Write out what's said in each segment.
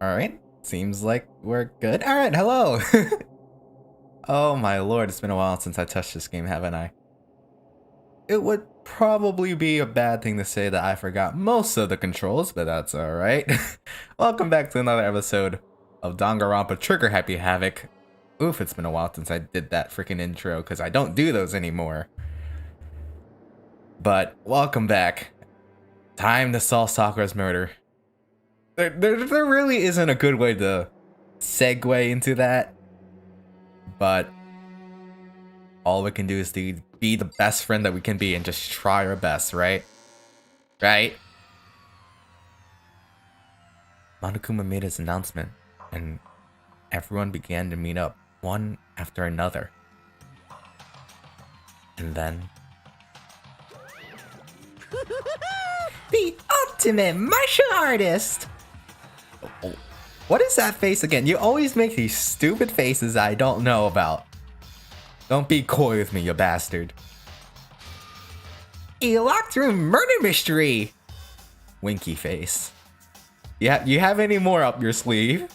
Alright, seems like we're good. Alright, hello! Oh my lord, it's been a while since I touched this game, haven't I? It would probably be a bad thing to say that I forgot most of the controls, but that's alright. Welcome back to another episode of Danganronpa Trigger Happy Havoc. Oof, it's been a while since I did that freaking intro, because I don't do those anymore. But, welcome back. Time to solve Sakura's murder. There really isn't a good way to segue into that. But all we can do is to be the best friend that we can be and just try our best, right? Right? Monokuma made his announcement, and everyone began to meet up, one after another. And then... The ultimate martial artist! Oh, what is that face again? You always make these stupid faces I don't know about. Don't be coy with me, you bastard. A locked room murder mystery! Winky face. Yeah, you have any more up your sleeve?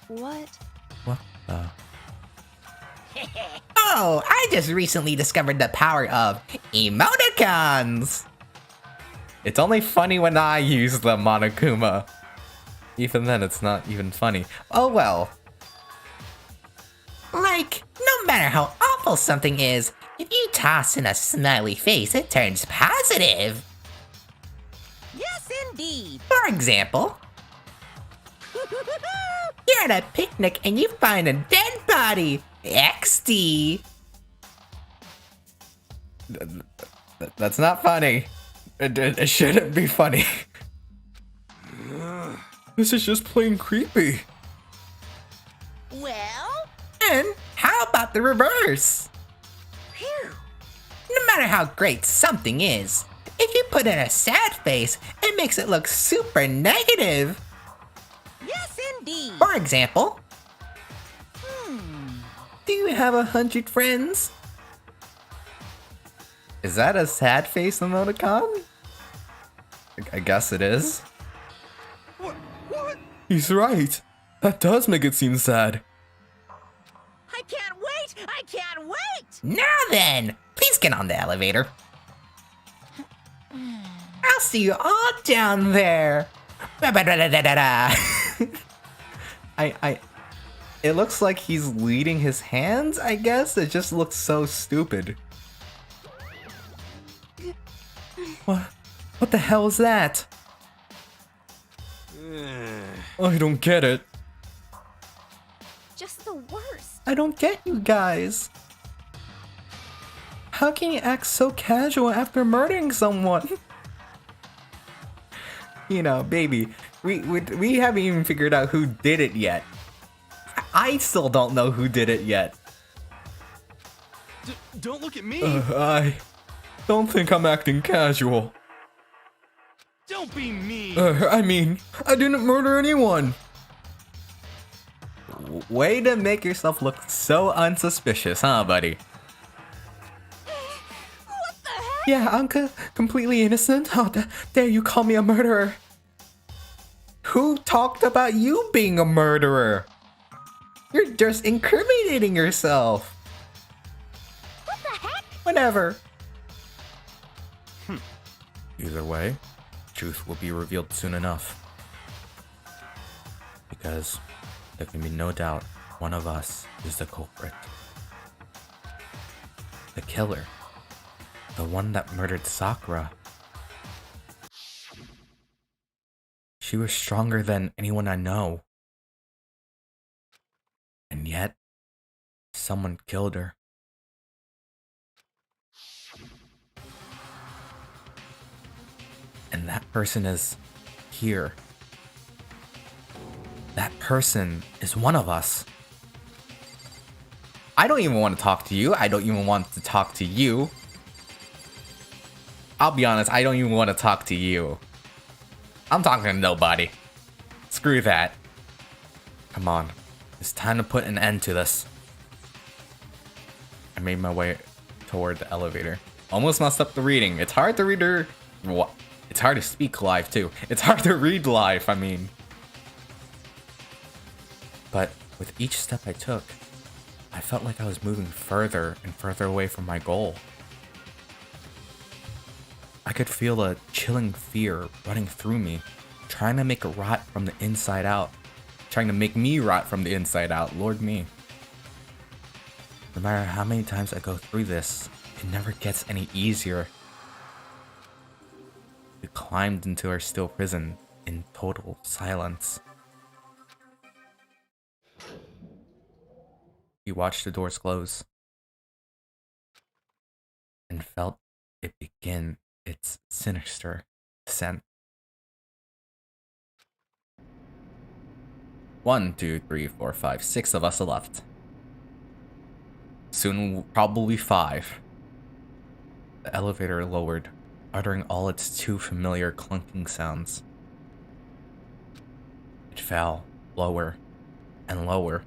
What? What? Oh, I just recently discovered the power of emoticons! It's only funny when I use the Monokuma. Even then, it's not even funny. Oh well. Like, no matter how awful something is, if you toss in a smiley face, it turns positive. Yes, indeed. For example, you're at a picnic and you find a dead body. XD. That's not funny. It shouldn't be funny. This is just plain creepy. Well, And how about the reverse? phew. No matter how great something is, if you put in a sad face, it makes it look super negative. Yes, indeed. For example, Hmm. do you have 100 friends? Is that a sad face emoticon? I guess it is. What? What? He's right. That does make it seem sad. I can't wait! I can't wait! Now then, please get on the elevator. I'll see you all down there. Ba-ba-da-da-da-da. It looks like he's leading his hands, I guess? It just looks so stupid. What the hell is that? I don't get it. Just the worst. I don't get you guys. How can you act so casual after murdering someone? You know, baby, we haven't even figured out who did it yet. I still don't know who did it yet. Don't look at me! I don't think I'm acting casual. Don't be mean! I mean, I didn't murder anyone. Way to make yourself look so unsuspicious, huh, buddy? What the heck? Yeah, I'm completely innocent. How dare you call me a murderer? Who talked about you being a murderer? You're just incriminating yourself. What the heck? Whatever. Either way, truth will be revealed soon enough. Because there can be no doubt one of us is the culprit. The killer. The one that murdered Sakura. She was stronger than anyone I know. And yet, someone killed her. And that person is here. That person is one of us. I don't even want to talk to you. I don't even want to talk to you. I'll be honest, I don't even want to talk to you. I'm talking to nobody. Screw that. Come on. It's time to put an end to this. I made my way toward the elevator. Almost messed up the reading. It's hard to read her. What? It's hard to speak live too. It's hard to read live, I mean. But with each step I took, I felt like I was moving further and further away from my goal. I could feel a chilling fear running through me, trying to make it rot from the inside out. Trying to make me rot from the inside out, Lord me. No matter how many times I go through this, it never gets any easier. We climbed into our steel prison in total silence. We watched the doors close and felt it begin its sinister descent. 1, 2, 3, 4, 5, 6 of us are left. Soon, probably 5. The elevator lowered, uttering all its too familiar clunking sounds. It fell lower and lower.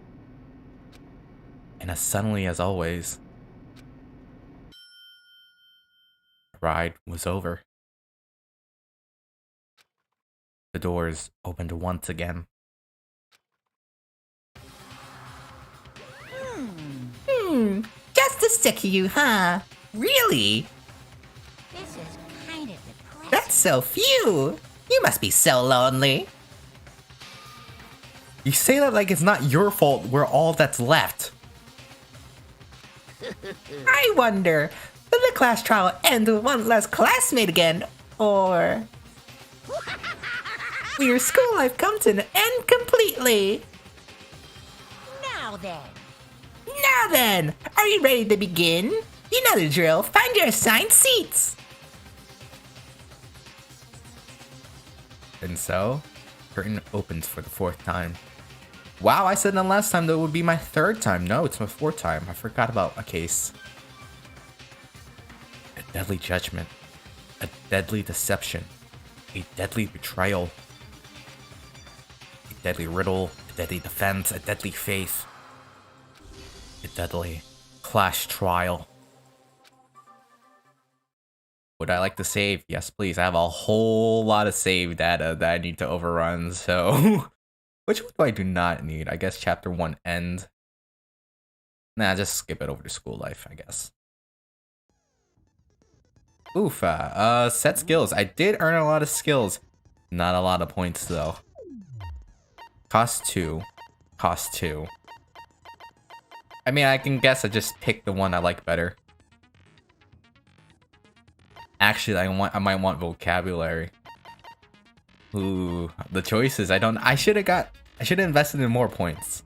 And as suddenly as always, the ride was over. The doors opened once again. Just the stick of you, huh? Really? This is kind of depressing. That's so few. You must be so lonely. You say that like it's not your fault we're all that's left. I wonder, will the class trial end with one less classmate again, or will your school life come to an end completely? Now then. Now then, are you ready to begin? You know the drill. Find your assigned seats. And so, curtain opens for the 4th time. Wow, I said that last time that would be my 3rd time. No, it's my 4th time. I forgot about a case. A deadly judgment. A deadly deception. A deadly betrayal. A deadly riddle. A deadly defense. A deadly faith. A deadly clash trial. Would I like to save? Yes, please. I have a whole lot of save data that I need to overrun, so... Which one do I do not need? I guess chapter 1 end. Nah, just skip it over to school life, I guess. Oof, set skills. I did earn a lot of skills. Not a lot of points, though. Cost 2. Cost 2. I mean, I can guess I just picked the one I like better. Actually, I might want vocabulary. Ooh, the choices. I should have invested in more points.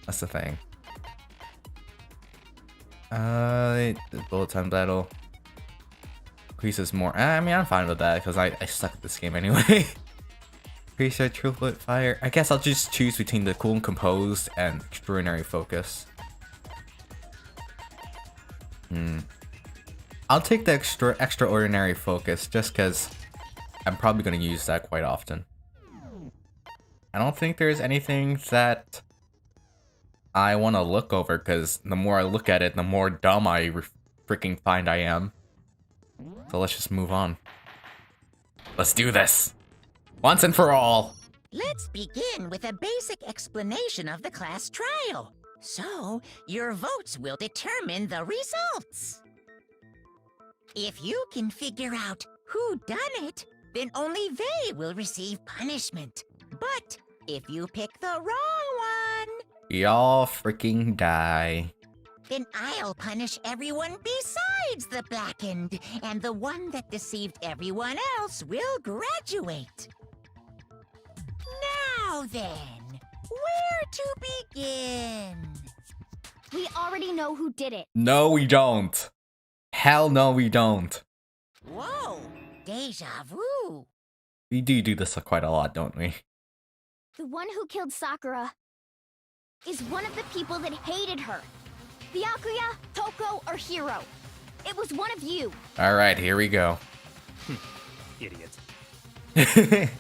That's the thing. The bullet time battle increases more. I mean, I'm fine with that because I suck at this game anyway. Increase your throughput fire. I guess I'll just choose between the cool and composed and extraordinary focus. I'll take the extraordinary focus just because I'm probably going to use that quite often. I don't think there's anything that I want to look over because the more I look at it, the more dumb I freaking find I am. So let's just move on. Let's do this. Once and for all. Let's begin with a basic explanation of the class trial. So, your votes will determine the results. If you can figure out who done it, then only they will receive punishment. But if you pick the wrong one, Y'all freaking die. then I'll punish everyone besides the blackened, and the one that deceived everyone else will graduate. Now then, where to begin? We already know who did it. No, we don't. Hell no, we don't. Whoa, deja vu. We do this quite a lot, don't we? The one who killed Sakura is one of the people that hated her. Byakuya, Toko, or Hiro. It was one of you. Alright, here we go. Idiot.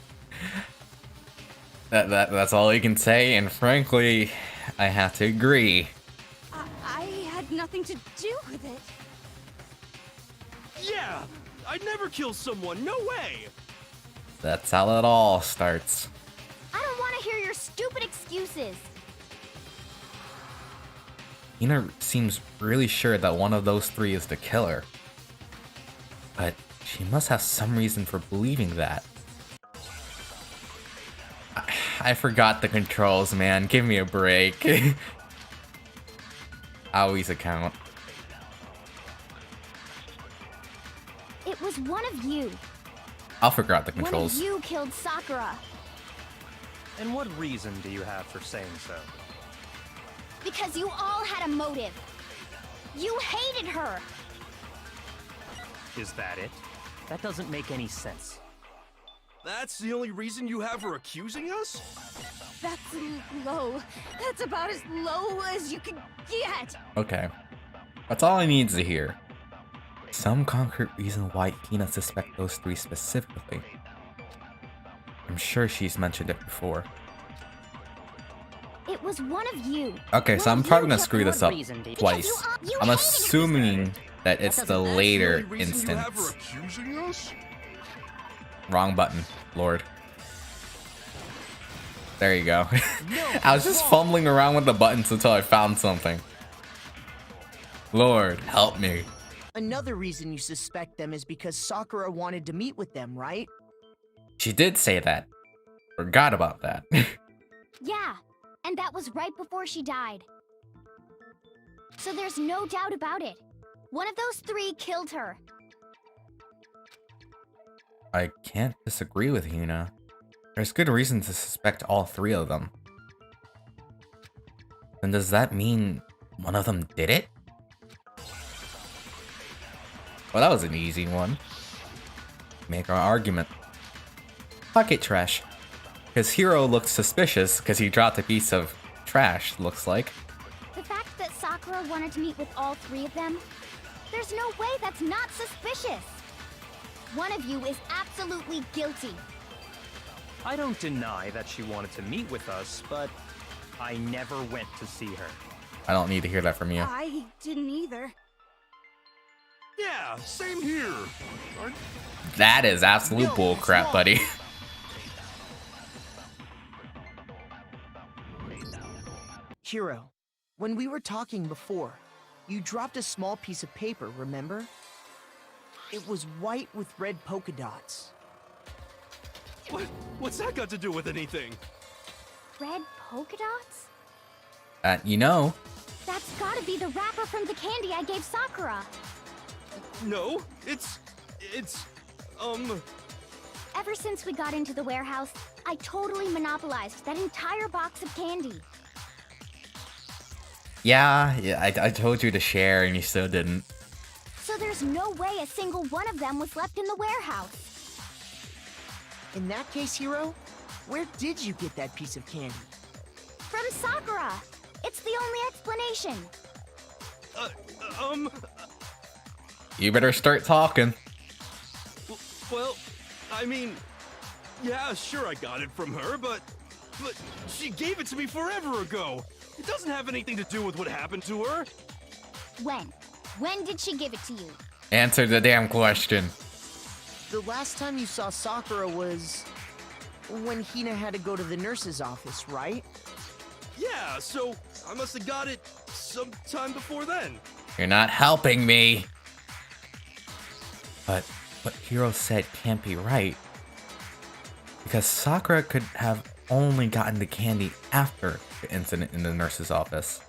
That's all you can say, and frankly, I have to agree. I had nothing to do with it. Yeah! I'd never kill someone, no way! That's how it all starts. I don't want to hear your stupid excuses. Hina seems really sure that one of those three is the killer. But she must have some reason for believing that. I forgot the controls, man. Give me a break. Aoi's account. It was one of you. I'll figure out the One of controls. you killed Sakura. And what reason do you have for saying so? Because you all had a motive. You hated her. Is that it? That doesn't make any sense. That's the only reason you have her accusing us? That's low. That's about as low as you can get. Okay. That's all I need to hear. Some concrete reason why Hina suspects those three specifically. I'm sure she's mentioned it before. It was one of you. Okay, so One I'm of probably you gonna screw this up Because twice. you I'm hated assuming that it's the later That's the only reason you have her instance. accusing us? Wrong button, Lord. There you go. I was just fumbling around with the buttons until I found something. Lord, help me. Another reason you suspect them is because Sakura wanted to meet with them, right? She did say that. Forgot about that. Yeah, and that was right before she died. So there's no doubt about it. One of those three killed her. I can't disagree with Hina. There's good reason to suspect all three of them. Then does that mean one of them did it? Well, that was an easy one. Make our argument. Pocket trash. His hero looked suspicious because he dropped a piece of trash, looks like. The fact that Sakura wanted to meet with all three of them, there's no way that's not suspicious. One of you is absolutely guilty. I don't deny that she wanted to meet with us, but I never went to see her. I don't need to hear that from you. I didn't either. Yeah, same here. That is absolute No, bull it's crap, wrong. buddy. Hiro, when we were talking before, you dropped a small piece of paper, remember? It was white with red polka dots. What's that got to do with anything? Red polka dots? You know, That's gotta be the wrapper from the candy I gave Sakura. No, it's Ever since we got into the warehouse, I totally monopolized that entire box of candy. yeah, I told you to share and you still didn't. So there's no way a single one of them was left in the warehouse. In that case, Hiro, where did you get that piece of candy? From Sakura! It's the only explanation. You better start talking. Well, I mean, yeah, sure I got it from her, but she gave it to me forever ago. It doesn't have anything to do with what happened to her. When? When did she give it to you? Answer the damn question. The last time you saw Sakura was when Hina had to go to the nurse's office, right? Yeah, so I must have got it sometime before then. You're not helping me. But what Hiro said can't be right. Because Sakura could have only gotten the candy after the incident in the nurse's office.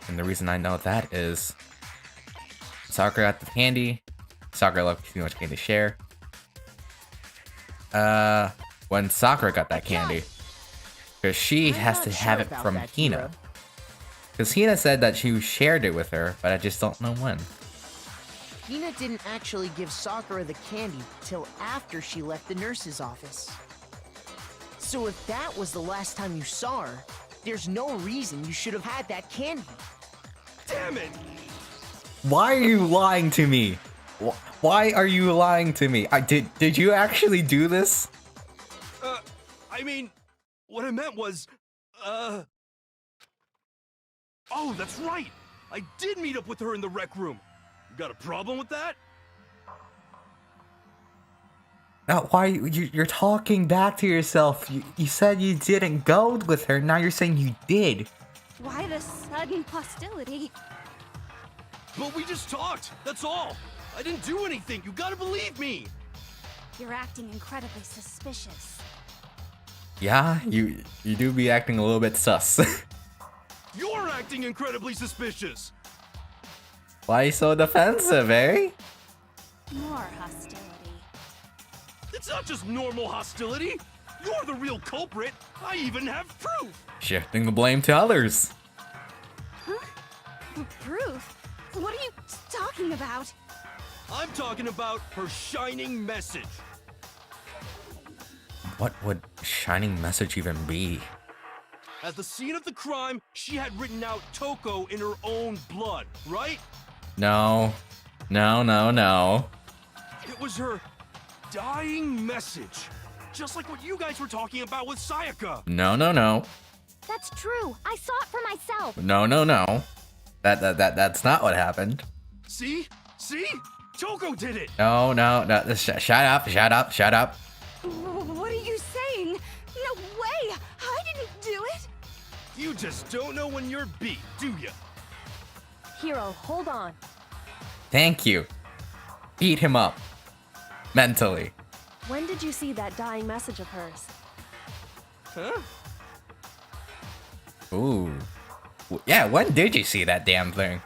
And the reason I know that is Sakura got the candy. Sakura left too much candy to share. When Sakura got that candy. Because she I'm has not to sure have it about from that, Hina. Hiro. Because Hina said that she shared it with her, but I just don't know when. Hina didn't actually give Sakura the candy till after she left the nurse's office. So if that was the last time you saw her, there's no reason you should have had that candy. Damn it! Why are you lying to me? Why are you lying to me? Did you actually do this? I mean, what I meant was, oh, that's right! I did meet up with her in the rec room. You got a problem with that? Now, why you're talking back to yourself? You said you didn't go with her. Now you're saying you did. Why the sudden hostility? But we just talked, that's all. I didn't do anything, you gotta believe me. You're acting incredibly suspicious. Yeah, you do be acting a little bit sus. You're acting incredibly suspicious. Why you so defensive, eh? More hostility. It's not just normal hostility. You're the real culprit. I even have proof. Shifting the blame to others. Proof? What are you talking about? I'm talking about her shining message. What would shining message even be? At the scene of the crime, she had written out Toko in her own blood, right? No. No, no, no. It was her dying message. Just like what you guys were talking about with Sayaka. No, no, no. That's true. I saw it for myself. No, no, no. That's not what happened. See? See? Toko did it! No, no, no. Shut up, shut up, shut up. What are you saying? No way! I didn't do it! You just don't know when you're beat, do ya? Hero, hold on. Thank you. Beat him up. Mentally. When did you see that dying message of hers? Huh? Ooh. Yeah, when did you see that damn thing?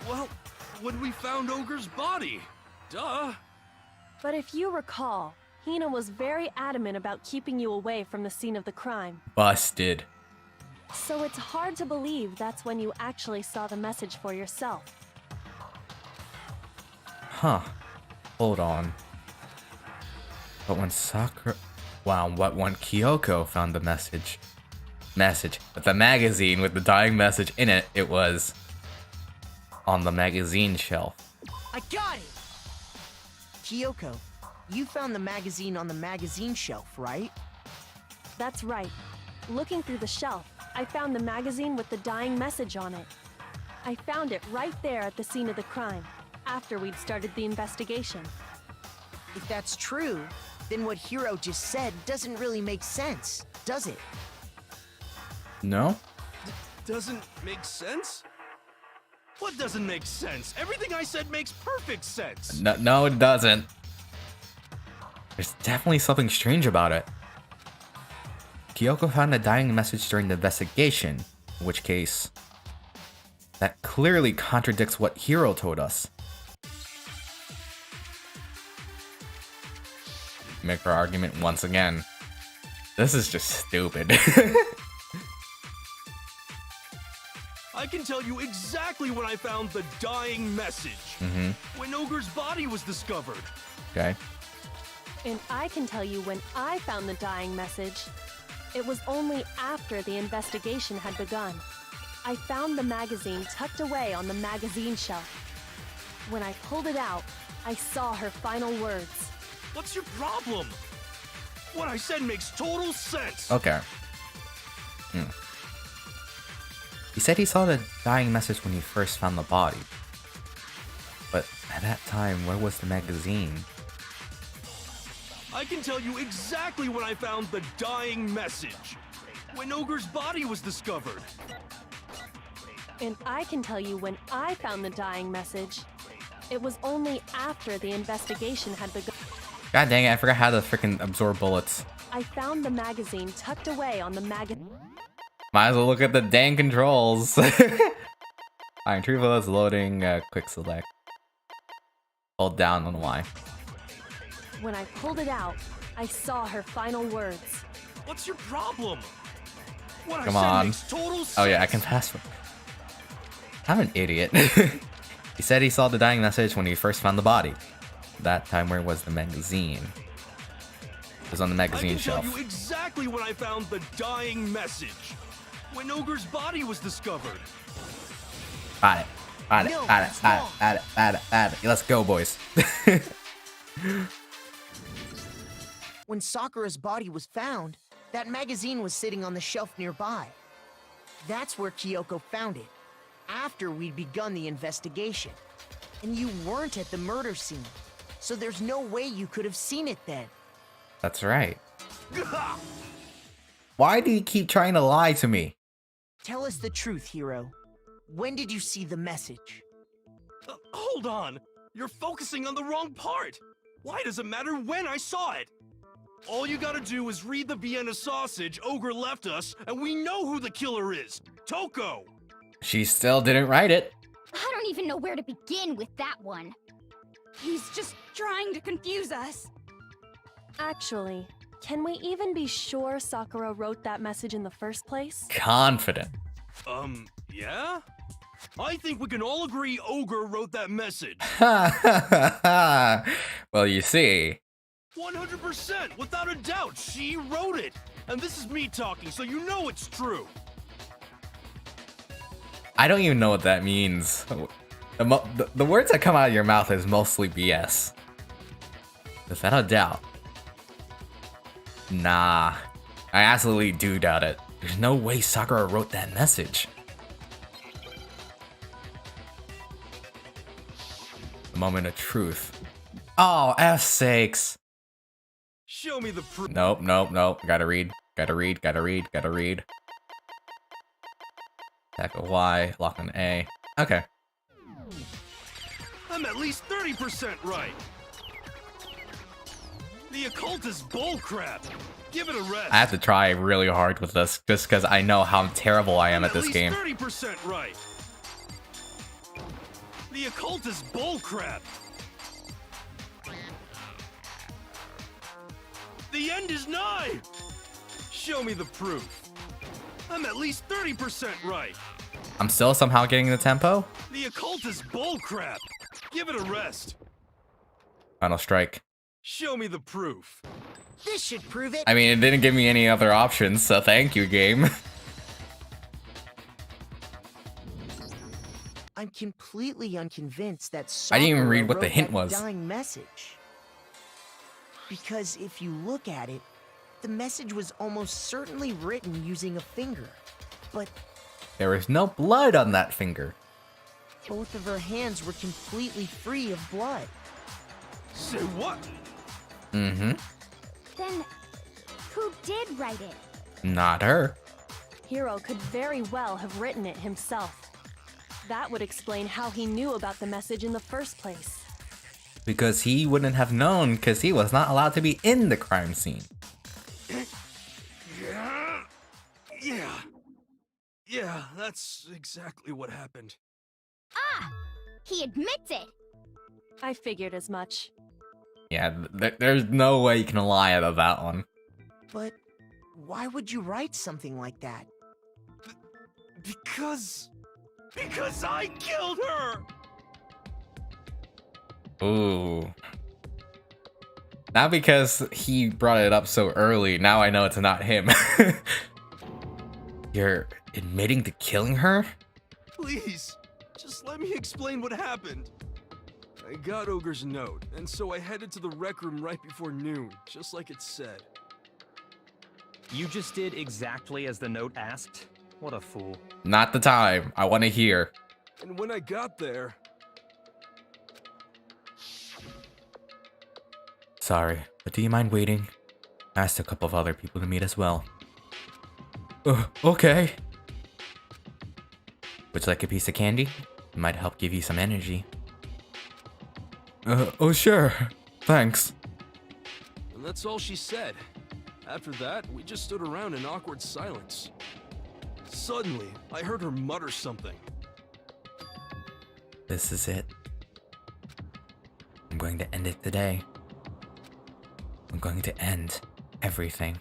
Well, when we found Ogre's body. Duh. But if you recall, Hina was very adamant about keeping you away from the scene of the crime. Busted. So it's hard to believe that's when you actually saw the message for yourself. Huh. Hold on. But when Sakura... Wow, when Kyoko found the message... With the magazine with the dying message in it, it was... on the magazine shelf. I got it! Kyoko, you found the magazine on the magazine shelf, right? That's right. Looking through the shelf, I found the magazine with the dying message on it. I found it right there at the scene of the crime, after we'd started the investigation. If that's true, then what Hiro just said doesn't really make sense, does it? No? Doesn't make sense? What doesn't make sense? Everything I said makes perfect sense. No, it doesn't. There's definitely something strange about it. Kyoko found a dying message during the investigation, in which case... that clearly contradicts what Hiro told us. Make her argument once again. This is just stupid. I can tell you exactly when I found the dying message. When Ogre's body was discovered. Okay. And I can tell you when I found the dying message. It was only after the investigation had begun. I found the magazine tucked away on the magazine shelf. When I pulled it out, I saw her final words. What's your problem? What I said makes total sense. Okay. He said he saw the dying message when he first found the body. But at that time, where was the magazine? I can tell you exactly when I found the dying message. When Ogre's body was discovered. And I can tell you when I found the dying message. It was only after the investigation had begun. God dang it, I forgot how to freaking absorb bullets. I found the magazine tucked away on the magazine. Might as well look at the dang controls. Alright, true is loading, quick select. Hold down on Y. When I pulled it out, I saw her final words. What's your problem? What Come I said on. makes total sense. Oh yeah, I can pass. I'm an idiot. He said he saw the dying message when he first found the body. That time, where was the magazine? It was on the magazine shelf. I can tell you exactly when I found the dying message. When Ogre's body was discovered. Got it. Got it. No, Got it. that's Got it. wrong. Got it. Got it. Got it. Let's go, boys. When Sakura's body was found, that magazine was sitting on the shelf nearby. That's where Kyoko found it, after we'd begun the investigation. And you weren't at the murder scene, so there's no way you could have seen it then. That's right. Why do you keep trying to lie to me? Tell us the truth, Hiro. When did you see the message? Hold on! You're focusing on the wrong part! Why does it matter when I saw it? All you gotta do is read the Vienna sausage Ogre left us, and we know who the killer is! Toko! She still didn't write it. I don't even know where to begin with that one. He's just trying to confuse us. Actually, can we even be sure Sakura wrote that message in the first place? Confident. Yeah? I think we can all agree Ogre wrote that message. Well, you see. 100%, without a doubt, she wrote it. And this is me talking, so you know it's true. I don't even know what that means. The words that come out of your mouth is mostly BS. Without a doubt. Nah. I absolutely do doubt it. There's no way Sakura wrote that message. The moment of truth. Oh, F's sakes. Show me the proof. Nope. Gotta read. Tackle Y, lock on A. Okay. I'm at least 30% right. The occult is bullcrap. Give it a rest. I have to try really hard with this, just because I know how terrible I am at this game. 30% right. The occult is bullcrap. The end is nigh. Show me the proof. I'm at least 30% right. I'm still somehow getting the tempo. The occult is bullcrap. Give it a rest. Final strike. Show me the proof. This should prove it. I mean, it didn't give me any other options, so thank you, game. I'm completely unconvinced that I Sakura didn't even read what the wrote hint that was. dying message. Because if you look at it, the message was almost certainly written using a finger. But There is no blood on that finger. both of her hands were completely free of blood. Say what? Mm-hmm. Then, who did write it? Not her. Hiro could very well have written it himself. That would explain how he knew about the message in the first place. Because he wouldn't have known, because he was not allowed to be in the crime scene. Yeah, that's exactly what happened. Ah! He admits it! I figured as much. Yeah, there's no way you can lie about that one. But why would you write something like that? Because I killed her! Ooh. Not because he brought it up so early, now I know it's not him. You're admitting to killing her? Please, just let me explain what happened. I got Ogre's note, and so I headed to the rec room right before noon, just like it said. You just did exactly as the note asked? What a fool. Not the time. I want to hear. And when I got there... Sorry, but do you mind waiting? I asked a couple of other people to meet as well. Okay. Would you like a piece of candy? It might help give you some energy. Oh sure. Thanks. And that's all she said. After that, we just stood around in awkward silence. Suddenly, I heard her mutter something. This is it. I'm going to end it today. I'm going to end everything.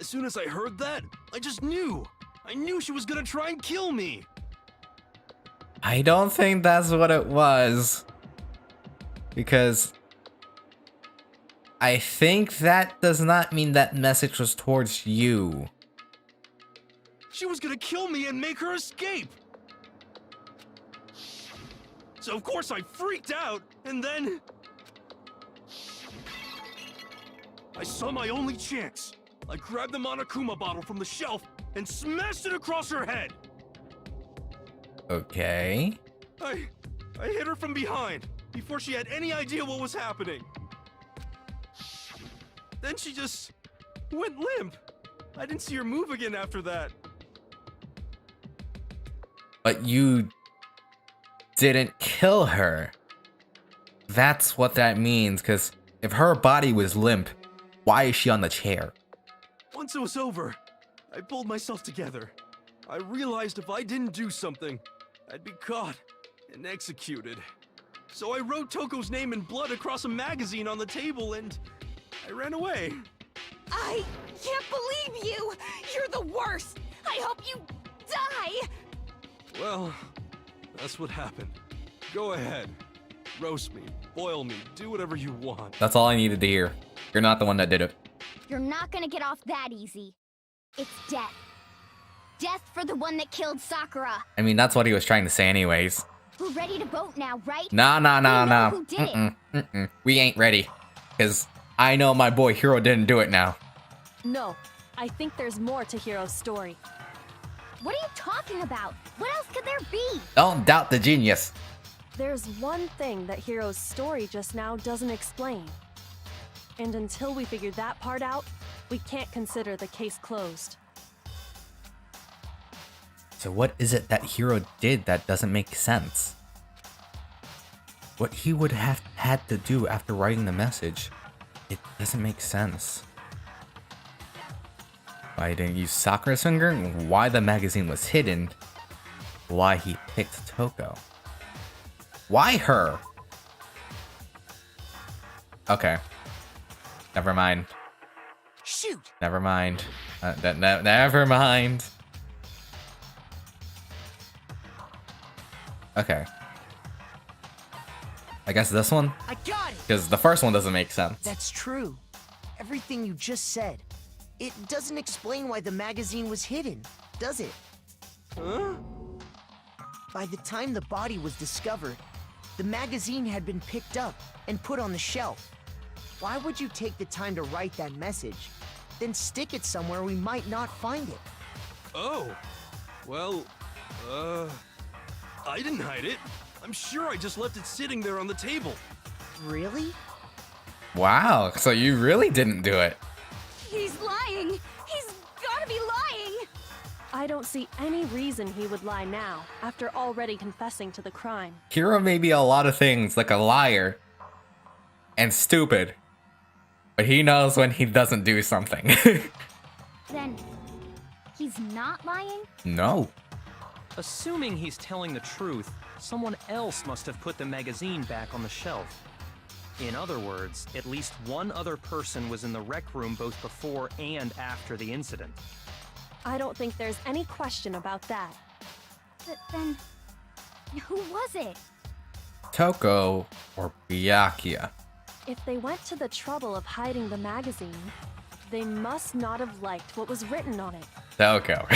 As soon as I heard that, I just knew. I knew she was gonna try and kill me. I don't think that's what it was. Because I think that does not mean that message was towards you. She was gonna kill me and make her escape. So of course I freaked out, and then... I saw my only chance. I grabbed the Monokuma bottle from the shelf and smashed it across her head. Okay. I hit her from behind before she had any idea what was happening. Then she just went limp. I didn't see her move again after that. But you didn't kill her. That's what that means, because if her body was limp, why is she on the chair? Once it was over, I pulled myself together. I realized if I didn't do something, I'd be caught and executed. So I wrote Toko's name in blood across a magazine on the table and I ran away. I can't believe you! You're the worst! I hope you die! Well, that's what happened. Go ahead. Roast me, boil me, do whatever you want. That's all I needed to hear. You're not the one that did it. You're not gonna get off that easy. It's death. Death for the one that killed Sakura. I mean, that's what he was trying to say anyways. We're ready to vote now, right? Nah. We know who did it. We ain't ready. Because I know my boy Hiro didn't do it now. No, I think there's more to Hiro's story. What are you talking about? What else could there be? Don't doubt the genius. There's one thing that Hiro's story just now doesn't explain. And until we figure that part out, we can't consider the case closed. So what is it that Hiro did that doesn't make sense? What he would have had to do after writing the message, it doesn't make sense. Why he didn't use Sakura's finger, why the magazine was hidden, why he picked Toko. Why her? Okay. Never mind. Shoot! Never mind. Never mind. Okay. I guess this one? I got it! Because the first one doesn't make sense. That's true. Everything you just said. It doesn't explain why the magazine was hidden, does it? Huh? By the time the body was discovered, the magazine had been picked up and put on the shelf. Why would you take the time to write that message, then stick it somewhere we might not find it? Oh. Well, I didn't hide it. I'm sure I just left it sitting there on the table. Really? Wow, so you really didn't do it. He's lying! He's gotta be lying! I don't see any reason he would lie now, after already confessing to the crime. Hiro may be a lot of things, like a liar and stupid, but he knows when he doesn't do something. Then, he's not lying? No. Assuming he's telling the truth, someone else must have put the magazine back on the shelf. In other words, at least one other person was in the rec room both before and after the incident. I don't think there's any question about that. But then, who was it? Toko or Byakuya. If they went to the trouble of hiding the magazine, they must not have liked what was written on it. Toko.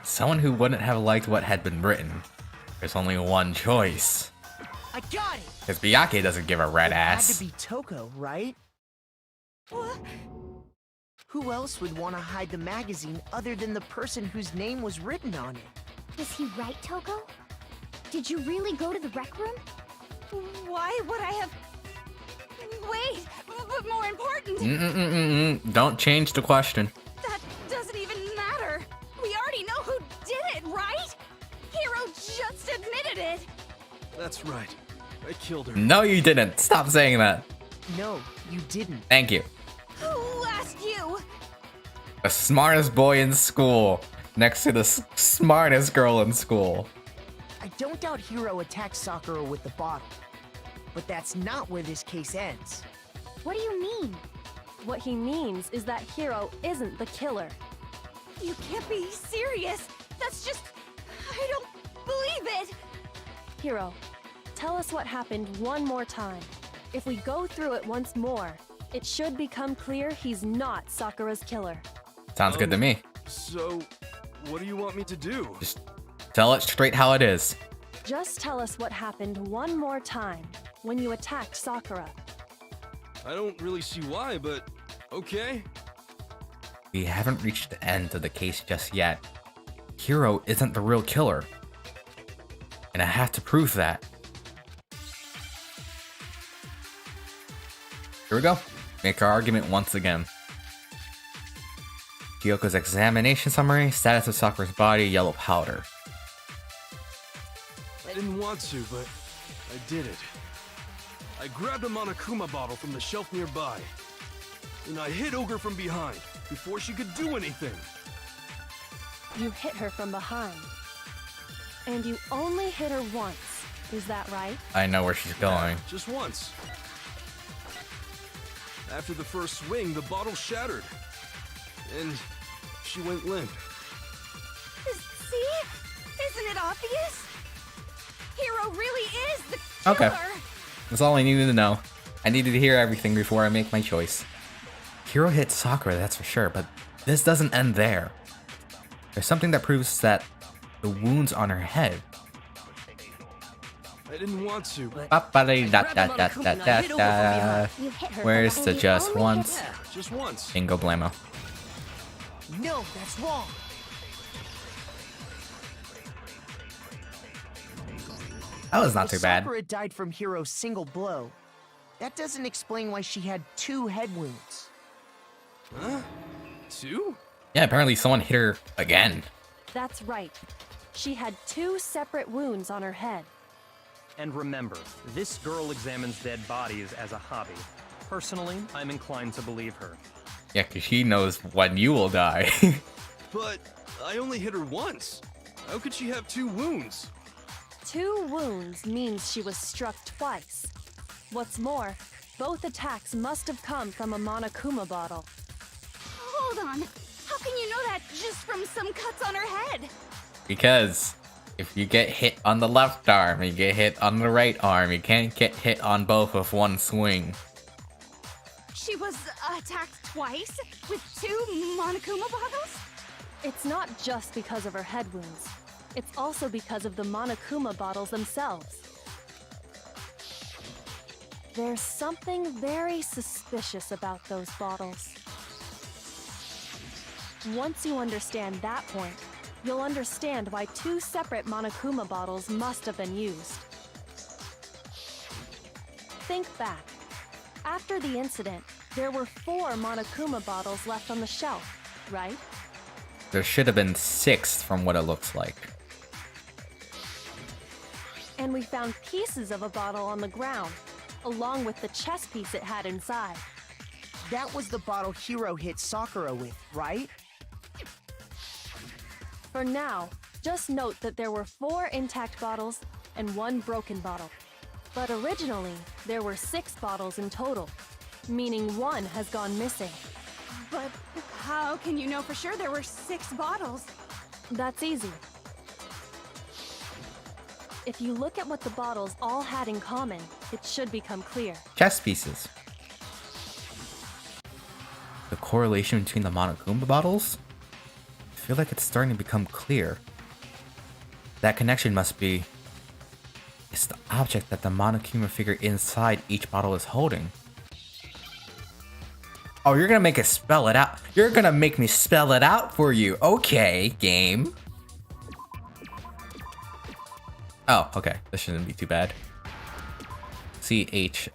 Someone who wouldn't have liked what had been written. There's only one choice. I got it! Because Byakuya doesn't give a red It ass. had to be Toko, right? What? Who else would want to hide the magazine other than the person whose name was written on it? Was he right, Toko? Did you really go to the rec room? Why would I have... Wait, but more important, Don't change the question. that doesn't even matter. We already know who did it, right? Hiro just admitted it. That's right. I killed her. No, you didn't. Stop saying that. No, you didn't. Thank you. Who asked you? The smartest boy in school, next to the smartest girl in school. I don't doubt Hiro attacked Sakura with the bottle. But that's not where this case ends. What do you mean? What he means is that Hiro isn't the killer. You can't be serious. That's just... I don't believe it. Hiro, tell us what happened one more time. If we go through it once more, it should become clear he's not Sakura's killer. Sounds good to me. So, what do you want me to do? Just tell it straight how it is. Just tell us what happened one more time when you attacked Sakura. I don't really see why, but okay. We haven't reached the end of the case just yet. Hiro isn't the real killer. And I have to prove that. Here we go. Make our argument once again. Kyoko's examination summary, status of Sakura's body, yellow powder. didn't want to, but I did it. I grabbed a Monokuma bottle from the shelf nearby, and I hit Ogre from behind before she could do anything. You hit her from behind. And you only hit her once. Is that right? I know where she's going. Just once. After the first swing, the bottle shattered, and she went limp. See? Isn't it obvious? Hero really is the killer. Okay. That's all I needed to know. I needed to hear everything before I make my choice. Hiro hit Sakura, that's for sure, but this doesn't end there. There's something that proves that the wounds on her head. I didn't want to, but Where's the just once? just once. Bingo blammo. No, that's wrong. That was not If too bad. Sakura died from Hiro's single blow, that doesn't explain why she had 2 head wounds. Huh? 2? Yeah, apparently someone hit her again. That's right. She had 2 separate wounds on her head. And remember, this girl examines dead bodies as a hobby. Personally, I'm inclined to believe her. Yeah, because she knows when you will die. But I only hit her once. How could she have 2 wounds? 2 wounds means she was struck twice. What's more, both attacks must have come from a Monokuma bottle. Hold on. How can you know that just from some cuts on her head? Because if you get hit on the left arm, you get hit on the right arm. You can't get hit on both with one swing. She was attacked twice with 2 Monokuma bottles? It's not just because of her head wounds. It's also because of the Monokuma bottles themselves. There's something very suspicious about those bottles. Once you understand that point, you'll understand why 2 separate Monokuma bottles must have been used. Think back. After the incident, there were 4 Monokuma bottles left on the shelf, right? There should have been 6 from what it looks like. And we found pieces of a bottle on the ground, along with the chess piece it had inside. That was the bottle Hiro hit Sakura with, right? For now, just note that there were 4 intact bottles and 1 broken bottle. But originally, there were 6 bottles in total, meaning 1 has gone missing. But how can you know for sure there were 6 bottles? That's easy. If you look at what the bottles all had in common, it should become clear. Chess pieces. The correlation between the Monokuma bottles? I feel like it's starting to become clear. That connection must be... It's the object that the Monokuma figure inside each bottle is holding. Oh, you're gonna make it spell it out. You're gonna make me spell it out for you. Okay, game. Oh, okay. This shouldn't be too bad. C, H,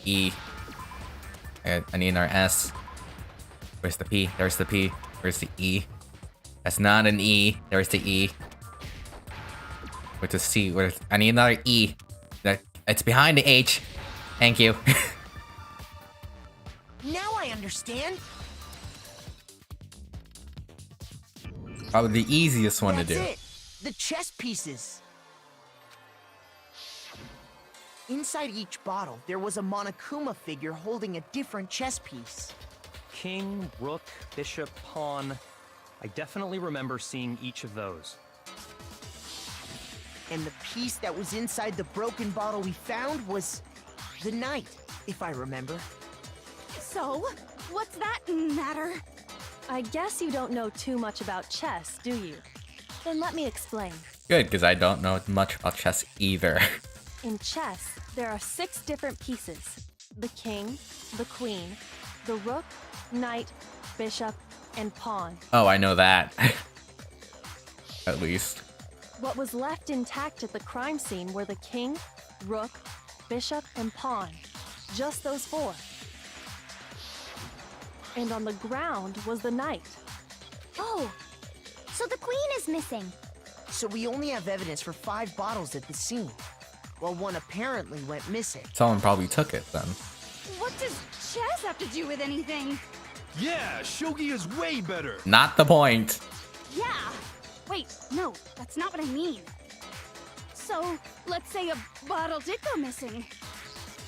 E. I need another S. Where's the P? There's the P. Where's the E? That's not an E. There's the E. Where's the C? I need another E. It's behind the H. Thank you. Now I understand. Probably the easiest one That's to do. it. The chess pieces. Inside each bottle, there was a Monokuma figure holding a different chess piece. King, rook, bishop, pawn. I definitely remember seeing each of those. And the piece that was inside the broken bottle we found was the knight, if I remember. So, what's that matter? I guess you don't know too much about chess, do you? Then let me explain. Good, because I don't know much about chess either. In chess, there are 6 different pieces. The king, the queen, the rook, knight, bishop, and pawn. Oh, I know that. At least. What was left intact at the crime scene were the king, rook, bishop, and pawn. Just those 4. And on the ground was the knight. Oh, so the queen is missing. So we only have evidence for 5 bottles at the scene, while one apparently went missing. Someone probably took it then. What does chess have to do with anything? Yeah, shogi is way better. Not the point. Yeah. Wait, no, that's not what I mean. So, let's say a bottle did go missing.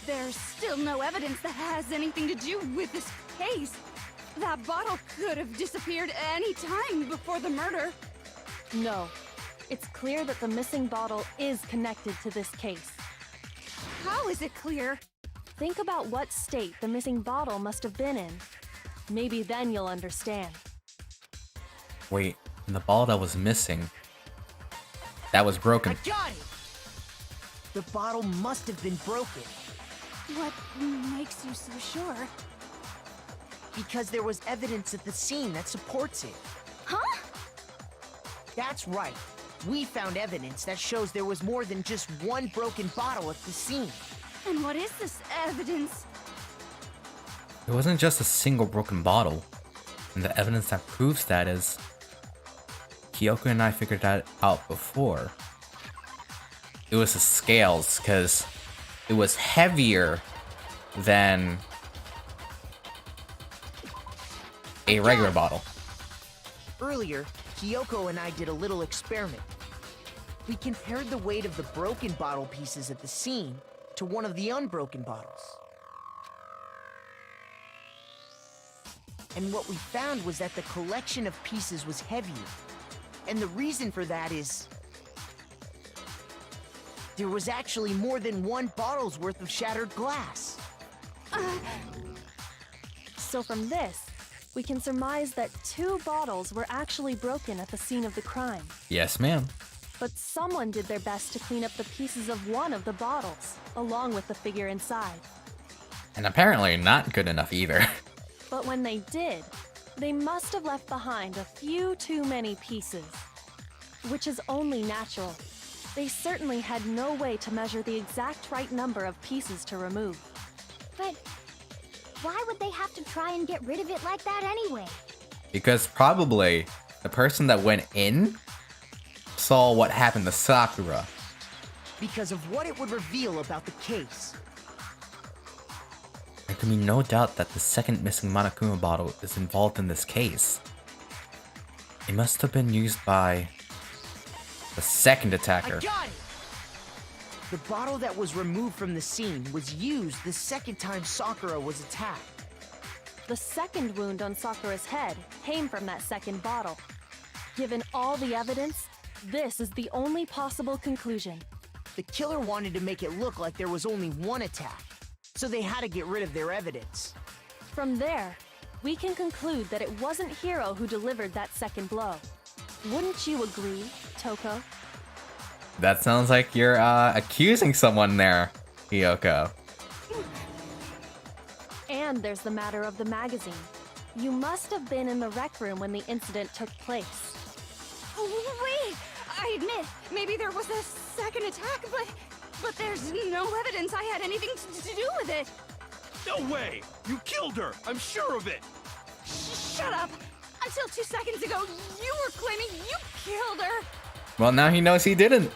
There's still no evidence that has anything to do with this case. That bottle could have disappeared any time before the murder. No. It's clear that the missing bottle is connected to this case. How is it clear? Think about what state the missing bottle must have been in. Maybe then you'll understand. Wait, and the ball that was missing, that was broken. I got it! The bottle must have been broken. What makes you so sure? Because there was evidence at the scene that supports it. Huh? That's right. We found evidence that shows there was more than just one broken bottle at the scene. And what is this evidence? It wasn't just a single broken bottle. And the evidence that proves that is... Kyoko and I figured that out before. It was the scales, because it was heavier than a regular bottle. Earlier, Kyoko and I did a little experiment. We compared the weight of the broken bottle pieces at the scene to one of the unbroken bottles. And what we found was that the collection of pieces was heavier. And the reason for that is... there was actually more than one bottle's worth of shattered glass. So from this, we can surmise that 2 bottles were actually broken at the scene of the crime. Yes, ma'am. But someone did their best to clean up the pieces of one of the bottles, along with the figure inside. And apparently not good enough either. But when they did, they must have left behind a few too many pieces. Which is only natural. They certainly had no way to measure the exact right number of pieces to remove. But why would they have to try and get rid of it like that anyway? Because probably the person that went in saw what happened to Sakura. Because of what it would reveal about the case. There can be no doubt that the second missing Monokuma bottle is involved in this case. It must have been used by the second attacker. I got it! The bottle that was removed from the scene was used the second time Sakura was attacked. The second wound on Sakura's head came from that second bottle. Given all the evidence, this is the only possible conclusion. The killer wanted to make it look like there was only one attack, so they had to get rid of their evidence. From there, we can conclude that it wasn't Hiro who delivered that second blow. Wouldn't you agree, Toko? That sounds like you're accusing someone there, Kyoko. And there's the matter of the magazine. You must have been in the rec room when the incident took place. Oh, wait! I admit, maybe there was a second attack, but there's no evidence I had anything to do with it. No way! You killed her! I'm sure of it! Shut up! Until 2 seconds ago, you were claiming you killed her! Well, now he knows he didn't.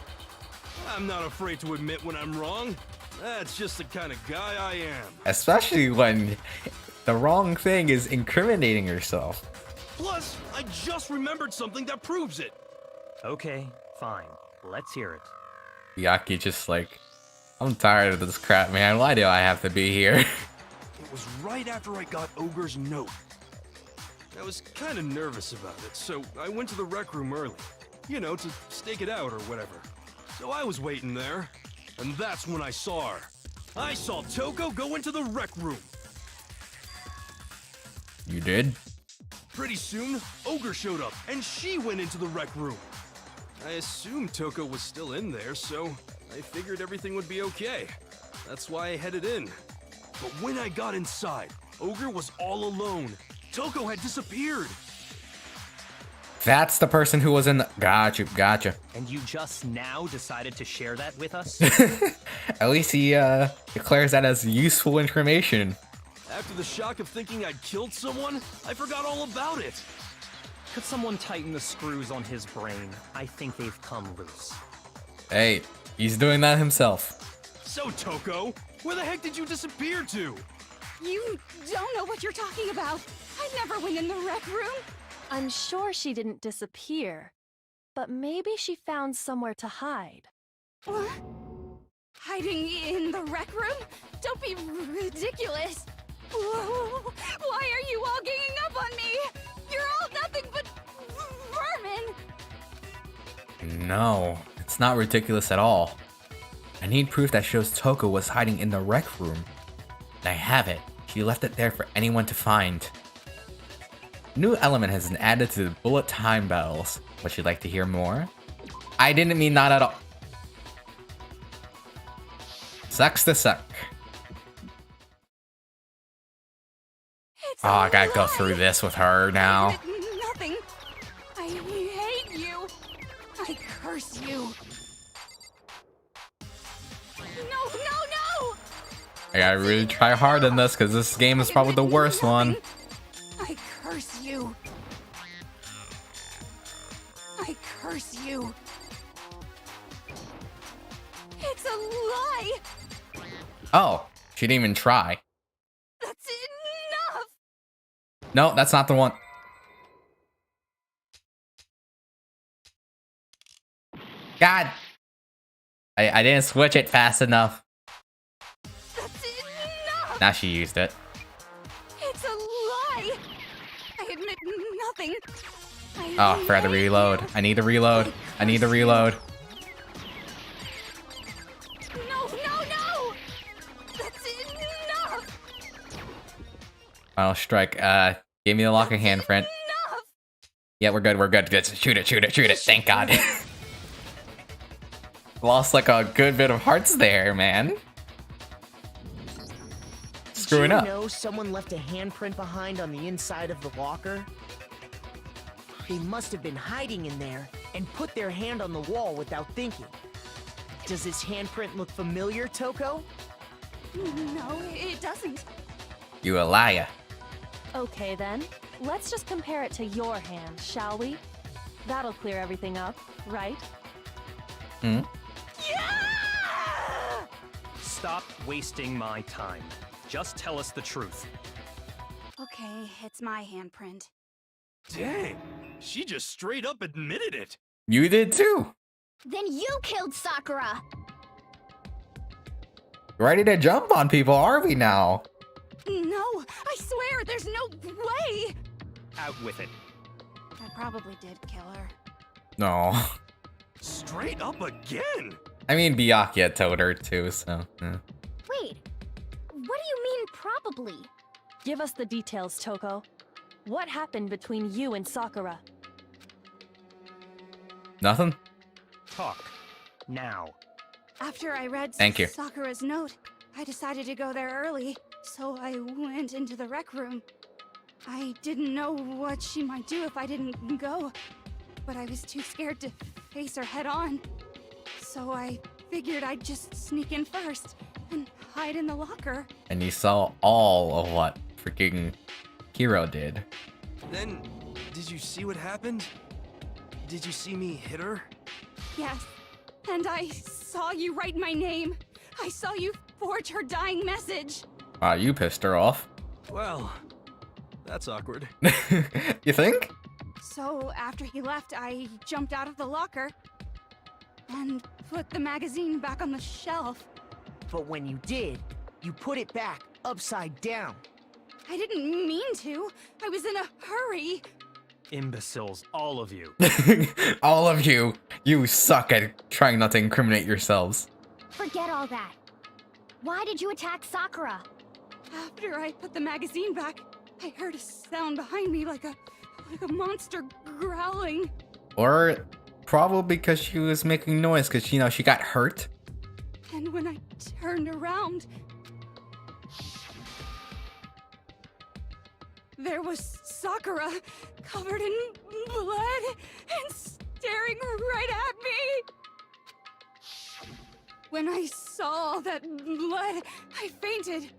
I'm not afraid to admit when I'm wrong. That's just the kind of guy I am. Especially when the wrong thing is incriminating yourself. Plus, I just remembered something that proves it. Okay, fine. Let's hear it. Yaki just like, I'm tired of this crap, man. Why do I have to be here? It was right after I got Ogre's note. I was kind of nervous about it, so I went to the rec room early. You know, to stake it out or whatever. So I was waiting there, and that's when I saw her. I saw Toko go into the rec room. You did? Pretty soon, Ogre showed up, and she went into the rec room. I assumed Toko was still in there, so I figured everything would be okay. That's why I headed in. But when I got inside, Ogre was all alone. Toko had disappeared. That's the person who was in the... Gotcha. And you just now decided to share that with us? At least he declares that as useful information. After the shock of thinking I'd killed someone, I forgot all about it. Could someone tighten the screws on his brain? I think they've come loose. Hey, he's doing that himself. So, Toko, where the heck did you disappear to? You don't know what you're talking about. I never went in the rec room. I'm sure she didn't disappear, but maybe she found somewhere to hide. What? Hiding in the rec room? Don't be ridiculous. Whoa, why are you all ganging up on me? You're all nothing but vermin. No, it's not ridiculous at all. I need proof that shows Toko was hiding in the rec room. And I have it. She left it there for anyone to find. New element has been added to the bullet time battles. Would you like to hear more? I didn't mean not at all. Sucks to suck. Oh, I gotta go through this with her now. Nothing. I hate you. I curse you. No! I gotta really try hard in this because this game is probably the worst one. I curse you. I curse you. It's a lie. Oh, she didn't even try. That's enough. No, that's not the one. God. I didn't switch it fast enough. That's enough. Now she used it. It's a lie. I admit nothing. Oh, forgot to reload. I need to reload. I need to reload. No. That's enough. Final strike. Give me the locking hand, friend. Enough. Yeah, we're good. Good. Shoot it. Thank God. Lost like a good bit of hearts there, man. Screwing up. Did you know someone left a handprint behind on the inside of the locker? They must have been hiding in there and put their hand on the wall without thinking. Does this handprint look familiar, Toko? No, it doesn't. You a liar. Okay then, let's just compare it to your hand, shall we? That'll clear everything up, right? Hmm? Yeah! Stop wasting my time. Just tell us the truth. Okay, it's my handprint. Dang, she just straight up admitted it. You did too. Then you killed Sakura! Ready to jump on people, are we now? No, I swear, there's no way! Out with it. I probably did kill her. No. Straight up again. I mean, Byakuya told her too, so. Wait, what do you mean probably? Give us the details, Toko. What happened between you and Sakura? Nothing? Talk. Now. After I read Thank you. Sakura's note, I decided to go there early, so I went into the rec room. I didn't know what she might do if I didn't go, but I was too scared to face her head on. So I figured I'd just sneak in first and hide in the locker. And you saw all of what freaking Hiro did. Then, did you see what happened? Did you see me hit her? Yes, and I saw you write my name. I saw you forge her dying message. Wow, you pissed her off. Well, that's awkward. You think? So after he left, I jumped out of the locker and put the magazine back on the shelf. But when you did, you put it back upside down. I didn't mean to. I was in a hurry. Imbeciles, all of you. All of you. You suck at trying not to incriminate yourselves. Forget all that. Why did you attack Sakura? After I put the magazine back, I heard a sound behind me like a monster growling. Or probably because she was making noise because, you know, she got hurt. And when I turned around, there was Sakura, covered in blood and staring right at me. When I saw all that blood, I fainted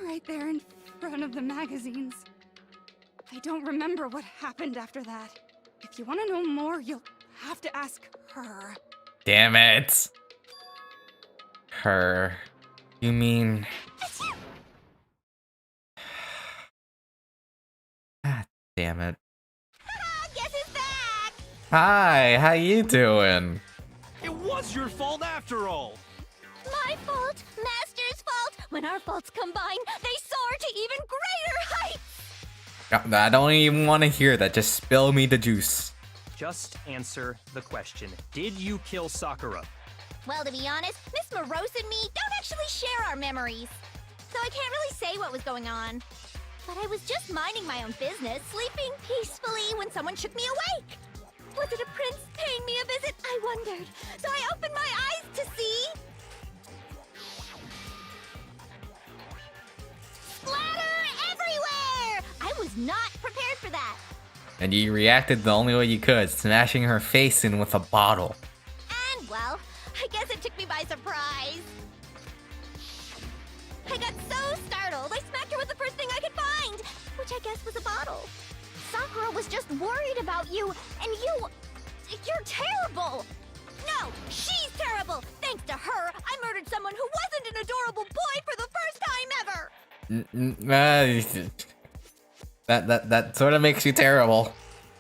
right there in front of the magazines. I don't remember what happened after that. If you want to know more, you'll have to ask her. Damn it. Her. You mean... God damn it. Guess who's back? Hi, how you doing? It was your fault after all. My fault, Master's fault. When our faults combine, they soar to even greater heights. I don't even want to hear that. Just spill me the juice. Just answer the question. Did you kill Sakura? Well, to be honest, Miss Morose and me don't actually share our memories. So I can't really say what was going on. But I was just minding my own business, sleeping peacefully when someone shook me awake. Was it a prince paying me a visit? I wondered. So I opened my eyes to see... splatter everywhere! I was not prepared for that. And you reacted the only way you could, smashing her face in with a bottle. And, well, I guess it took me by surprise. I got so startled, I smacked her with the first thing I could find, which I guess was a bottle. Sakura was just worried about you, and you're terrible. No, she's terrible. Thanks to her, I murdered someone who wasn't an adorable boy for the first time ever. That sort of makes you terrible.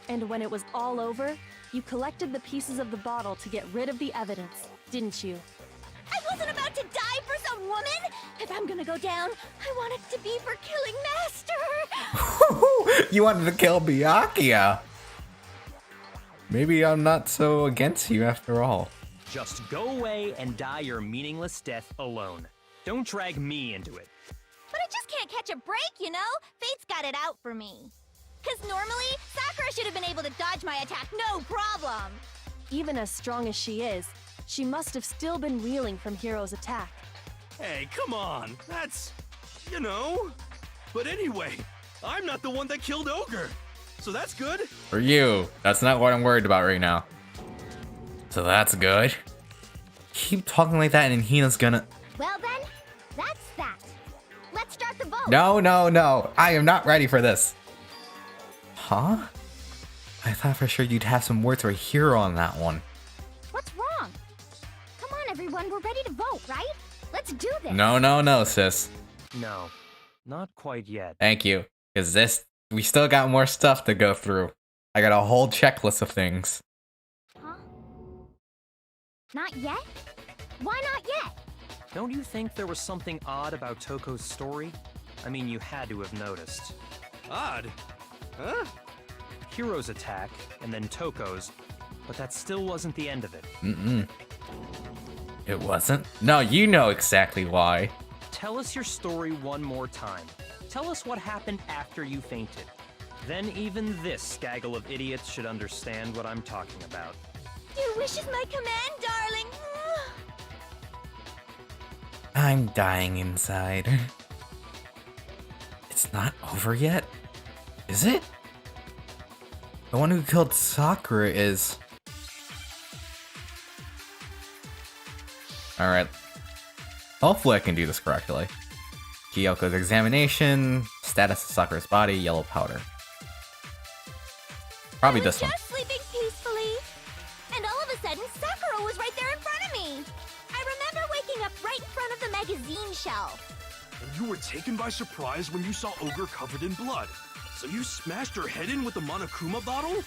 And when it was all over, you collected the pieces of the bottle to get rid of the evidence, didn't you? I wasn't about to die for some woman. If I'm gonna go down, I want it to be for killing Master. You wanted to kill Byakuya. Maybe I'm not so against you after all. Just go away and die your meaningless death alone. Don't drag me into it. But I just can't catch a break, you know? Fate's got it out for me. 'Cause normally, Sakura should have been able to dodge my attack, no problem. Even as strong as she is, she must have still been reeling from Hiro's attack. Hey, come on. That's, you know. But anyway, I'm not the one that killed Ogre. So that's good. For you, that's not what I'm worried about right now. So that's good. Keep talking like that and Hina's gonna... Well then, that's that. Let's start the vote. No. I am not ready for this. Huh? I thought for sure you'd have some words for Hiro on that one. What's wrong? Come on, everyone, we're ready to vote, right? Let's do this. No, sis. No, not quite yet. Thank you. Because we still got more stuff to go through. I got a whole checklist of things. Huh? Not yet? Why not yet? Don't you think there was something odd about Toko's story? I mean, you had to have noticed. Odd? Huh? Hiro's attack, and then Toko's, but that still wasn't the end of it. It wasn't? No, you know exactly why. Tell us your story one more time. Tell us what happened after you fainted. Then even this gaggle of idiots should understand what I'm talking about. Your wish is my command, darling. I'm dying inside. It's not over yet? Is it? The one who killed Sakura is... Alright. Hopefully I can do this correctly. Kyoko's examination, status of Sakura's body, yellow powder. Probably this one. Just sleeping peacefully, and all of a sudden, Sakura was right there in front of me. I remember waking up right in front of the magazine shelf. And you were taken by surprise when you saw Ogre covered in blood. So you smashed her head in with the Monokuma bottle?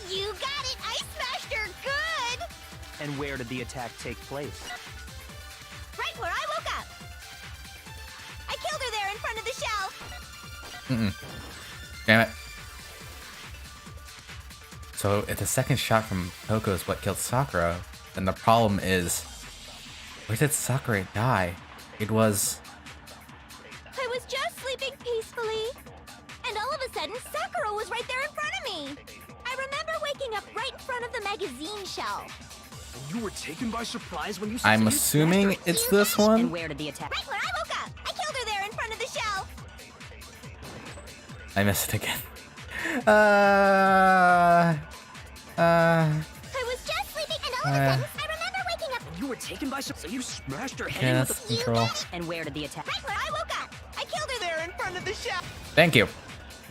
You got it! I smashed her good! And where did the attack take place? Right where I woke up. I killed her there in front of the shelf. Damn it. So if the second shot from Toko is what killed Sakura, then the problem is... Where did Sakura die? It was... I was just sleeping peacefully, and all of a sudden, Sakura was right there in front of me. I remember waking up right in front of the magazine shelf. And you were taken by surprise when you saw... I'm assuming it's this one? And where did the attack? Right where I woke up. I killed her there in front of the shelf. I missed it again. I was just sleeping, and all of a sudden, I remember waking up. You were taken by surprise, so you smashed her head Yeah, in that's with control. And where did the attack? Right where I woke up. I killed her there in front of the shelf. Thank you.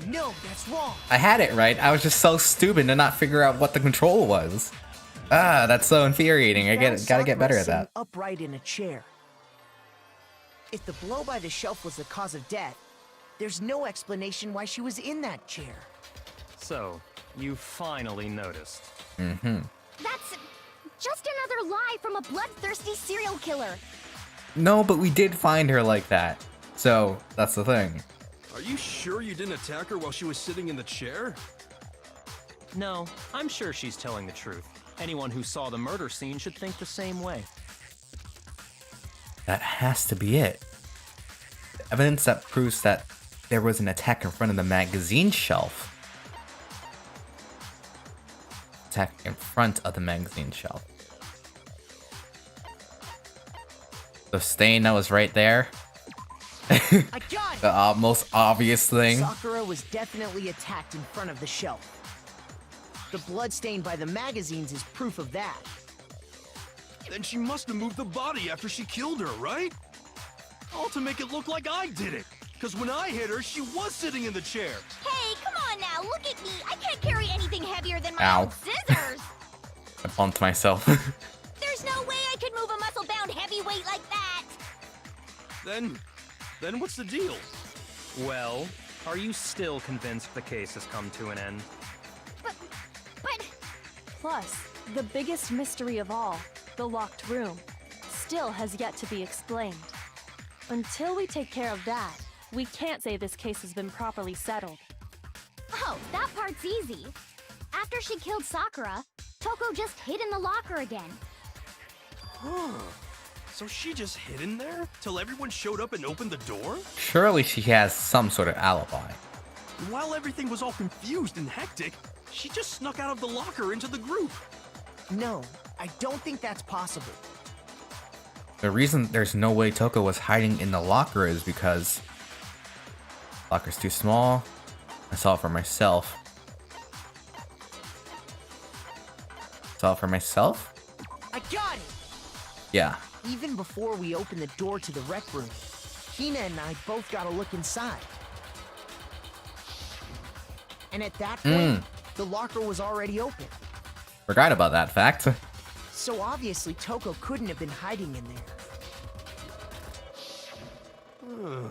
No, that's wrong. I had it right. I was just so stupid to not figure out what the control was. Ah, that's so infuriating. Gotta get better at that. Upright in a chair. If the blow by the shelf was the cause of death, there's no explanation why she was in that chair. So, you finally noticed. Mm-hmm. That's just another lie from a bloodthirsty serial killer. No, but we did find her like that. So, that's the thing. Are you sure you didn't attack her while she was sitting in the chair? No, I'm sure she's telling the truth. Anyone who saw the murder scene should think the same way. That has to be it. The evidence that proves that there was an attack in front of the magazine shelf. Attack in front of the magazine shelf. The stain that was right there. I got it! The most obvious thing. Sakura was definitely attacked in front of the shelf. The blood stain by the magazines is proof of that. Then she must have moved the body after she killed her, right? All to make it look like I did it. Because when I hit her, she was sitting in the chair. Hey, come on now, look at me. I can't carry anything heavier than my Ow. own scissors. I bumped myself. There's no way I could move a muscle-bound heavyweight like that. Then what's the deal? Well, are you still convinced the case has come to an end? But... Plus, the biggest mystery of all, the locked room, still has yet to be explained. Until we take care of that, we can't say this case has been properly settled. Oh, that part's easy. After she killed Sakura, Toko just hid in the locker again. So she just hid in there till everyone showed up and opened the door? Surely she has some sort of alibi. And while everything was all confused and hectic, she just snuck out of the locker into the group. No, I don't think that's possible. The reason there's no way Toko was hiding in the locker is because the locker's too small. I saw it for myself. I got it! Yeah. Even before we opened the door to the rec room, Hina and I both got a look inside. And at that point, the locker was already open. Forgot about that fact. So obviously Toko couldn't have been hiding in there.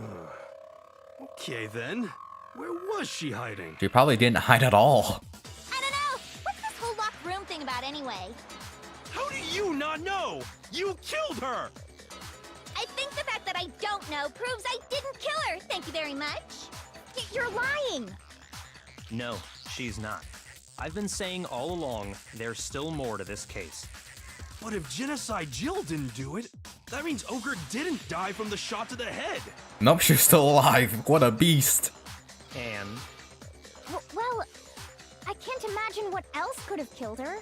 Okay then. Where was she hiding? She probably didn't hide at all. I don't know. What's this whole locked room thing about anyway? How do you not know? You killed her! I think the fact that I don't know proves I didn't kill her. Thank you very much. You're lying. No, she's not. I've been saying all along, there's still more to this case. But if Genocide Jill didn't do it, that means Ogre didn't die from the shot to the head. Nope, she's still alive. What a beast. And Well, I can't imagine what else could have killed her.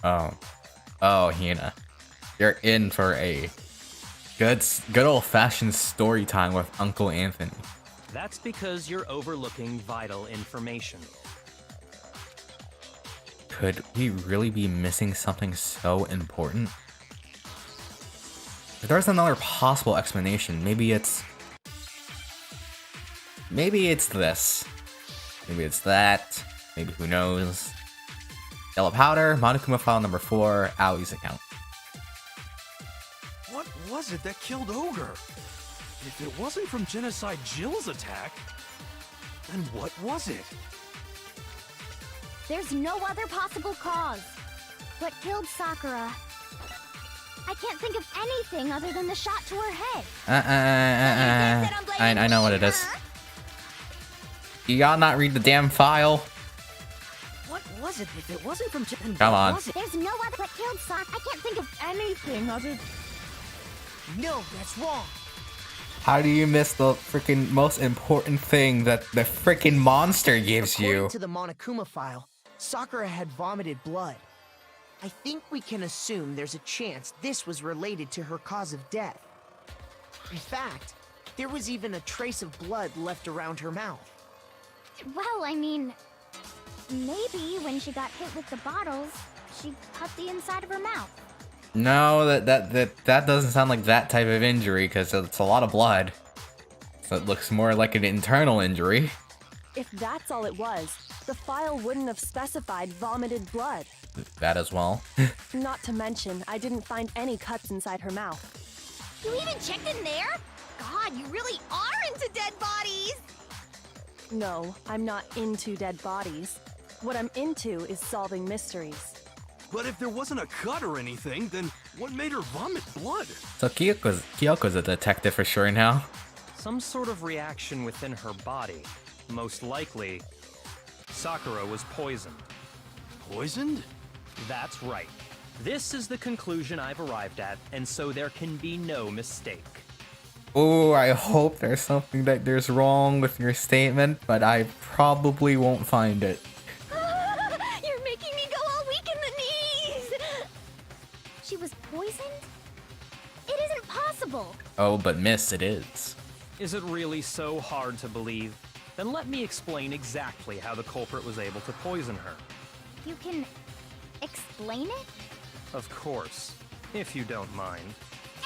Oh, Hina. You're in for a good old-fashioned story time with Uncle Anthony. that's because you're overlooking vital information. Could we really be missing something so important? If there's another possible explanation, maybe it's this. Maybe it's that. Maybe who knows? Yellow powder, Monokuma file number 4, Aoi's account. What was it that killed Ogre? If it wasn't from Genocide Jill's attack, then what was it? There's no other possible cause. What killed Sakura? I can't think of anything other than the shot to her head. I know what it is. You gotta not read the damn file. What was it if it wasn't from Japan? Come on. There's no other. What killed Sakura? I can't think of anything other. No, that's wrong. How do you miss the freaking most important thing that the freaking monster gives you? According to the Monokuma file, Sakura had vomited blood. I think we can assume there's a chance this was related to her cause of death. In fact, there was even a trace of blood left around her mouth. Well, I mean, maybe when she got hit with the bottles, she cut the inside of her mouth. No, that doesn't sound like that type of injury because it's a lot of blood. So it looks more like an internal injury. If that's all it was, the file wouldn't have specified vomited blood. That as well. Not to mention, I didn't find any cuts inside her mouth. You even checked in there? God, you really are into dead bodies! No, I'm not into dead bodies. What I'm into is solving mysteries. But if there wasn't a cut or anything, then what made her vomit blood? So Kyoko's a detective for sure now. Some sort of reaction within her body. Most likely, Sakura was poisoned. Poisoned? That's right. This is the conclusion I've arrived at, and so there can be no mistake. Oh, I hope there's something that there's wrong with your statement, but I probably won't find it. You're making me go all weak in the knees! She was poisoned? It isn't possible! Oh, but miss, it is. Is it really so hard to believe? Then let me explain exactly how the culprit was able to poison her. You can explain it? Of course, if you don't mind.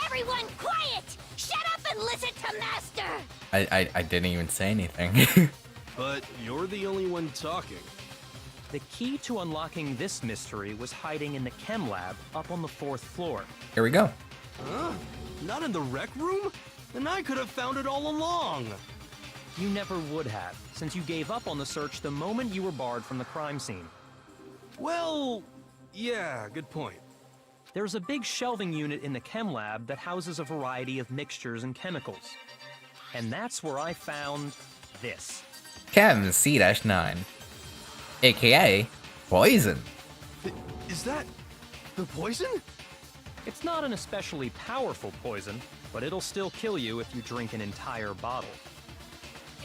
Everyone quiet! Shut up and listen to Master! I didn't even say anything. But you're the only one talking. The key to unlocking this mystery was hiding in the chem lab up on the 4th floor. Here we go. Huh? Not in the rec room? Then I could have found it all along. You never would have, since you gave up on the search the moment you were barred from the crime scene. Well, yeah, good point. There's a big shelving unit in the chem lab that houses a variety of mixtures and chemicals. And that's where I found this. Chem C-9, aka poison. Is that the poison? It's not an especially powerful poison, but it'll still kill you if you drink an entire bottle.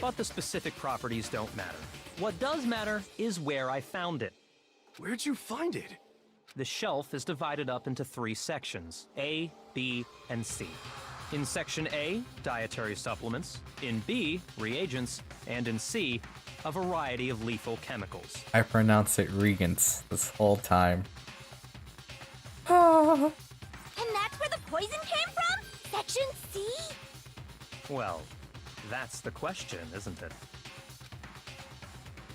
But the specific properties don't matter. What does matter is where I found it. Where'd you find it? The shelf is divided up into 3 sections, A, B, and C. In Section A, dietary supplements. In B, reagents. And in C, a variety of lethal chemicals. I pronounce it regents this whole time. And that's where the poison came from? Section C? Well, that's the question, isn't it?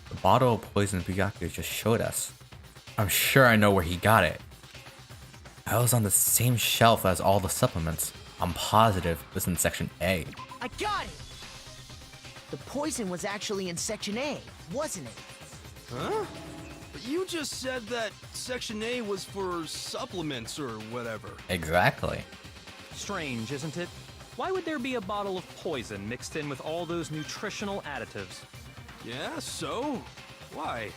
The bottle of poison Byakuya just showed us. I'm sure I know where he got it. I was on the same shelf as all the supplements. I'm positive it was in Section A. I got it! The poison was actually in Section A, wasn't it? Huh? But you just said that Section A was for supplements or whatever. Exactly. Strange, isn't it? Why would there be a bottle of poison mixed in with all those nutritional additives? Yeah, so? Why?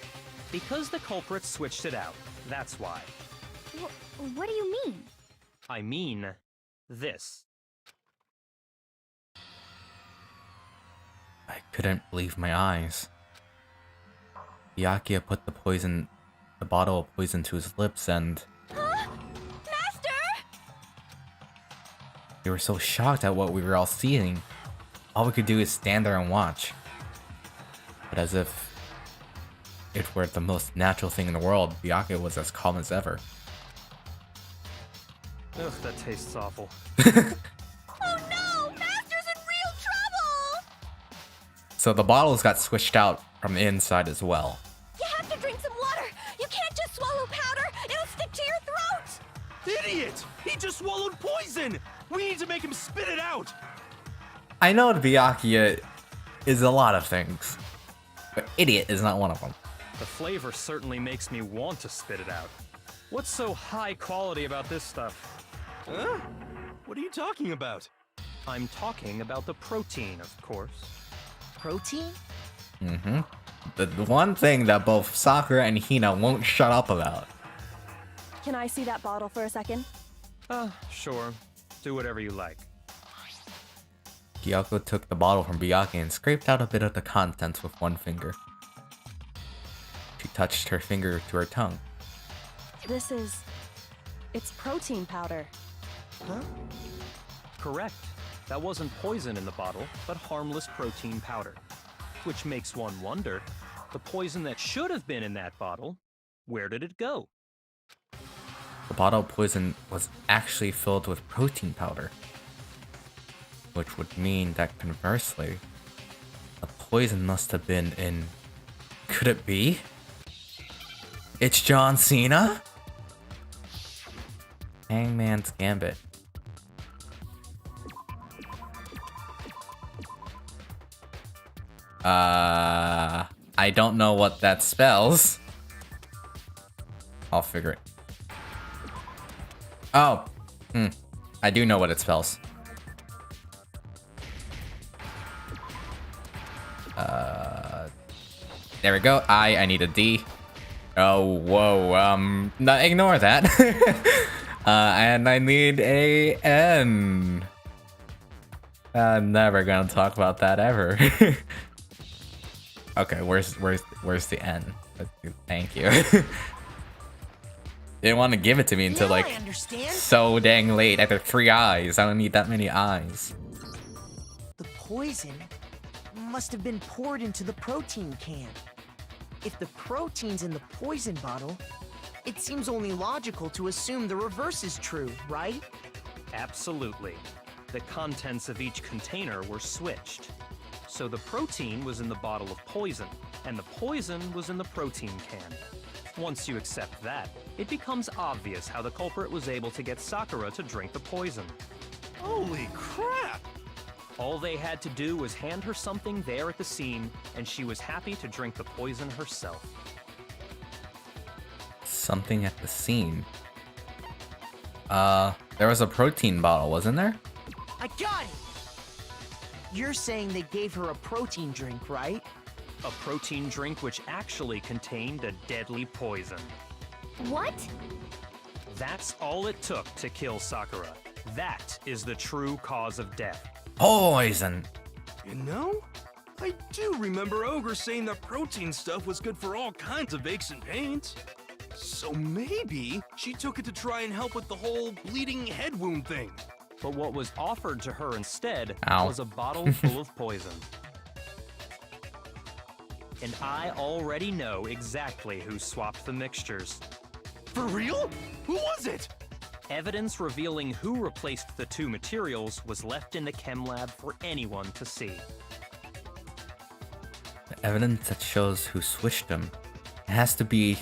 Because the culprit switched it out. That's why. What do you mean? I mean, this. I couldn't believe my eyes. Byakuya put the bottle of poison to his lips and... Huh? Master! We were so shocked at what we were all seeing. All we could do is stand there and watch. But as if it were the most natural thing in the world, Byakuya was as calm as ever. Ugh, that tastes awful. Oh no! Master's in real trouble! So the bottles got switched out from the inside as well. You have to drink some water! You can't just swallow powder! It'll stick to your throat! Idiot! He just swallowed poison! We need to make him spit it out! I know Byakuya is a lot of things, but idiot is not one of them. The flavor certainly makes me want to spit it out. What's so high quality about this stuff? Huh? What are you talking about? I'm talking about the protein, of course. Protein? Mm-hmm. The one thing that both Sakura and Hina won't shut up about. Can I see that bottle for a second? Sure. Do whatever you like. Kyoko took the bottle from Byakuya and scraped out a bit of the contents with one finger. She touched her finger to her tongue. It's protein powder. Huh? Correct. That wasn't poison in the bottle, but harmless protein powder. Which makes one wonder, the poison that should have been in that bottle, where did it go? The bottle of poison was actually filled with protein powder. Which would mean that conversely, the poison must have been in... Could it be? It's John Cena? Hangman's Gambit. I don't know what that spells. I'll figure it. Oh. I do know what it spells. There we go. I need a D. Oh, whoa. No, ignore that. And I need a N. I'm never gonna talk about that ever. Okay, where's the N? Thank you. Didn't want to give it to me until like so dang late after 3 eyes. I don't need that many eyes. The poison must have been poured into the protein can. If the protein's in the poison bottle, it seems only logical to assume the reverse is true, right? Absolutely. The contents of each container were switched. So the protein was in the bottle of poison, and the poison was in the protein can. Once you accept that, it becomes obvious how the culprit was able to get Sakura to drink the poison. Holy crap! All they had to do was hand her something there at the scene, and she was happy to drink the poison herself. Something at the scene. There was a protein bottle, wasn't there? I got it! You're saying they gave her a protein drink, right? A protein drink which actually contained a deadly poison. What? That's all it took to kill Sakura. That is the true cause of death. Poison. You know, I do remember Ogre saying that protein stuff was good for all kinds of aches and pains. So maybe she took it to try and help with the whole bleeding head wound thing. But what was offered to her instead Ow. was a bottle full of poison. And I already know exactly who swapped the mixtures. For real? Who was it? Evidence revealing who replaced the two materials was left in the chem lab for anyone to see. The evidence that shows who switched them. It has to be...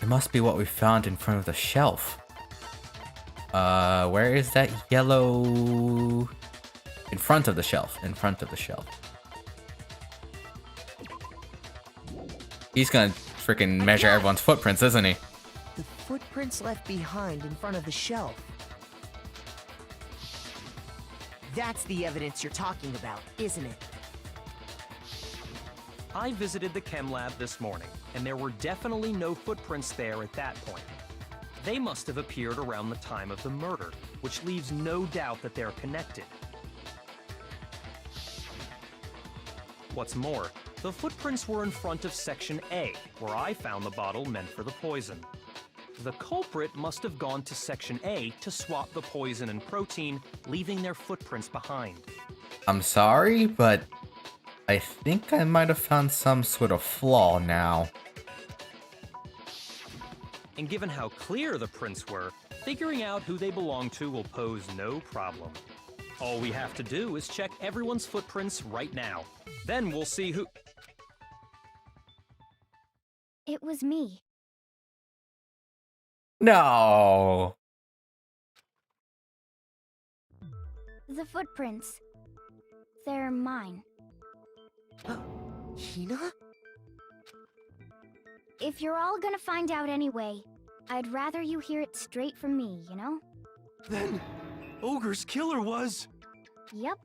It must be what we found in front of the shelf. Where is that yellow... In front of the shelf. In front of the shelf. He's gonna freaking measure everyone's footprints, isn't he? The footprints left behind in front of the shelf. That's the evidence you're talking about, isn't it? I visited the chem lab this morning, and there were definitely no footprints there at that point. They must have appeared around the time of the murder, which leaves no doubt that they're connected. What's more, the footprints were in front of Section A, where I found the bottle meant for the poison. The culprit must have gone to Section A to swap the poison and protein, leaving their footprints behind. I'm sorry, but I think I might have found some sort of flaw now. And given how clear the prints were, figuring out who they belong to will pose no problem. All we have to do is check everyone's footprints right now. Then we'll see who... It was me. No. The footprints. They're mine. Hina? If you're all gonna find out anyway, I'd rather you hear it straight from me, you know? Then Ogre's killer was... Yep,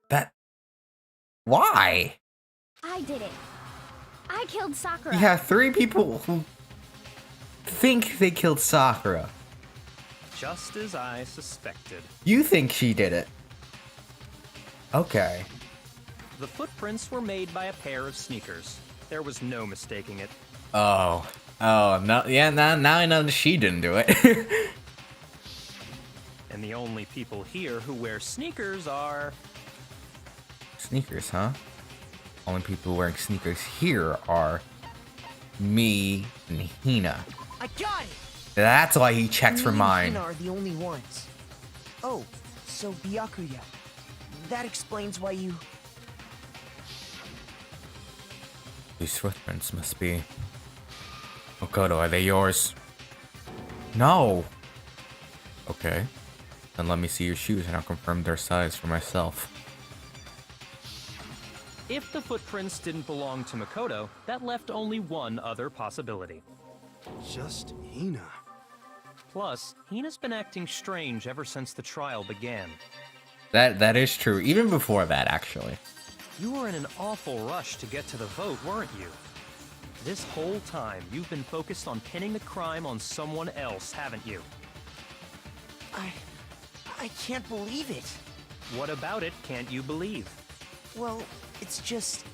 That... Why? I did it. I killed Sakura. You have 3 people who think they killed Sakura. Just as I suspected. You think she did it. Okay. The footprints were made by a pair of sneakers. There was no mistaking it. Oh. Oh, no. Yeah, now I know that she didn't do it. And the only people here who wear sneakers are... Sneakers, huh? Only people wearing sneakers here are me and Hina. I got it! That's why he checked for Me and mine. Hina are the only ones. Oh, so Byakuya. That explains why you... These footprints must be... Makoto, are they yours? No! Okay. Then let me see your shoes and I'll confirm their size for myself. If the footprints didn't belong to Makoto, that left only one other possibility. Just Hina. Plus, Hina's been acting strange ever since the trial began. That is true, even before that, actually. You were in an awful rush to get to the vote, weren't you? This whole time, you've been focused on pinning the crime on someone else, haven't you? I can't believe it. What about it can't you believe? Well, it's just...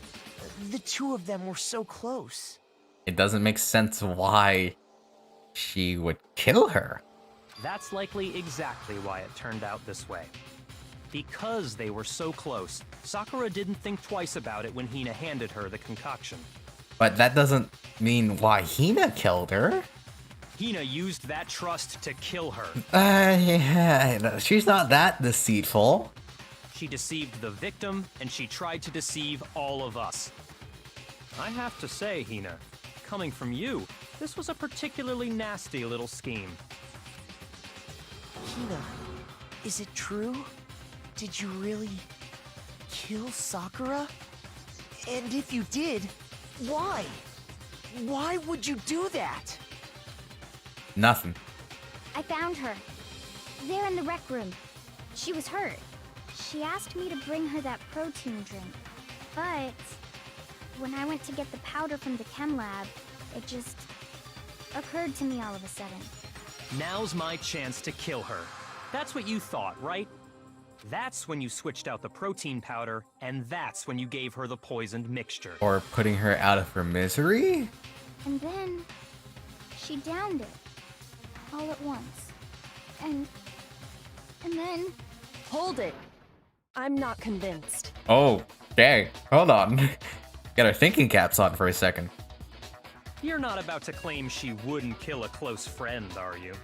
the two of them were so close. It doesn't make sense why she would kill her. That's likely exactly why it turned out this way. Because they were so close, Sakura didn't think twice about it when Hina handed her the concoction. But that doesn't mean why Hina killed her. Hina used that trust to kill her. Yeah, she's not that deceitful. She deceived the victim, and she tried to deceive all of us. I have to say, Hina, coming from you, this was a particularly nasty little scheme. Hina, is it true? Did you really kill Sakura? And if you did, why? Why would you do that? Nothing. I found her. There in the rec room. She was hurt. She asked me to bring her that protein drink. But when I went to get the powder from the chem lab, it just occurred to me all of a sudden. Now's my chance to kill her. That's what you thought, right? That's when you switched out the protein powder, and that's when you gave her the poisoned mixture. Or putting her out of her misery? And then she downed it all at once. And then... Hold it. I'm not convinced. Oh, okay. Hold on. Got our thinking caps on for a second. You're not about to claim she wouldn't kill a close friend, are you?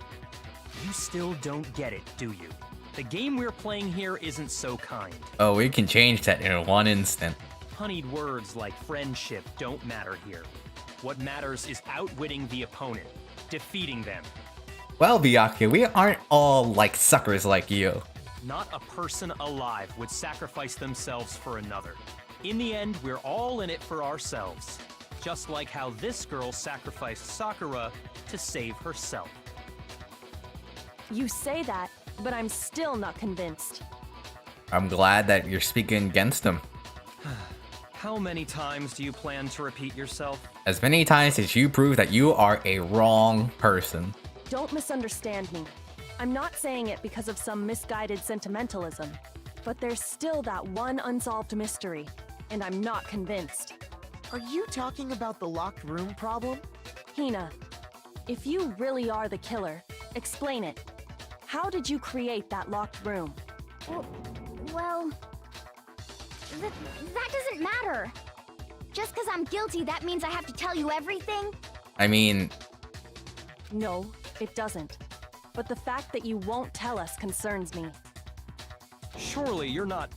You still don't get it, do you? The game we're playing here isn't so kind. Oh, we can change that in one instant. Honeyed words like friendship don't matter here. What matters is outwitting the opponent, defeating them. Well, Byakuya, we aren't all like suckers like you. Not a person alive would sacrifice themselves for another. In the end, we're all in it for ourselves. Just like how this girl sacrificed Sakura to save herself. You say that, but I'm still not convinced. I'm glad that you're speaking against him. How many times do you plan to repeat yourself? As many times as you prove that you are a wrong person. Don't misunderstand me. I'm not saying it because of some misguided sentimentalism, but there's still that one unsolved mystery, and I'm not convinced. Are you talking about the locked room problem? Hina, if you really are the killer, explain it. How did you create that locked room? Well... that doesn't matter. Just because I'm guilty, that means I have to tell you everything? I mean... No, it doesn't. But the fact that you won't tell us concerns me. Surely you're not...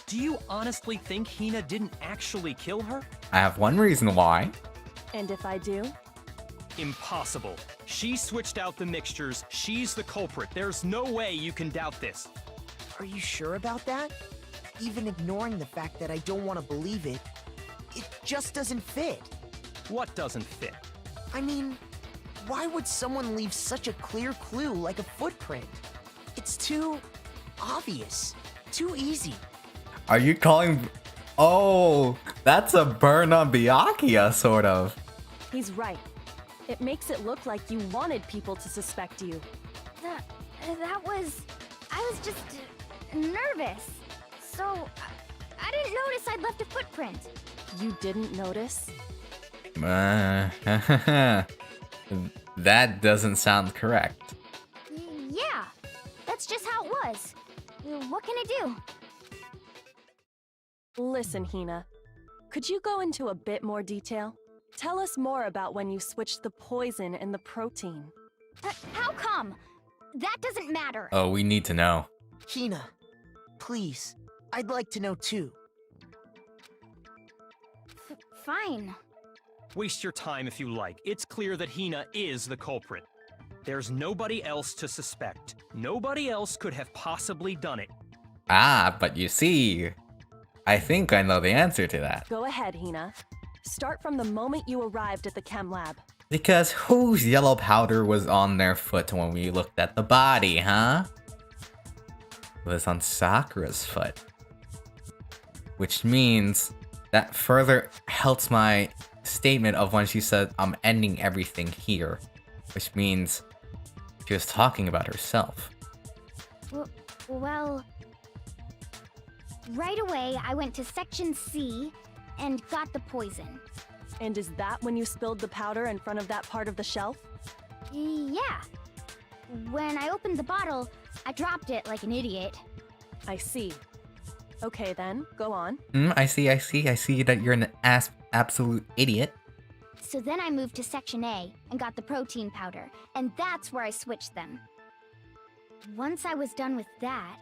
Do you honestly think Hina didn't actually kill her? I have one reason why. And if I do? Impossible. She switched out the mixtures. She's the culprit. There's no way you can doubt this. Are you sure about that? Even ignoring the fact that I don't want to believe it, it just doesn't fit. What doesn't fit? I mean, why would someone leave such a clear clue like a footprint? It's too obvious, too easy. Are you calling... Oh, that's a burn on Byakuya, sort of. He's right. It makes it look like you wanted people to suspect you. That was... I was just... nervous. So... I didn't notice I'd left a footprint. You didn't notice? That doesn't sound correct. Yeah, that's just how it was. What can I do? Listen, Hina. Could you go into a bit more detail? Tell us more about when you switched the poison and the protein. How come? That doesn't matter. Oh, we need to know. Hina, please, I'd like to know too. Fine. Waste your time if you like. It's clear that Hina is the culprit. There's nobody else to suspect. Nobody else could have possibly done it. Ah, but you see, I think I know the answer to that. Go ahead, Hina. Start from the moment you arrived at the chem lab. Because whose yellow powder was on their foot when we looked at the body, huh? It was on Sakura's foot. Which means that further helps my statement of when she said, I'm ending everything here. Which means she was talking about herself. Well, right away I went to Section C and got the poison. And is that when you spilled the powder in front of that part of the shelf? Yeah. When I opened the bottle, I dropped it like an idiot. I see. Okay then, go on. I see that you're an absolute idiot. So then I moved to Section A and got the protein powder, and that's where I switched them. Once I was done with that,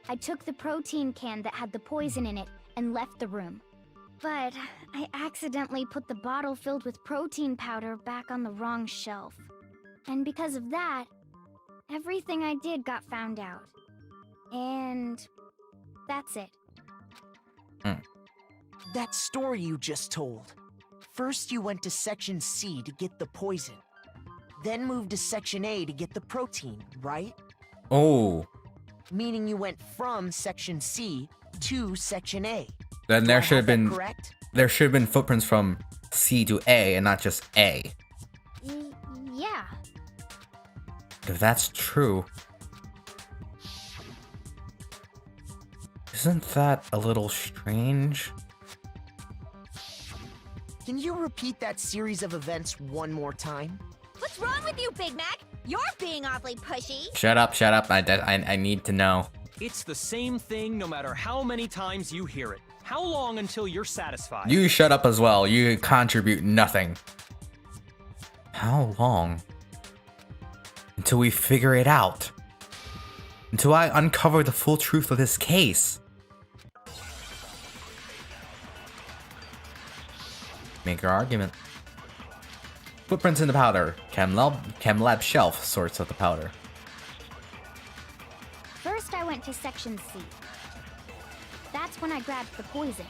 I took the protein can that had the poison in it and left the room. But I accidentally put the bottle filled with protein powder back on the wrong shelf. And because of that, everything I did got found out. And that's it. That story you just told. First you went to Section C to get the poison. Then moved to Section A to get the protein, right? Oh. Meaning you went from Section C to Section A. Then there should have been correct? There should have been footprints from C to A and not just A. Yeah. If that's true, isn't that a little strange? Can you repeat that series of events one more time? What's wrong with you, Big Mac? You're being awfully pushy. Shut up. I need to know. It's the same thing no matter how many times you hear it. How long until you're satisfied? You shut up as well. You contribute nothing. How long? Until we figure it out. Until I uncover the full truth of this case. Make your argument. Footprints in the powder. Chem lab shelf sorts of the powder. First I went to Section C. That's when I grabbed the poison.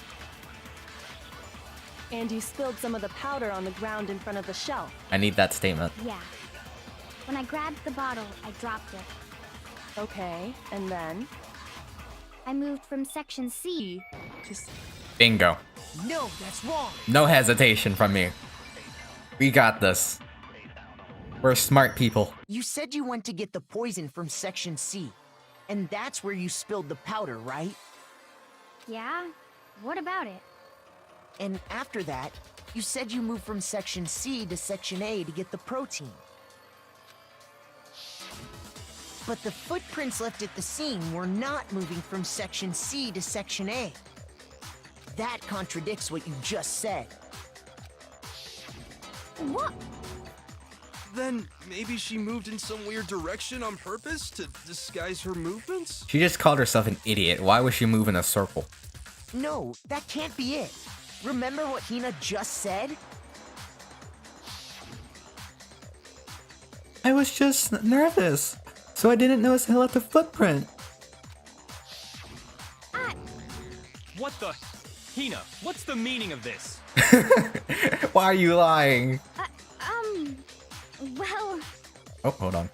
And you spilled some of the powder on the ground in front of the shelf. I need that statement. Yeah. When I grabbed the bottle, I dropped it. Okay, and then? I moved from Section C to... Bingo. No, that's wrong. No hesitation from me. We got this. We're smart people. You said you went to get the poison from Section C. And that's where you spilled the powder, right? Yeah? What about it? And after that, you said you moved from Section C to Section A to get the protein. But the footprints left at the scene were not moving from Section C to Section A. That contradicts what you just said. What? Then maybe she moved in some weird direction on purpose to disguise her movements? She just called herself an idiot. Why would she move in a circle? No, that can't be it. Remember what Hina just said? I was just nervous, so I didn't notice I left a footprint. What the? Hina, what's the meaning of this? Why are you lying? Well... Oh, hold on.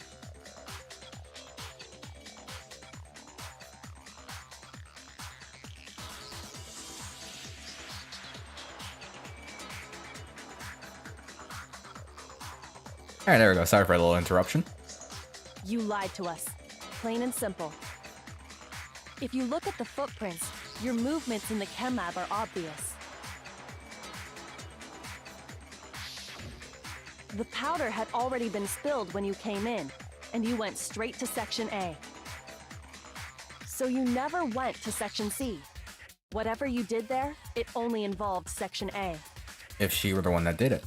Alright, there we go. Sorry for a little interruption. You lied to us. Plain and simple. If you look at the footprints, your movements in the chem lab are obvious. The powder had already been spilled when you came in, and you went straight to Section A. So you never went to Section C. Whatever you did there, it only involved Section A. If she were the one that did it.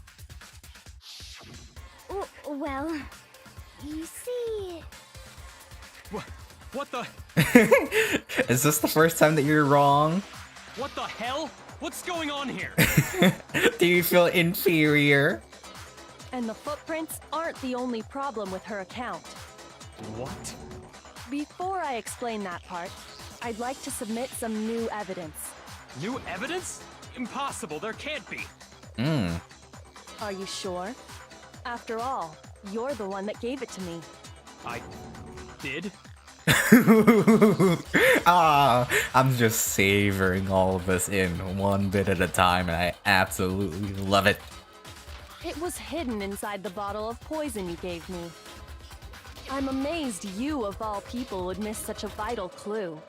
Well, you see... What the? Is this the first time that you're wrong? What the hell? What's going on here? Do you feel inferior? And the footprints aren't the only problem with her account. What? Before I explain that part, I'd like to submit some new evidence. New evidence? Impossible, there can't be. Are you sure? After all, you're the one that gave it to me. I did? I'm just savoring all of this in one bit at a time, and I absolutely love it. It was hidden inside the bottle of poison you gave me. I'm amazed you, of all people, would miss such a vital clue.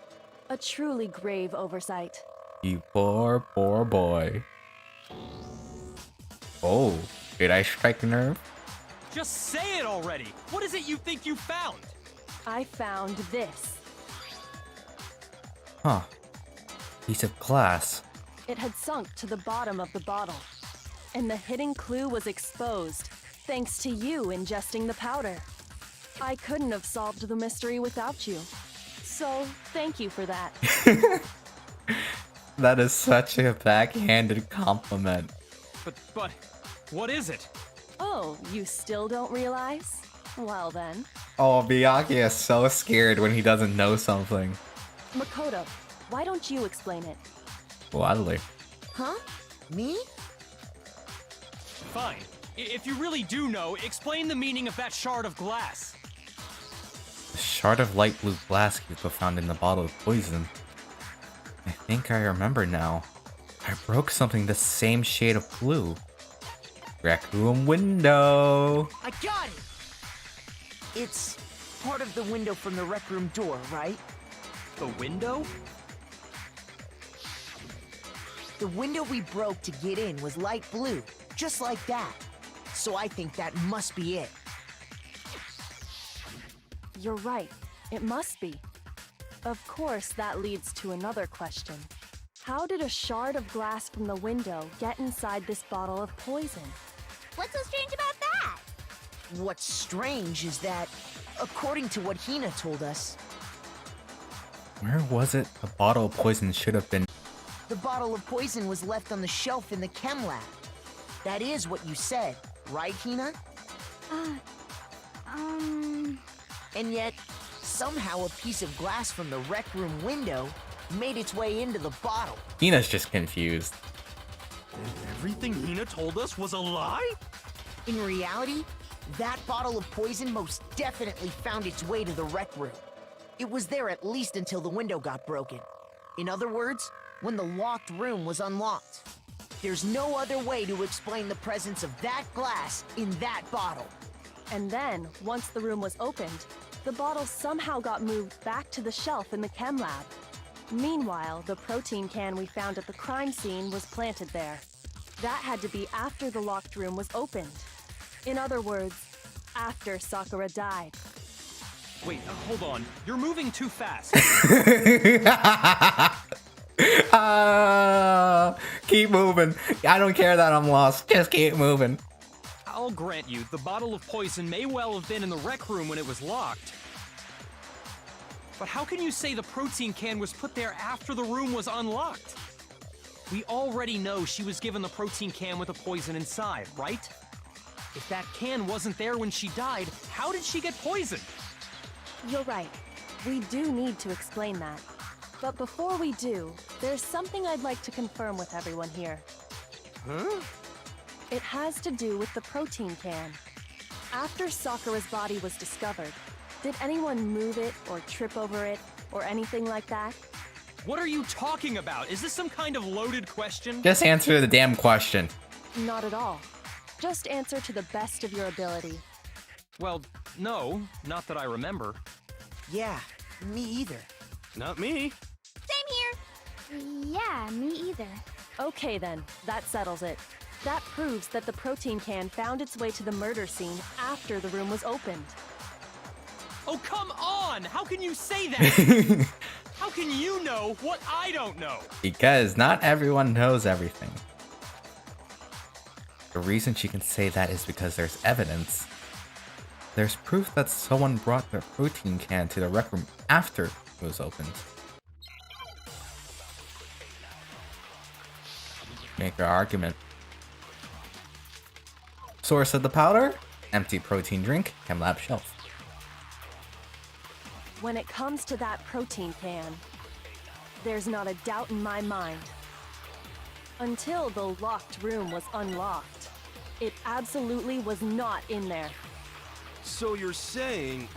A truly grave oversight. You poor, poor boy. Oh, did I strike a nerve? Just say it already! What is it you think you found? I found this. Huh. Piece of glass. It had sunk to the bottom of the bottle. And the hidden clue was exposed, thanks to you ingesting the powder. I couldn't have solved the mystery without you. So, thank you for that. That is such a backhanded compliment. But, what is it? Oh, you still don't realize? Well then. Oh, Miyagi is so scared when he doesn't know something. Makoto, why don't you explain it? Gladly. Huh? Me? Fine. If you really do know, explain the meaning of that shard of glass. The shard of light blue glass Yuko found in the bottle of poison. I think I remember now. I broke something the same shade of blue. Rec room window. I got it! It's part of the window from the rec room door, right? The window? The window we broke to get in was light blue, just like that. So I think that must be it. You're right. It must be. Of course, that leads to another question. How did a shard of glass from the window get inside this bottle of poison? What's so strange about that? What's strange is that, according to what Hina told us, Where was it the bottle of poison should have been? the bottle of poison was left on the shelf in the chem lab. That is what you said, right, Hina? And yet, somehow a piece of glass from the rec room window made its way into the bottle. Hina's just confused. Everything Hina told us was a lie? In reality, that bottle of poison most definitely found its way to the rec room. It was there at least until the window got broken. In other words, when the locked room was unlocked. There's no other way to explain the presence of that glass in that bottle. And then, once the room was opened, the bottle somehow got moved back to the shelf in the chem lab. Meanwhile, the protein can we found at the crime scene was planted there. That had to be after the locked room was opened. In other words, after Sakura died. Wait, hold on. You're moving too fast. Keep moving. I don't care that I'm lost. Just keep moving. I'll grant you, the bottle of poison may well have been in the rec room when it was locked. But how can you say the protein can was put there after the room was unlocked? We already know she was given the protein can with the poison inside, right? If that can wasn't there when she died, how did she get poisoned? You're right. We do need to explain that. But before we do, there's something I'd like to confirm with everyone here. Huh? It has to do with the protein can. After Sakura's body was discovered, did anyone move it or trip over it or anything like that? What are you talking about? Is this some kind of loaded question? Just answer the damn question. Not at all. Just answer to the best of your ability. Well, no, not that I remember. Yeah, me either. Not me. Same here. Yeah, me either. Okay then, that settles it. That proves that the protein can found its way to the murder scene after the room was opened. Oh, come on! How can you say that? How can you know what I don't know? Because not everyone knows everything. The reason she can say that is because there's evidence. There's proof that someone brought the protein can to the rec room after it was opened. Make your argument. Source of the powder? Empty protein drink, chem lab shelf. When it comes to that protein can, there's not a doubt in my mind. Until the locked room was unlocked, it absolutely was not in there. So you're saying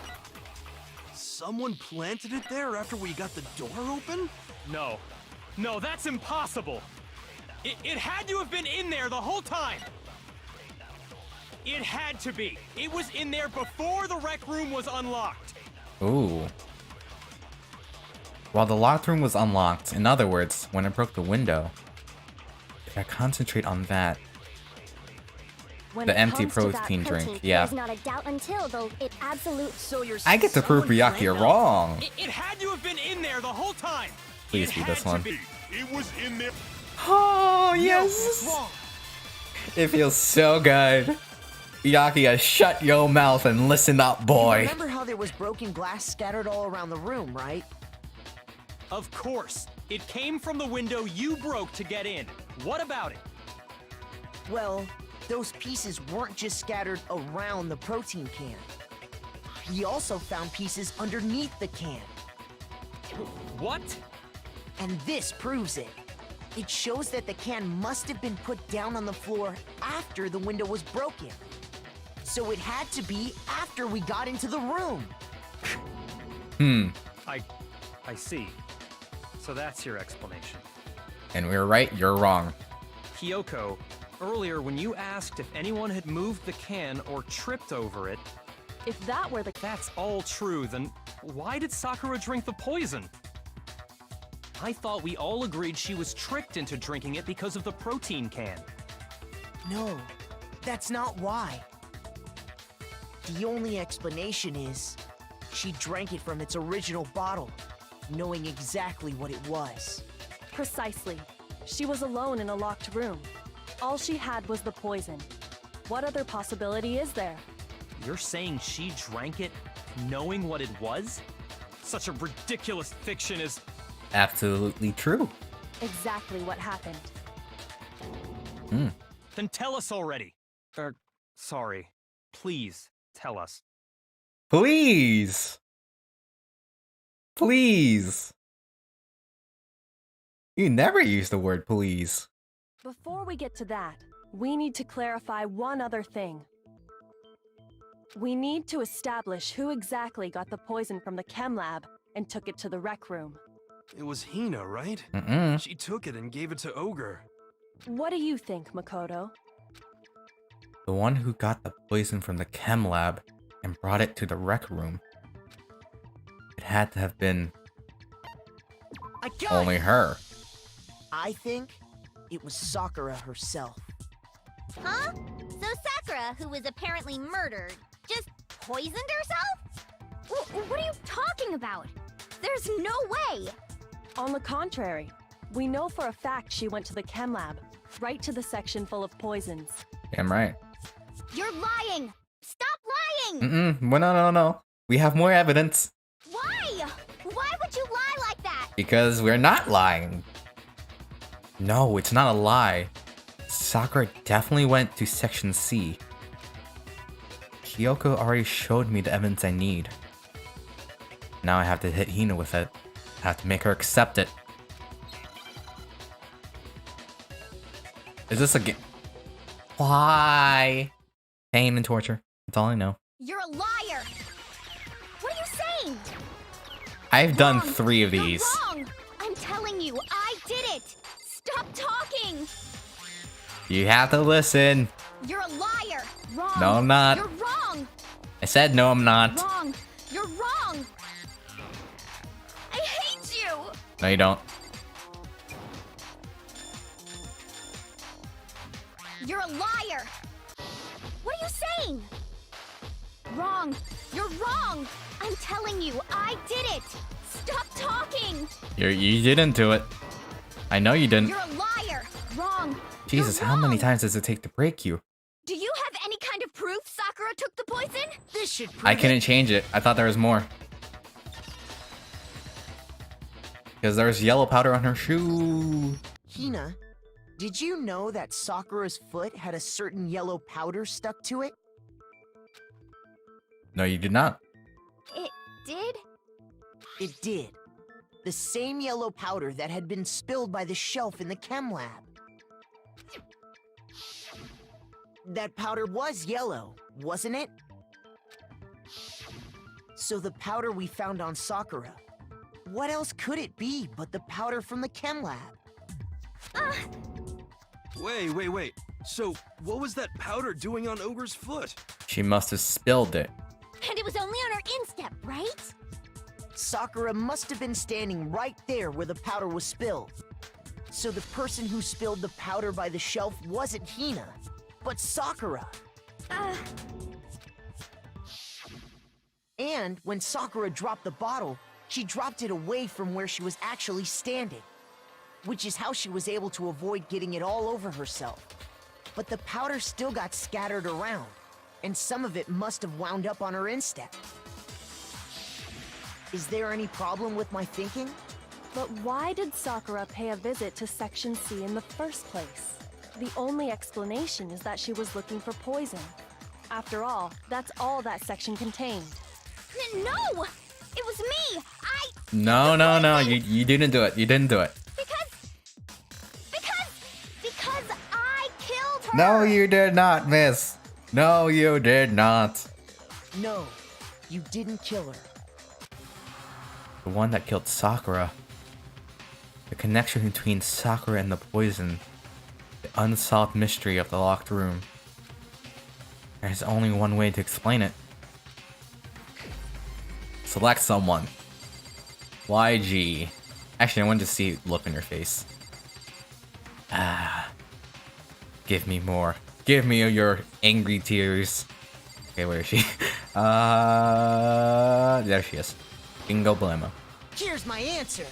someone planted it there after we got the door open? No. No, that's impossible! It had to have been in there the whole time! It had to be! It was in there before the rec room was unlocked! Ooh. While the locked room was unlocked, in other words, when it broke the window, if I concentrate on that, When the it empty comes to that protein drink, yeah. There's not a doubt until, though, it absolute. So you're I get to prove someone Ryaki planted- wrong. It had to have been in there the whole time! Please It be had this to one. be. It was in there. Oh, No, yes! it's wrong. It feels so good. Ryaki, shut your mouth and listen up, boy. Remember how there was broken glass scattered all around the room, right? Of course! It came from the window you broke to get in. What about it? Well, those pieces weren't just scattered around the protein can. We also found pieces underneath the can. What? And this proves it. It shows that the can must have been put down on the floor after the window was broken. So it had to be after we got into the room. I see. So that's your explanation. And we're right, you're wrong. Kyoko, earlier when you asked if anyone had moved the can or tripped over it, If that were the that's all true, then why did Sakura drink the poison? I thought we all agreed she was tricked into drinking it because of the protein can. No, that's not why. The only explanation is she drank it from its original bottle, knowing exactly what it was. Precisely. She was alone in a locked room. All she had was the poison. What other possibility is there? You're saying she drank it knowing what it was? Such a ridiculous fiction is... Absolutely true. Exactly what happened. Then tell us already. Sorry. Please, tell us. Please. Please. You never use the word please. Before we get to that, we need to clarify one other thing. We need to establish who exactly got the poison from the chem lab and took it to the rec room. It was Hina, right? Mm-mm. She took it and gave it to Ogre. What do you think, Makoto? The one who got the poison from the chem lab and brought it to the rec room. It had to have been I got only it! her. I think it was Sakura herself. Huh? So Sakura, who was apparently murdered, just poisoned herself? What are you talking about? There's no way! On the contrary, we know for a fact she went to the chem lab, right to the section full of poisons. Damn right. You're lying! Stop lying! Mm-mm. Well, no. We have more evidence. Why? Why would you lie like that? Because we're not lying. No, it's not a lie. Sakura definitely went to Section C. Kyoko already showed me the evidence I need. Now I have to hit Hina with it. I have to make her accept it. Is this a game? Why? Pain and torture. That's all I know. You're a liar! What are you saying? I've done Wrong. 3 of You're these. wrong! I'm telling you, I did it! Stop talking! You have to listen. You're a liar! Wrong! No, I'm not. You're wrong! I said no, I'm not. Wrong! You're wrong! I hate you! No, you don't. You're a liar! What are you saying? Wrong! You're wrong! I'm telling you, I did it! Stop talking! You didn't do it. I know you didn't. You're a liar! Wrong! Jesus, You're how many wrong. times does it take to break you? Do you have any kind of proof Sakura took the poison? This should prove I couldn't change it. I thought there was more. Because there's yellow powder on her shoe. Hina, Did you know that Sakura's foot had a certain yellow powder stuck to it? No, you did not. It did? It did. The same yellow powder that had been spilled by the shelf in the chem lab. That powder was yellow, wasn't it? So the powder we found on Sakura, what else could it be but the powder from the chem lab? Wait. So, what was that powder doing on Ogre's foot? She must have spilled it. And it was only on her instep, right? Sakura must have been standing right there where the powder was spilled. So the person who spilled the powder by the shelf wasn't Hina, but Sakura. And when Sakura dropped the bottle, she dropped it away from where she was actually standing, which is how she was able to avoid getting it all over herself. But the powder still got scattered around, and some of it must have wound up on her instep. Is there any problem with my thinking? But why did Sakura pay a visit to Section C in the first place? The only explanation is that she was looking for poison. After all, that's all that section contained. No! It was me! No, you didn't do it. You didn't do it. Because I killed her! No, you did not, miss. No, you did not. No, you didn't kill her. The one that killed Sakura. The connection between Sakura and the poison. The unsolved mystery of the locked room. There's only one way to explain it. Select someone. YG. Actually, I wanted to see look in your face. Give me more. Give me your angry tears. Okay, where is she? There she is. Bingo Blamo. Here's my answer.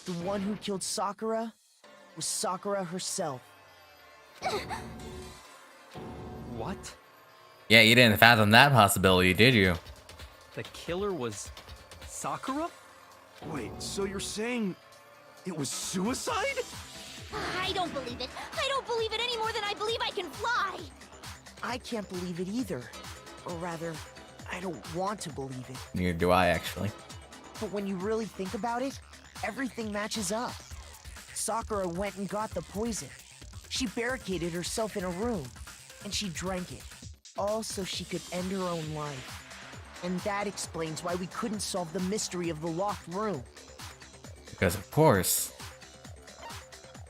The one who killed Sakura was Sakura herself. What? Yeah, you didn't fathom that possibility, did you? The killer was Sakura? Wait, so you're saying it was suicide? I don't believe it. I don't believe it any more than I believe I can fly. I can't believe it either. Or rather, I don't want to believe it. Neither do I, actually. But when you really think about it, everything matches up. Sakura went and got the poison. She barricaded herself in a room, and she drank it. All so she could end her own life. And that explains why we couldn't solve the mystery of the locked room. Because, of course,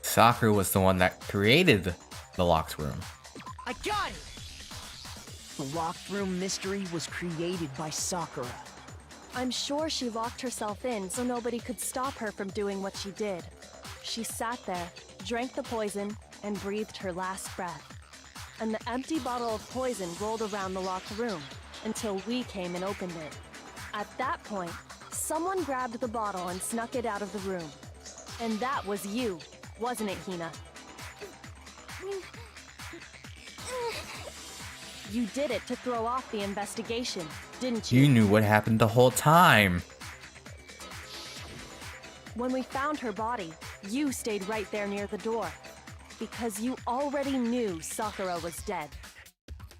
Sakura was the one that created the locked room. I got it! The locked room mystery was created by Sakura. I'm sure she locked herself in so nobody could stop her from doing what she did. She sat there, drank the poison, and breathed her last breath. And the empty bottle of poison rolled around the locked room until we came and opened it. At that point, someone grabbed the bottle and snuck it out of the room. And that was you, wasn't it, Hina? You did it to throw off the investigation, didn't you? You knew what happened the whole time. When we found her body, you stayed right there near the door. Because you already knew Sakura was dead.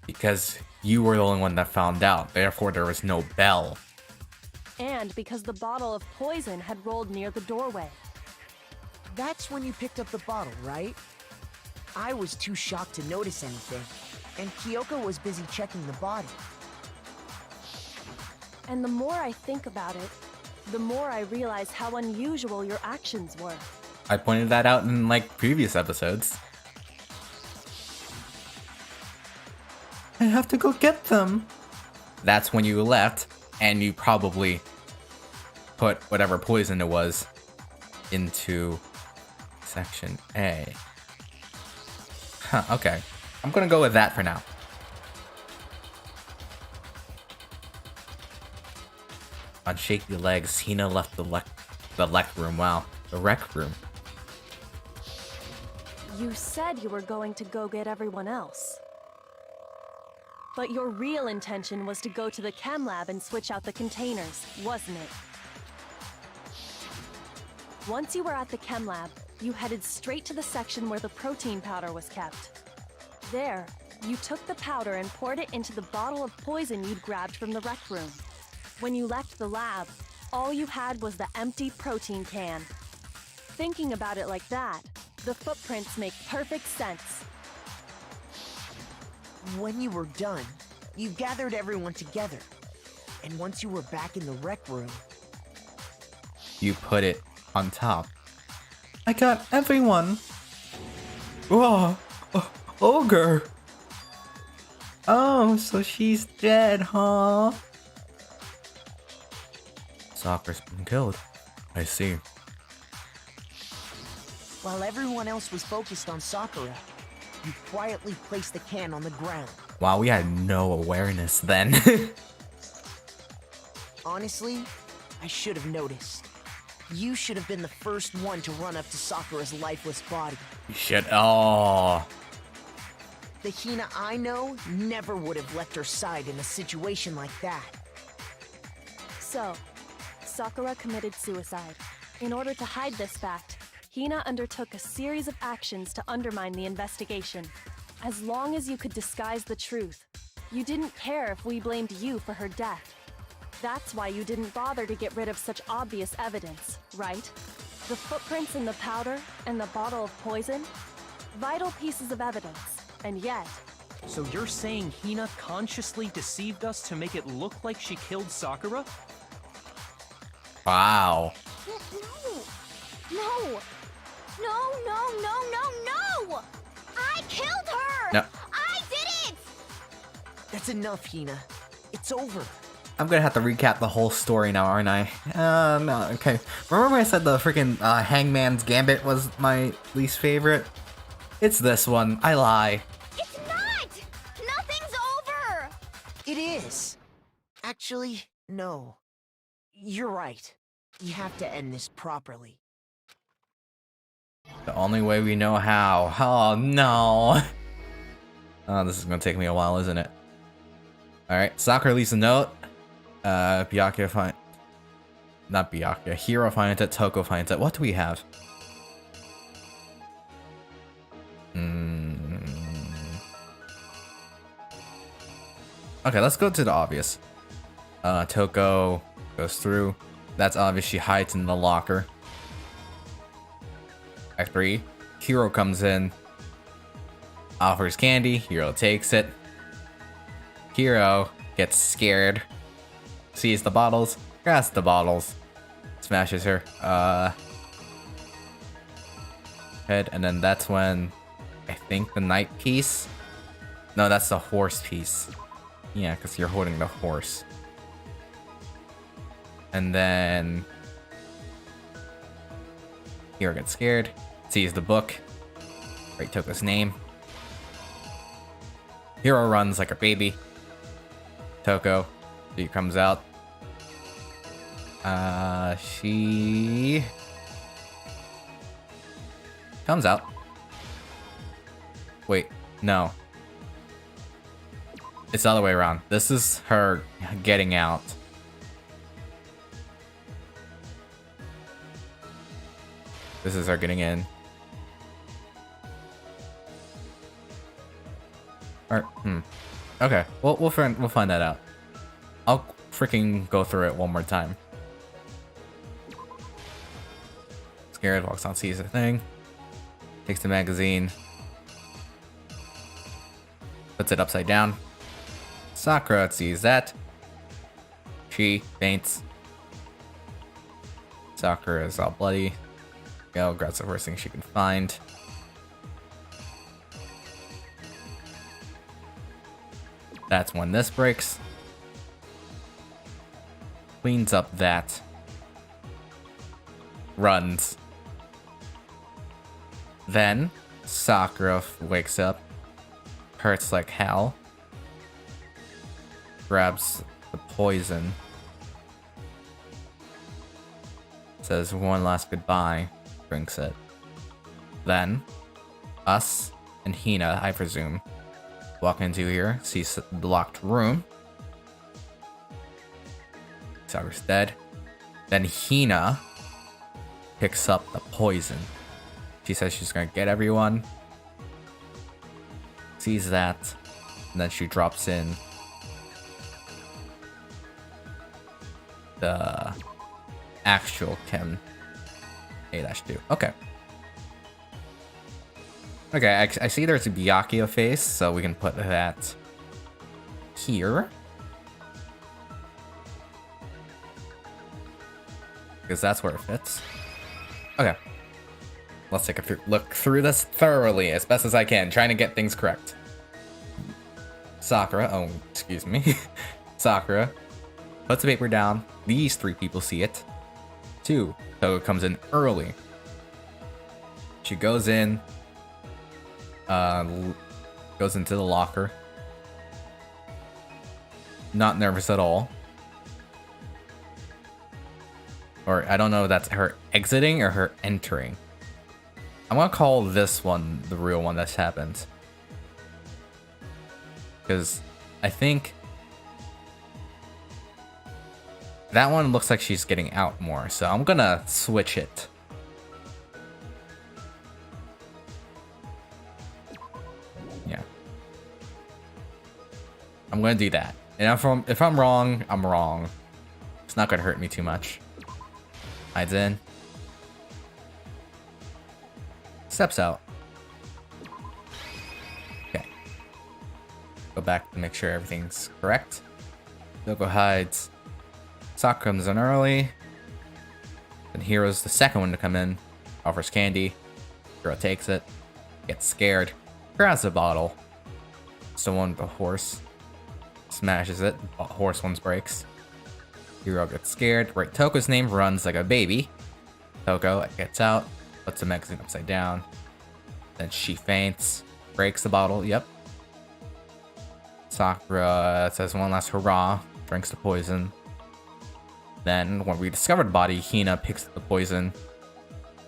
Because you were the only one that found out, therefore there was no bell. And because the bottle of poison had rolled near the doorway. That's when you picked up the bottle, right? I was too shocked to notice anything, and Kyoko was busy checking the body. And the more I think about it, the more I realize how unusual your actions were. I pointed that out in, previous episodes. I have to go get them. That's when you left, and you probably put whatever poison it was into Section A. Huh, okay. I'm gonna go with that for now. On shaky legs, Hina left the rec room. Wow, the rec room. You said you were going to go get everyone else. But your real intention was to go to the chem lab and switch out the containers, wasn't it? Once you were at the chem lab, you headed straight to the section where the protein powder was kept. There, you took the powder and poured it into the bottle of poison you'd grabbed from the rec room. When you left the lab, all you had was the empty protein can. Thinking about it like that, the footprints make perfect sense. When you were done, you gathered everyone together. And once you were back in the rec room, You put it on top. I got everyone. Whoa, ogre. Oh, so she's dead, huh? Sakura's been killed. I see. while everyone else was focused on Sakura, you quietly placed the can on the ground. Wow, we had no awareness then. Honestly, I should have noticed. You should have been the first one to run up to Sakura's lifeless body. You should. Oh. The Hina I know never would have left her side in a situation like that. So, Sakura committed suicide. In order to hide this fact, Hina undertook a series of actions to undermine the investigation. As long as you could disguise the truth, you didn't care if we blamed you for her death. That's why you didn't bother to get rid of such obvious evidence, right? The footprints in the powder and the bottle of poison? Vital pieces of evidence, and yet... So you're saying Hina consciously deceived us to make it look like she killed Sakura? Wow. No! No, no, no, no, no! I killed her! No. I did it! That's enough, Hina. It's over. I'm gonna have to recap the whole story now, aren't I? No, okay. Remember when I said the freaking Hangman's Gambit was my least favorite? It's this one. I lie. It's not! Nothing's over! It is. Actually, no. You're right. You have to end this properly. The only way we know how. Oh, no. Oh, this is gonna take me a while, isn't it? Alright, Sakura leaves a note. Byakuya finds... Not Byakuya. Hiro finds it. Toko finds it. What do we have? Okay, let's go to the obvious. Toko goes through. That's obvious. She hides in the locker. Act 3. Hiro comes in. Offers candy. Hiro takes it. Hiro gets scared. Sees the bottles. Grabs the bottles. Smashes her. Head. And then that's when... I think the night piece? No, that's the horse piece. Yeah, because you're holding the horse. And then... Hiro gets scared. Sees the book. Right, Toko's name. Hiro runs like a baby. Toko. She comes out. She... comes out. Wait, no. It's the other way around. This is her getting out. This is her getting in. Or, Okay, we'll find that out. I'll freaking go through it one more time. Scared, walks on, sees the thing. Takes the magazine. Puts it upside down. Sakura sees that. She faints. Sakura is all bloody. Go, grabs the first thing she can find. That's when this breaks. Cleans up that. Runs. Then, Sakura wakes up. Hurts like hell. Grabs the poison. Says one last goodbye. Drinks it. Then, us and Hina, I presume, walk into here, sees the locked room. Sakura's dead. Then Hina picks up the poison. She says she's gonna get everyone. Sees that. And then she drops in the actual Chem A-2. Okay. Okay, I see there's a Byakuya face, so we can put that here. Because that's where it fits. Okay. Let's take a look through this thoroughly, as best as I can, trying to get things correct. Sakura, oh, excuse me. Sakura puts the paper down. These three people see it. 2, Togo comes in early. She goes in, goes into the locker. Not nervous at all. Or I don't know if that's her exiting or her entering. I'm gonna call this one the real one that's happened. Because I think that one looks like she's getting out more. So I'm gonna switch it. Yeah. I'm gonna do that. And if I'm wrong, I'm wrong. It's not gonna hurt me too much. Hides in. Steps out. Okay. Go back to make sure everything's correct. Yoko hides. Sakura comes in early. Then Hiro's the second one to come in. Offers candy. Hiro takes it. Gets scared. Grabs the bottle. It's the one with the horse. Smashes it. The horse one's breaks. Hiro gets scared. Right, Toko's name, runs like a baby. Toko gets out. Puts the magazine upside down. Then she faints. Breaks the bottle. Yep. Sakura says one last hurrah. Drinks the poison. Then, when we discover the body, Hina picks up the poison.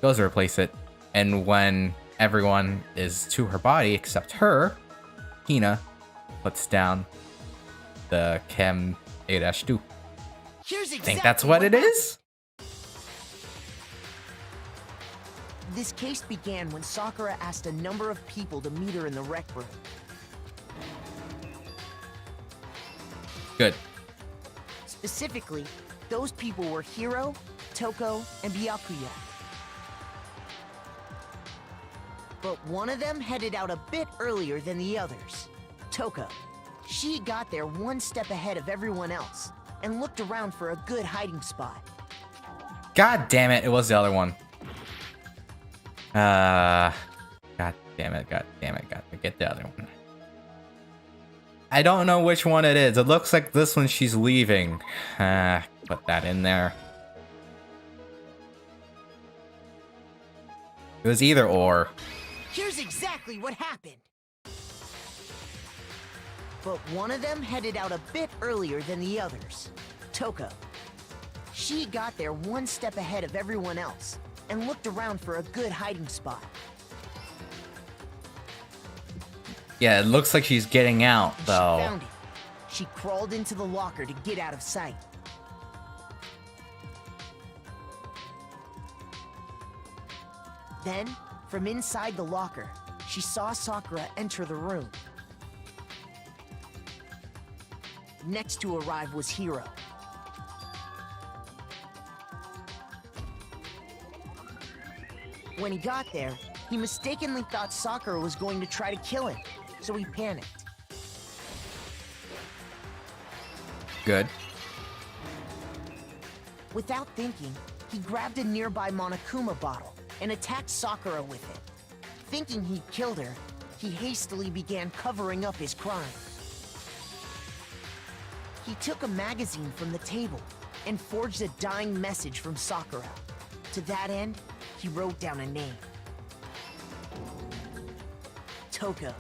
Goes to replace it. And when everyone is to her body except her, Hina puts down the Chem A-2. Think that's what it is? This case began when Sakura asked a number of people to meet her in the rec room. Good. Specifically, those people were Hiro, Toko, and Byakuya. But one of them headed out a bit earlier than the others. Toko. She got there one step ahead of everyone else and looked around for a good hiding spot. God damn it, it was the other one. God damn it, got to get the other one. I don't know which one it is. It looks like this one she's leaving. Put that in there. It was either or. Here's exactly what happened. But one of them headed out a bit earlier than the others. Toko. She got there one step ahead of everyone else and looked around for a good hiding spot. Yeah, it looks like she's getting out, though. She found it. She crawled into the locker to get out of sight. Then, from inside the locker, she saw Sakura enter the room. Next to arrive was Hiro. When he got there, he mistakenly thought Sakura was going to try to kill him, so he panicked. Good. Without thinking, he grabbed a nearby Monokuma bottle and attacked Sakura with it. Thinking he'd killed her, he hastily began covering up his crime. He took a magazine from the table and forged a dying message from Sakura. To that end, he wrote down a name. Toko.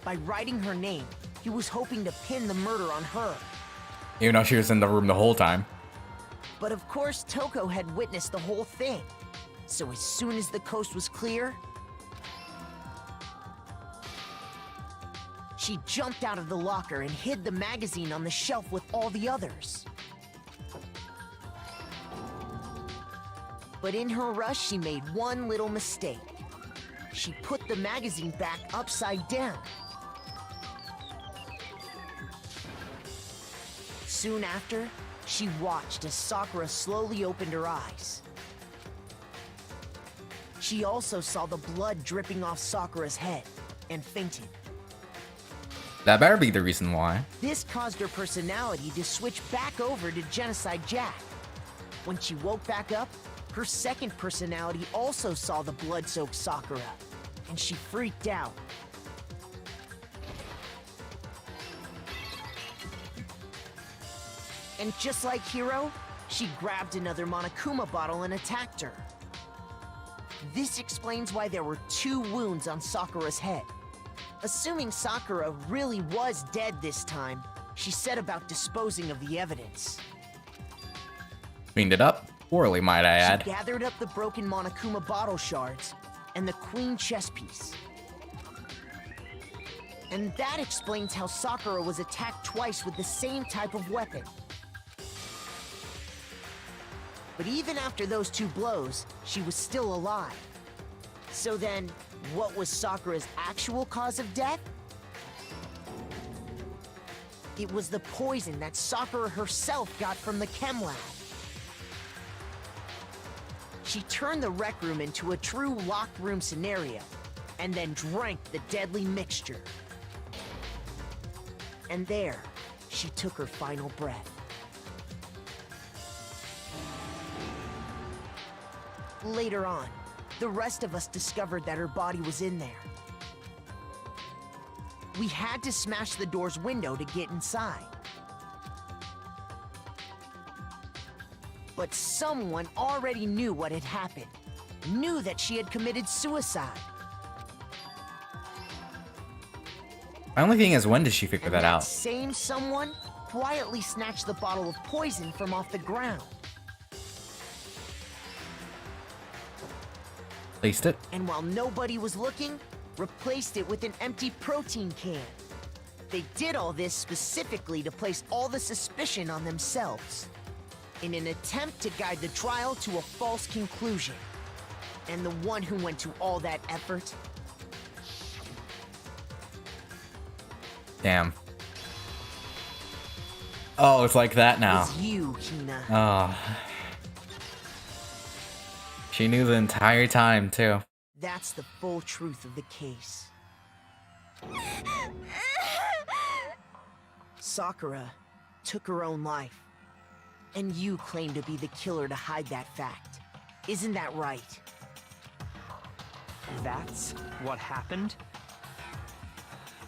By writing her name, he was hoping to pin the murder on her. Even though she was in the room the whole time. But of course, Toko had witnessed the whole thing. So as soon as the coast was clear, she jumped out of the locker and hid the magazine on the shelf with all the others. But in her rush, she made one little mistake. she put the magazine back upside down. Soon after, she watched as Sakura slowly opened her eyes. She also saw the blood dripping off Sakura's head and fainted. That better be the reason why. This caused her personality to switch back over to Genocide Jack. When she woke back up, her second personality also saw the blood-soaked Sakura, and she freaked out. And just like Hiro, she grabbed another Monokuma bottle and attacked her. This explains why there were 2 wounds on Sakura's head. Assuming Sakura really was dead this time, she set about disposing of the evidence. Cleaned it up poorly, might I add. She gathered up the broken Monokuma bottle shards and the queen chess piece. And that explains how Sakura was attacked twice with the same type of weapon. But even after those 2 blows, she was still alive. So then, what was Sakura's actual cause of death? It was the poison that Sakura herself got from the chem lab. She turned the rec room into a true locked room scenario, and then drank the deadly mixture. And there, she took her final breath. Later on, the rest of us discovered that her body was in there. We had to smash the door's window to get inside. But someone already knew what had happened, knew that she had committed suicide. My only thing is, when did she figure And that out? Same someone quietly snatched the bottle of poison from off the ground. Placed it. And while nobody was looking, replaced it with an empty protein can. They did all this specifically to place all the suspicion on themselves, in an attempt to guide the trial to a false conclusion. And the one who went to all that effort? Damn. Oh, it's like that now. Was you, Hina. Oh. She knew the entire time, too. That's the full truth of the case. Sakura took her own life. And you claim to be the killer to hide that fact. Isn't that right? That's what happened?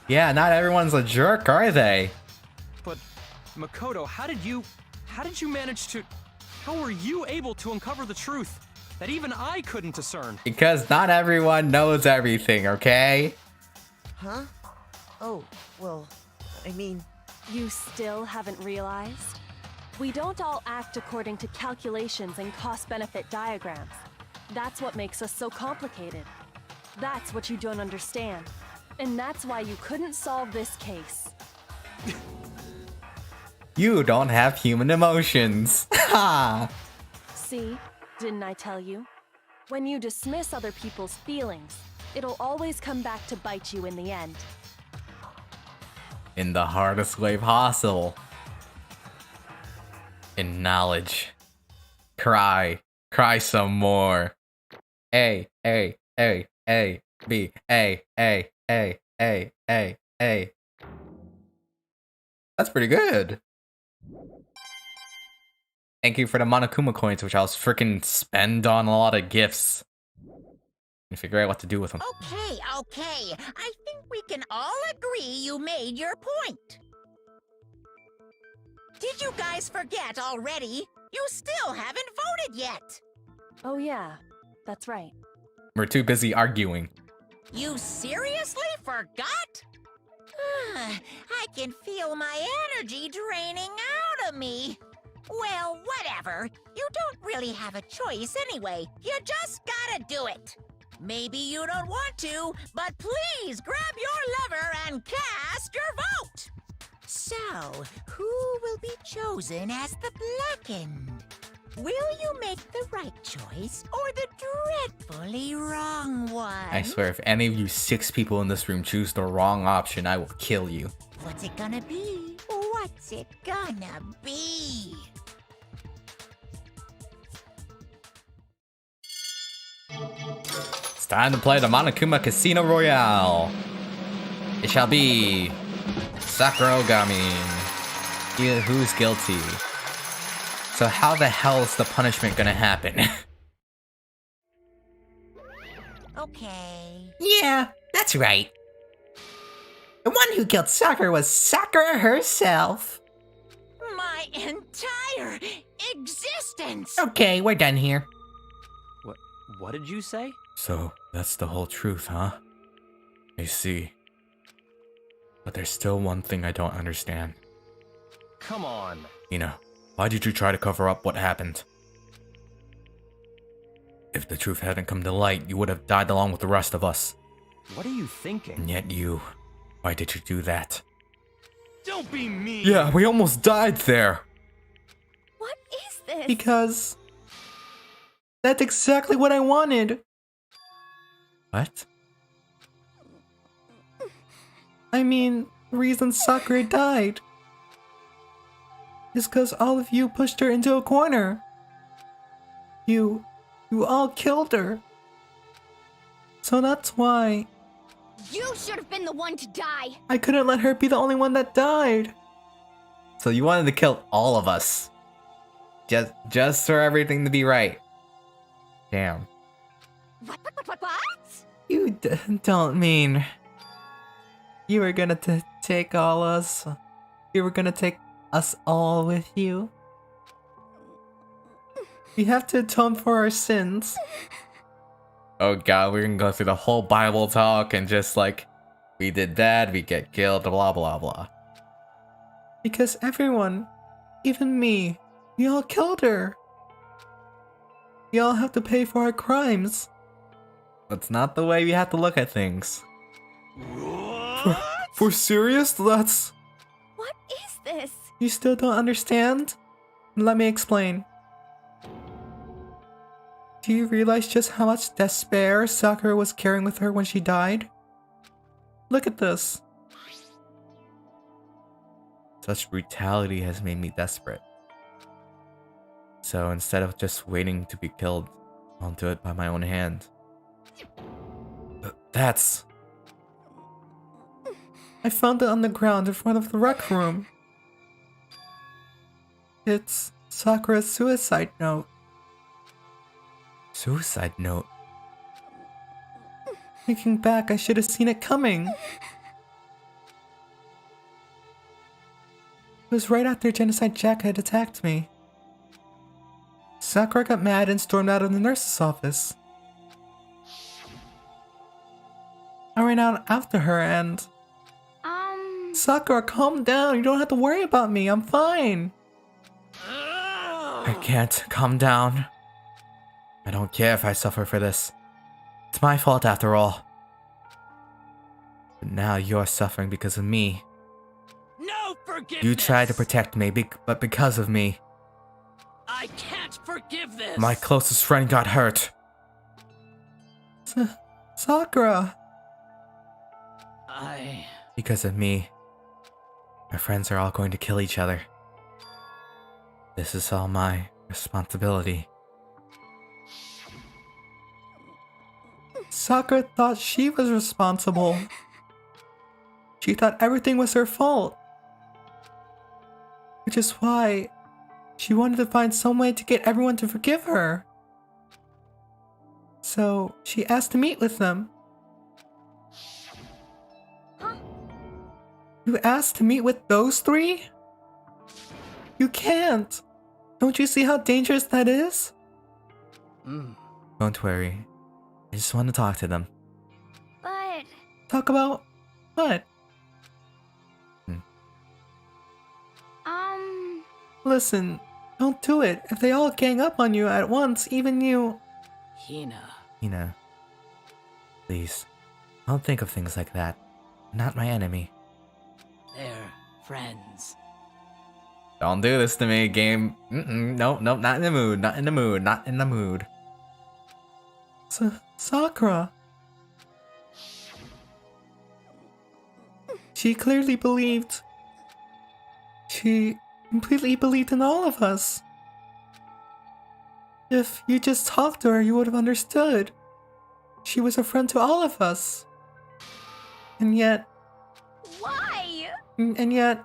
Yeah, not everyone's a jerk, are they? But, Makoto, how did you manage to... How were you able to uncover the truth that even I couldn't discern? Because not everyone knows everything, okay? Huh? Oh, well, I mean... You still haven't realized? We don't all act according to calculations and cost-benefit diagrams. That's what makes us so complicated. That's what you don't understand. And that's why you couldn't solve this case. You don't have human emotions. Ha! See? Didn't I tell you? When you dismiss other people's feelings, it'll always come back to bite you in the end. In the hardest way possible. In knowledge. Cry. Cry some more. A, A, A, A, B, A, A, A, A, A, A. That's pretty good. Thank you for the Monokuma coins, which I'll freaking spend on a lot of gifts. And figure out what to do with them. Okay. I think we can all agree you made your point. Did you guys forget already? You still haven't voted yet. Oh yeah, that's right. We're too busy arguing. You seriously forgot? I can feel my energy draining out of me. Well, whatever. You don't really have a choice anyway. You just gotta do it. Maybe you don't want to, but please grab your lever and cast your vote. So, who will be chosen as the blackened? Will you make the right choice or the dreadfully wrong one? I swear, if any of you 6 people in this room choose the wrong option, I will kill you. What's it gonna be? What's it gonna be? It's time to play the Monokuma Casino Royale. It shall be Sakura Ogami. Who's guilty? So how the hell is the punishment gonna happen? Okay. Yeah, that's right. The one who killed Sakura was Sakura herself. My entire existence! Okay, we're done here. What did you say? So that's the whole truth, huh? I see. But there's still one thing I don't understand. Come on. Ina, why did you try to cover up what happened? If the truth hadn't come to light, you would have died along with the rest of us. What are you thinking? And yet you, why did you do that? Don't be mean. Yeah, we almost died there. What is this? Because that's exactly what I wanted. What? I mean, the reason Sakura died is because all of you pushed her into a corner. You all killed her. So that's why You should have been the one to die. I couldn't let her be the only one that died. So you wanted to kill all of us. Just for everything to be right. Damn. What? You don't mean you were gonna take all us. You were gonna take us all with you. We have to atone for our sins. Oh god, we're gonna go through the whole Bible talk and just like, we did bad, we get killed, blah blah blah. Because everyone, even me, we all killed her. We all have to pay for our crimes. That's not the way we have to look at things. What? For serious? That's... What is this? You still don't understand? Let me explain. Do you realize just how much despair Sakura was carrying with her when she died? Look at this. Such brutality has made me desperate. So instead of just waiting to be killed, I'll do it by my own hand. That's... I found it on the ground in front of the rec room. It's Sakura's suicide note. Suicide note? Thinking back, I should have seen it coming. It was right after Genocide Jack had attacked me. Sakura got mad and stormed out of the nurse's office. I ran out after her and... Sakura, calm down. You don't have to worry about me. I'm fine. I can't. Calm down. I don't care if I suffer for this. It's my fault after all. But now you're suffering because of me. No forgiveness. You tried to protect me, but because of me, I can't forgive this. my closest friend got hurt. Sakura. Because of me, my friends are all going to kill each other. This is all my responsibility. Sakura thought she was responsible. She thought everything was her fault. Which is why she wanted to find some way to get everyone to forgive her. So she asked to meet with them. You asked to meet with those 3? You can't. Don't you see how dangerous that is? Don't worry. I just want to talk to them. But... Talk about what? Listen, don't do it. If they all gang up on you at once, even you... Hina. Please, don't think of things like that. Not my enemy. They're friends. Don't do this to me, game. Nope, not in the mood, not in the mood, not in the mood. Sakura. She clearly believed. She completely believed in all of us. If you just talked to her, you would have understood. She was a friend to all of us. And yet... Why? And yet...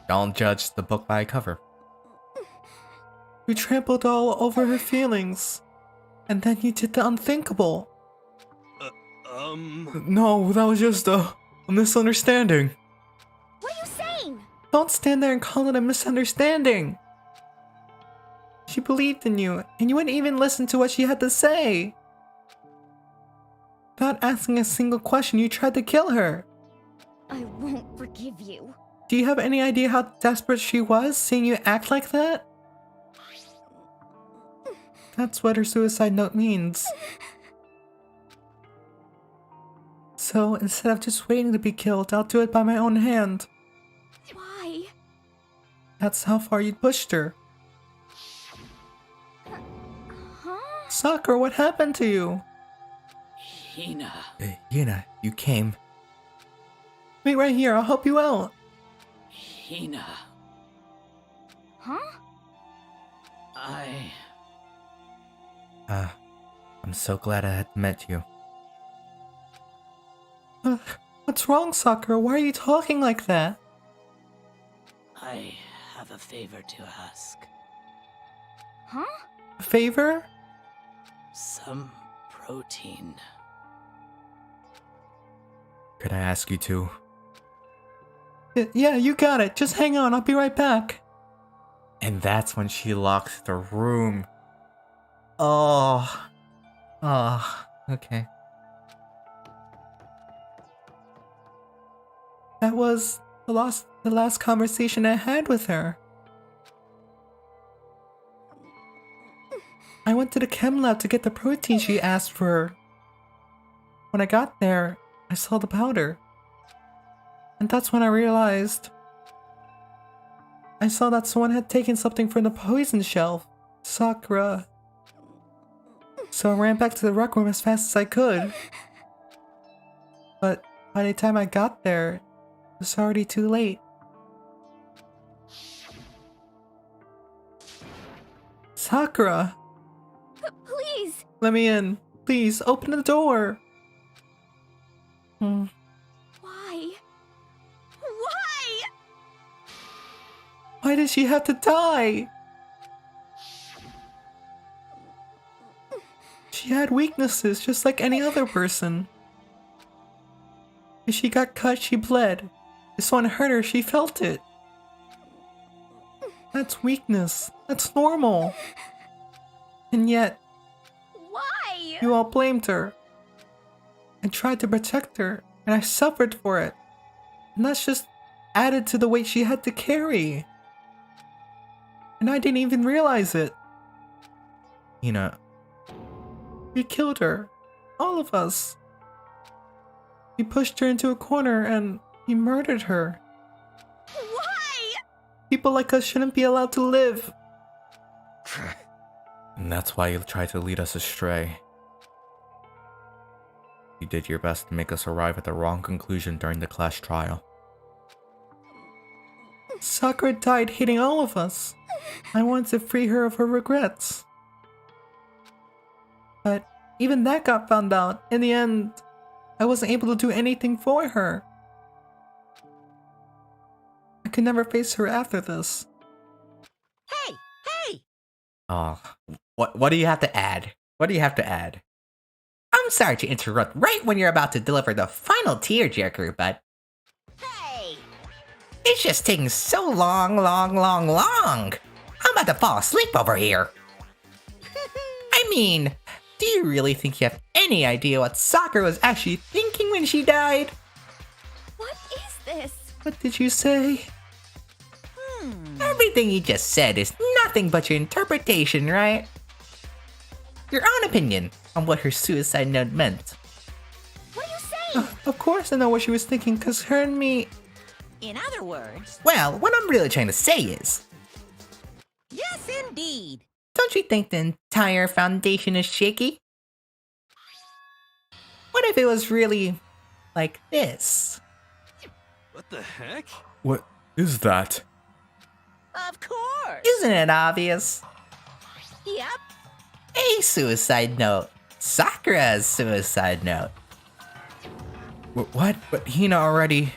Don't judge the book by cover. You trampled all over her feelings. And then you did the unthinkable. No, that was just a misunderstanding. What are you saying? Don't stand there and call it a misunderstanding. She believed in you, and you wouldn't even listen to what she had to say. Without asking a single question, you tried to kill her. I won't forgive you. Do you have any idea how desperate she was, seeing you act like that? That's what her suicide note means. So, instead of just waiting to be killed, I'll do it by my own hand. Why? That's how far you pushed her. Huh? Sakura, what happened to you? Hina. Yuna, you came. Wait right here, I'll help you out. Hina. Huh? I'm so glad I had met you. What's wrong, Sakura? Why are you talking like that? I have a favor to ask. Huh? A favor? Some protein. Could I ask you to? Yeah, you got it. Just hang on, I'll be right back. And that's when she locks the room. Oh, okay. That was the last conversation I had with her. I went to the chem lab to get the protein she asked for. When I got there, I saw the powder. And that's when I realized. I saw that someone had taken something from the poison shelf. Sakura. So I ran back to the rec room as fast as I could. But by the time I got there, it was already too late. Sakura! Please! Let me in. Please, open the door. Why? Why? Why did she have to die? She had weaknesses just like any other person. If she got cut, she bled. If someone hurt her, she felt it. That's weakness. That's normal. And yet, Why? you all blamed her. I tried to protect her, and I suffered for it. And that's just added to the weight she had to carry. And I didn't even realize it. We killed her. All of us. We pushed her into a corner and we murdered her. Why? People like us shouldn't be allowed to live. And that's why you tried to lead us astray. You did your best to make us arrive at the wrong conclusion during the class trial. Sakura died hating all of us. I wanted to free her of her regrets. But even that got found out. In the end, I wasn't able to do anything for her. I could never face her after this. Hey! Hey! Oh, what do you have to add? What do you have to add? I'm sorry to interrupt right when you're about to deliver the final tearjerker, but Hey! it's just taking so long. I'm about to fall asleep over here. I mean, do you really think you have any idea what Sakura was actually thinking when she died? What is this? What did you say? Everything you just said is nothing but your interpretation, right? Your own opinion on what her suicide note meant. What are Of course I know what she was thinking, cause her and me... In other words, Well, what I'm really trying to say is... yes, indeed. Don't you think the entire foundation is shaky? What if it was really... like this? What the heck? What is that? Of course. Isn't it obvious? Yep. A suicide note. Sakura's suicide note. What? But Hina already...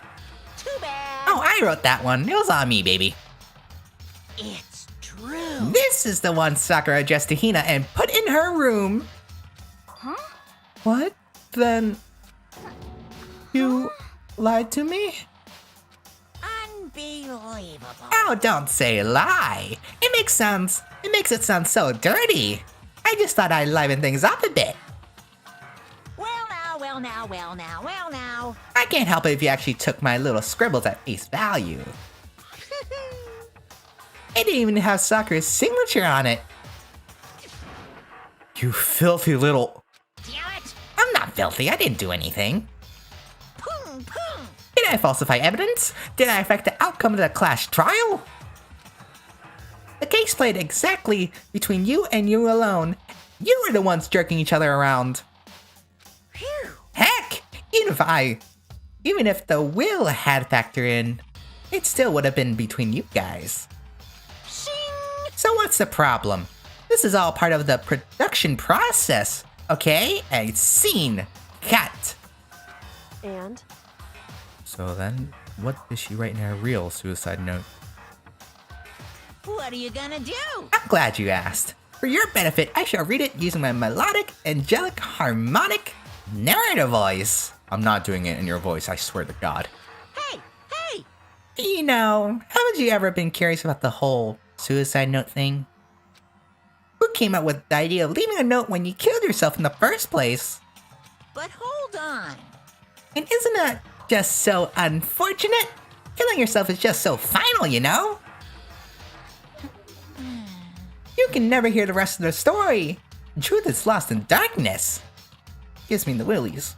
Too bad. Oh, I wrote that one. It was on me, baby. It's true. This is the one Sakura addressed to Hina and put in her room. Huh? What? Then... you lied to me? Unbelievable. Oh, don't say lie. It makes it sound so dirty. I just thought I'd liven things up a bit. Well now. I can't help it if you actually took my little scribbles at face value. It didn't even have Sakura's signature on it. You filthy little... Damn it. I'm not filthy, I didn't do anything. Boom, boom. Did I falsify evidence? Did I affect the outcome of the class trial? The case played exactly between you and you alone. You were the ones jerking each other around. Phew. Heck, even if the will had factored in, it still would have been between you guys. Shing. So what's the problem? This is all part of the production process, okay? A scene. Cut. And? So then, what did she write in her real suicide note? What are you gonna do? I'm glad you asked. For your benefit, I shall read it using my melodic, angelic, harmonic, narrative voice. I'm not doing it in your voice, I swear to God. Hey. You know, haven't you ever been curious about the whole suicide note thing? Who came up with the idea of leaving a note when you killed yourself in the first place? But hold on. And isn't that just so unfortunate? Killing yourself is just so final, you know? You can never hear the rest of the story. The truth is lost in darkness. Gives me the willies.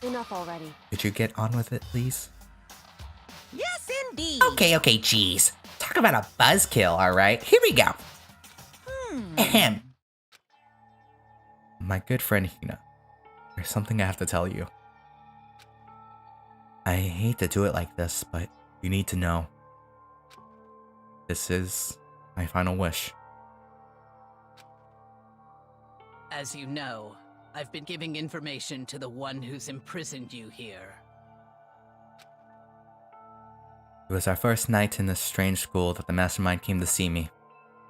Enough already. Could you get on with it, please? Yes, indeed. Okay, jeez. Talk about a buzzkill, alright? Here we go. Ahem. My good friend Hina, there's something I have to tell you. I hate to do it like this, but you need to know. This is my final wish. As you know, I've been giving information to the one who's imprisoned you here. It was our first night in this strange school that the mastermind came to see me.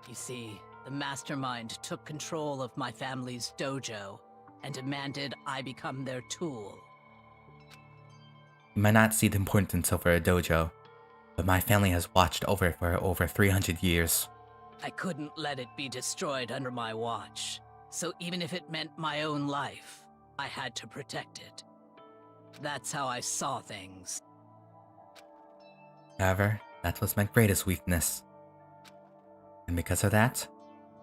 You see, the mastermind took control of my family's dojo and demanded I become their tool. You might not see the importance of a dojo, but my family has watched over it for over 300 years. I couldn't let it be destroyed under my watch, so even if it meant my own life, I had to protect it. That's how I saw things. However, that was my greatest weakness. And because of that,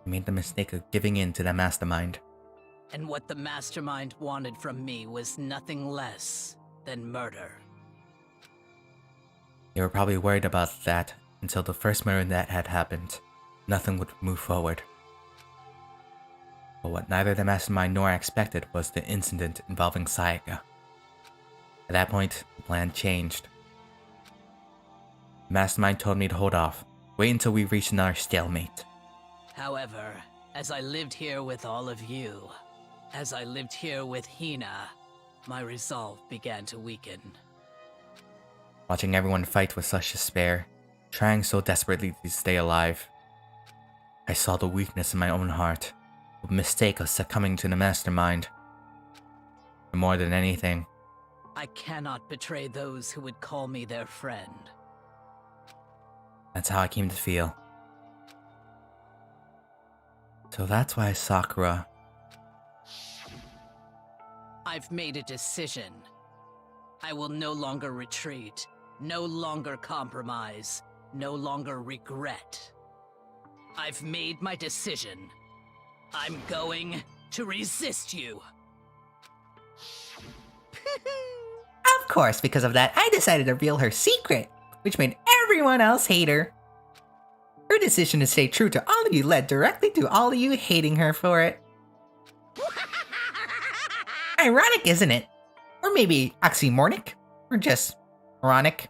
I made the mistake of giving in to the mastermind. And what the mastermind wanted from me was nothing less than murder. They were probably worried about that until the first murder that had happened. Nothing would move forward. But what neither the mastermind nor I expected was the incident involving Sayaka. At that point, the plan changed. The mastermind told me to hold off, wait until we reached another stalemate. However, as I lived here with all of you, as I lived here with Hina, my resolve began to weaken. Watching everyone fight with such despair, trying so desperately to stay alive, I saw the weakness in my own heart, the mistake of succumbing to the mastermind. And more than anything, I cannot betray those who would call me their friend. that's how I came to feel. So that's why Sakura... I've made a decision. I will no longer retreat, no longer compromise, no longer regret. I've made my decision. I'm going to resist you. Of course, because of that, I decided to reveal her secret, which made everyone else hate her. Her decision to stay true to all of you led directly to all of you hating her for it. Ironic, isn't it? Or maybe oxymoronic? Or just ironic?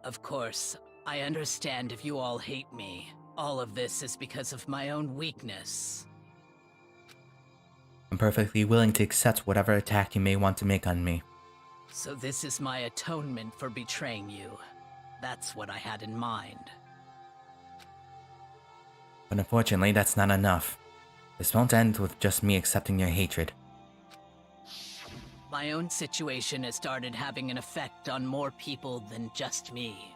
Of course, I understand if you all hate me. All of this is because of my own weakness. I'm perfectly willing to accept whatever attack you may want to make on me. So this is my atonement for betraying you. That's what I had in mind. But unfortunately, that's not enough. This won't end with just me accepting your hatred. My own situation has started having an effect on more people than just me.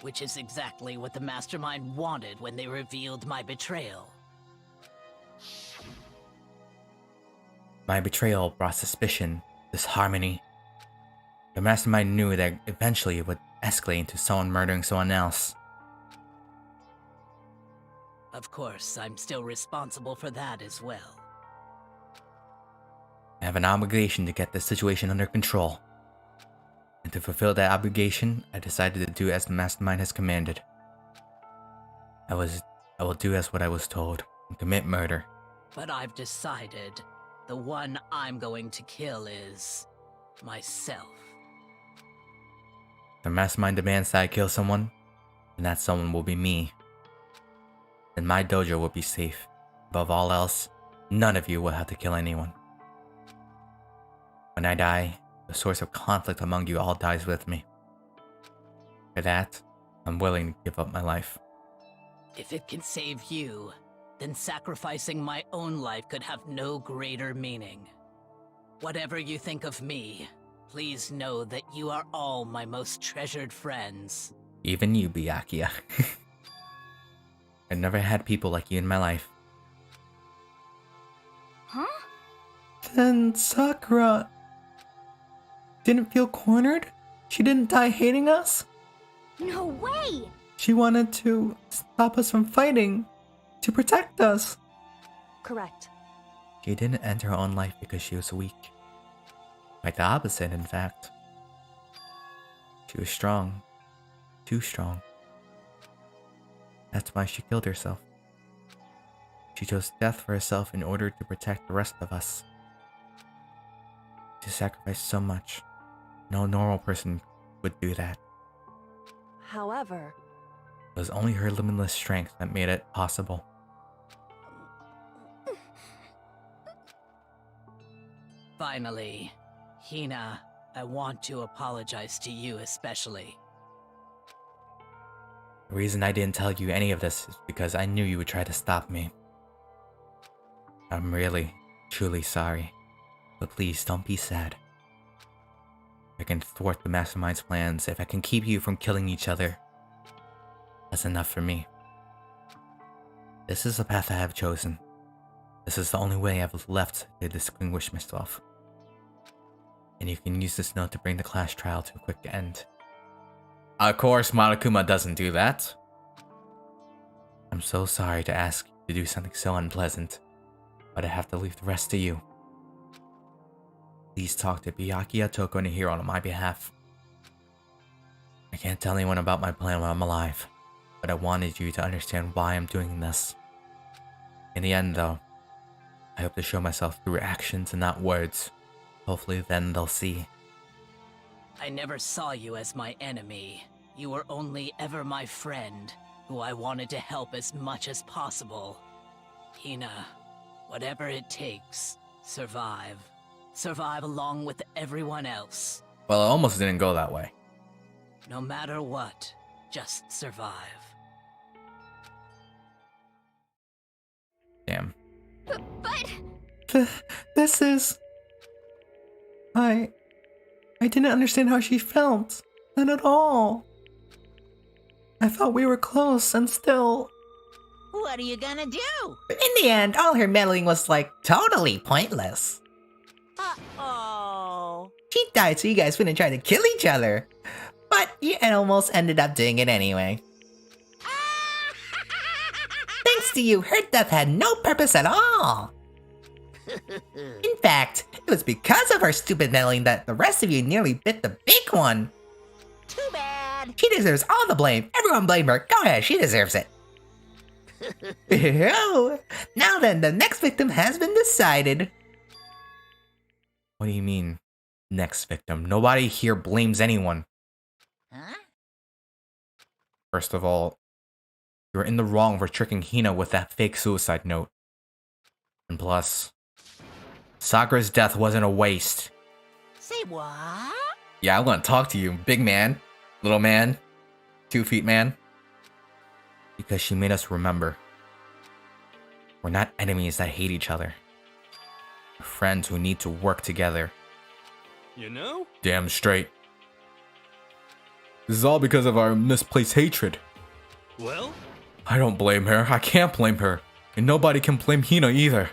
Which is exactly what the Mastermind wanted when they revealed my betrayal. My betrayal brought suspicion, disharmony. The Mastermind knew that eventually it would escalate into someone murdering someone else. Of course, I'm still responsible for that as well. I have an obligation to get this situation under control. And to fulfill that obligation, I decided to do as the Mastermind has commanded. I will do as what I was told and commit murder. But I've decided the one I'm going to kill is myself. The Mastermind demands that I kill someone, and that someone will be me. Then my dojo will be safe. Above all else, none of you will have to kill anyone. When I die, the source of conflict among you all dies with me. For that, I'm willing to give up my life. If it can save you, then sacrificing my own life could have no greater meaning. Whatever you think of me, please know that you are all my most treasured friends. Even you, Byakuya. I've never had people like you in my life. Huh? Then Sakura didn't feel cornered? She didn't die hating us? No way! She wanted to stop us from fighting, to protect us. Correct. She didn't end her own life because she was weak. Quite the opposite, in fact. She was strong. Too strong. That's why she killed herself. She chose death for herself in order to protect the rest of us. She sacrificed so much. No normal person would do that. However, It was only her limitless strength that made it possible. Finally, Hina, I want to apologize to you especially. The reason I didn't tell you any of this is because I knew you would try to stop me. I'm really, truly sorry. But please don't be sad. If I can thwart the Mastermind's plans, if I can keep you from killing each other, that's enough for me. This is the path I have chosen. This is the only way I've left to distinguish myself. And you can use this note to bring the class trial to a quick end. Of course, Monokuma doesn't do that. I'm so sorry to ask you to do something so unpleasant, but I have to leave the rest to you. Please talk to Byakuya, Toko, and Hiro on my behalf. I can't tell anyone about my plan while I'm alive, but I wanted you to understand why I'm doing this. In the end, though, I hope to show myself through actions and not words. Hopefully then they'll see. I never saw you as my enemy. You were only ever my friend, who I wanted to help as much as possible. Hina, whatever it takes, survive. Survive along with everyone else. Well, it almost didn't go that way. No matter what, just survive. Damn. But This is... I didn't understand how she felt. Not at all. I thought we were close and still... What are you gonna do? In the end, all her meddling was like totally pointless. Uh-oh. She died so you guys wouldn't try to kill each other. But you almost ended up doing it anyway. Thanks to you, her death had no purpose at all. In fact, It was because of her stupid meddling that the rest of you nearly bit the big one. Too bad. She deserves all the blame. Everyone blame her. Go ahead, she deserves it. Now then, the next victim has been decided. What do you mean, next victim? Nobody here blames anyone. Huh? First of all, you're in the wrong for tricking Hina with that fake suicide note. And plus, Sakura's death wasn't a waste. Say what? Yeah, I want to talk to you, big man, little man, 2 feet man. Because she made us remember. We're not enemies that hate each other. We're friends who need to work together. You know? Damn straight. This is all because of our misplaced hatred. Well, I don't blame her. I can't blame her. And nobody can blame Hina either.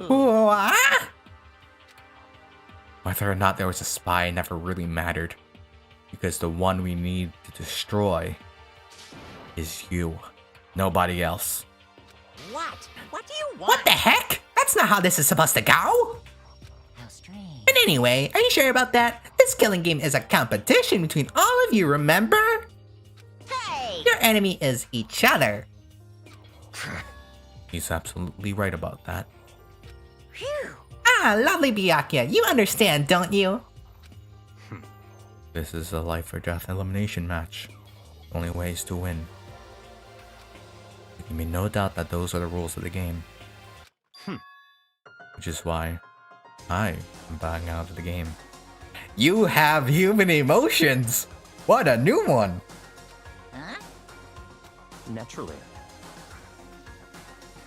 What? Whether or not there was a spy never really mattered. Because the one we need to destroy is you. Nobody else. What? What do you want? What the heck? That's not how this is supposed to go. How strange. But anyway, are you sure about that? This killing game is a competition between all of you, remember? Hey! Your enemy is each other. He's absolutely right about that. Phew. Ah, lovely Byakuya, you understand, don't you? This is a life or death elimination match. Only ways to win. You can be no doubt that those are the rules of the game. Which is why I am backing out of the game. You have human emotions. What a new one. Huh? Naturally.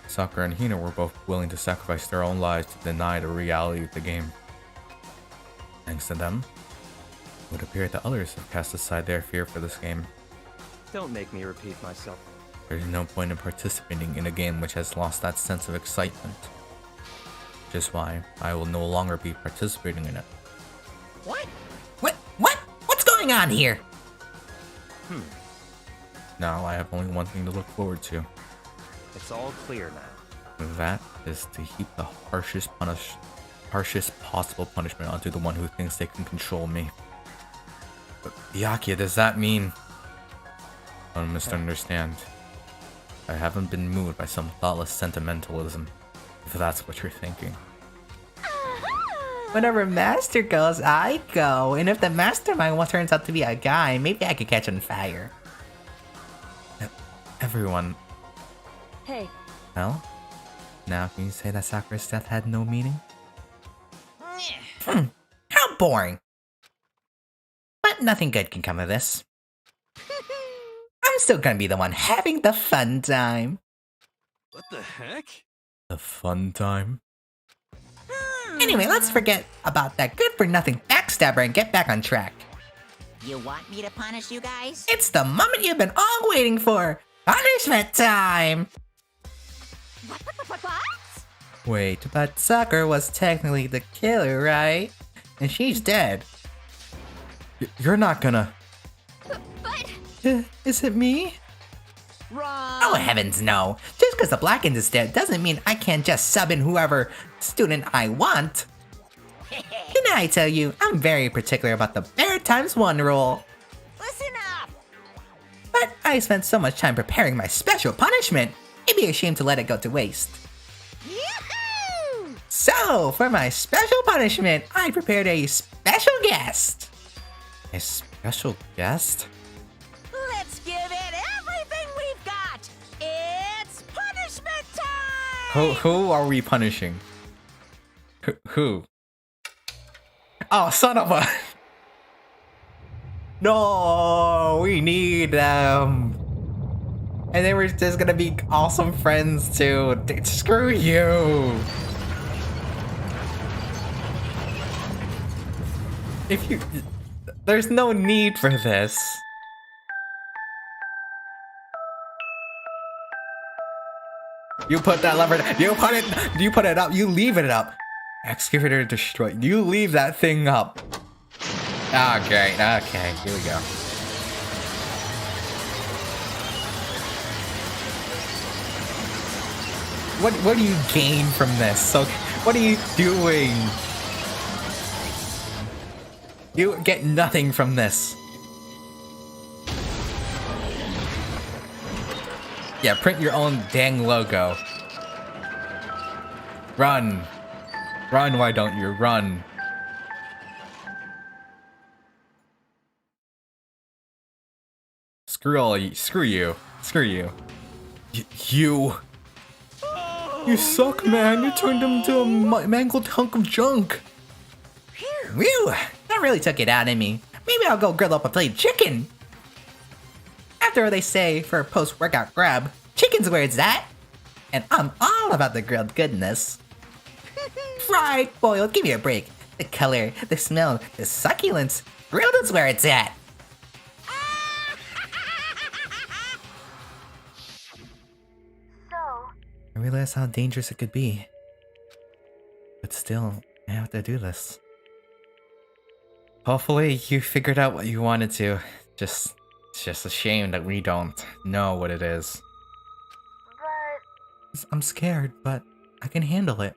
Sakura and Hina were both willing to sacrifice their own lives to deny the reality of the game. Thanks to them, it would appear that others have cast aside their fear for this game. Don't make me repeat myself. There's no point in participating in a game which has lost that sense of excitement. Which is why I will no longer be participating in it. What? What's going on here? Now I have only one thing to look forward to. It's all clear now. That is to heap the harshest possible punishment onto the one who thinks they can control me. But Byakuya, does that mean... Don't misunderstand. I haven't been moved by some thoughtless sentimentalism, if that's what you're thinking. Whenever Master goes, I go. And if the mastermind turns out to be a guy, maybe I could catch on fire. Everyone... Hey, Well? Now can you say that Sakura's death had no meaning? How boring. But nothing good can come of this. I'm still gonna be the one having the fun time. what the heck? The fun time? Anyway, let's forget about that good-for-nothing backstabber and get back on track. You want me to punish you guys? It's the moment you've been all waiting for. Punishment time! What? Wait, But Sakura was technically the killer, right? And she's dead. you're not gonna... But Is it me? Wrong. Oh heavens no. Just because the Blackens is dead doesn't mean I can't just sub in whoever student I want. Didn't I tell you, I'm very particular about the bear times 1 rule. Listen up. But I spent so much time preparing my special punishment, it'd be a shame to let it go to waste. Yoo-hoo! So, for my special punishment, I prepared a special guest. A special guest? Let's give it everything we've got. It's punishment time. Who are we punishing? Who? Oh, son of a... No, we need them. And they were just gonna be awesome friends too. Screw you. If you... There's no need for this. You put that lever... You put it up. You leave it up. Excavator destroyed. You leave that thing up. Okay, here we go. What do you gain from this? So What are you doing? You get nothing from this. Yeah, print your own dang logo. Run. Run, why don't you? Run. Screw you. You suck, man. You turned him into a mangled hunk of junk. Whew, that really took it out of me. Maybe I'll go grill up a plate of chicken. After all, they say for a post-workout grab, chicken's where it's at. And I'm all about the grilled goodness. Fried, boiled, give me a break. The color, the smell, the succulence, grilled is where it's at. I realize how dangerous it could be. But still, I have to do this. Hopefully you figured out what you wanted to. It's just a shame that we don't know what it is. But... I'm scared, but I can handle it.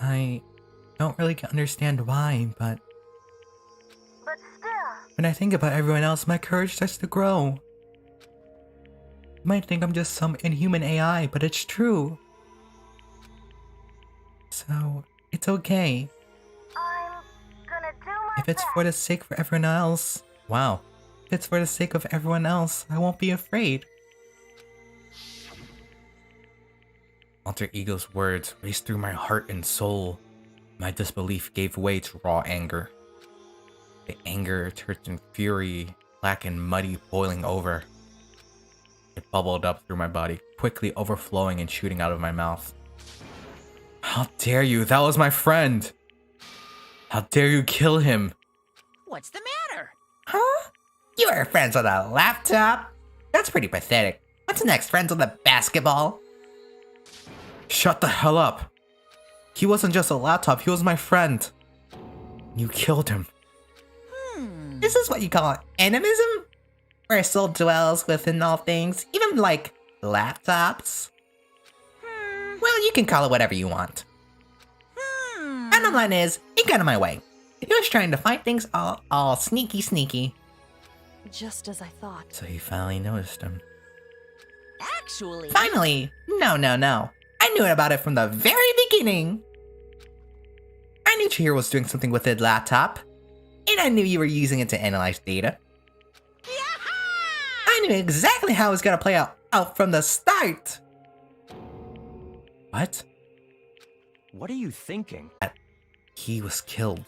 I don't really understand why, but still... When I think about everyone else, my courage starts to grow. You might think I'm just some inhuman AI, but it's true. So, it's okay. I'm gonna do my If it's for the sake of everyone else... Wow. If it's for the sake of everyone else, I won't be afraid. Alter Ego's words raced through my heart and soul. My disbelief gave way to raw anger. The anger turned in fury, black and muddy, boiling over. It bubbled up through my body, quickly overflowing and shooting out of my mouth. How dare you? That was my friend! How dare you kill him? What's the matter? Huh? You are friends with a laptop? That's pretty pathetic. What's next, friends with a basketball? Shut the hell up! He wasn't just a laptop, he was my friend. You killed him. This is what you call animism? Where a soul dwells within all things, even like laptops? Well, you can call it whatever you want. Bottom line is, he got in my way. He was trying to find things all sneaky. Just as I thought. So you finally noticed him. Actually... Finally! No. I knew about it from the very beginning. I knew Chihiro was doing something with the laptop. And I knew you were using it to analyze data. I knew exactly how it was gonna play out from the start. What? What are you thinking? He was killed.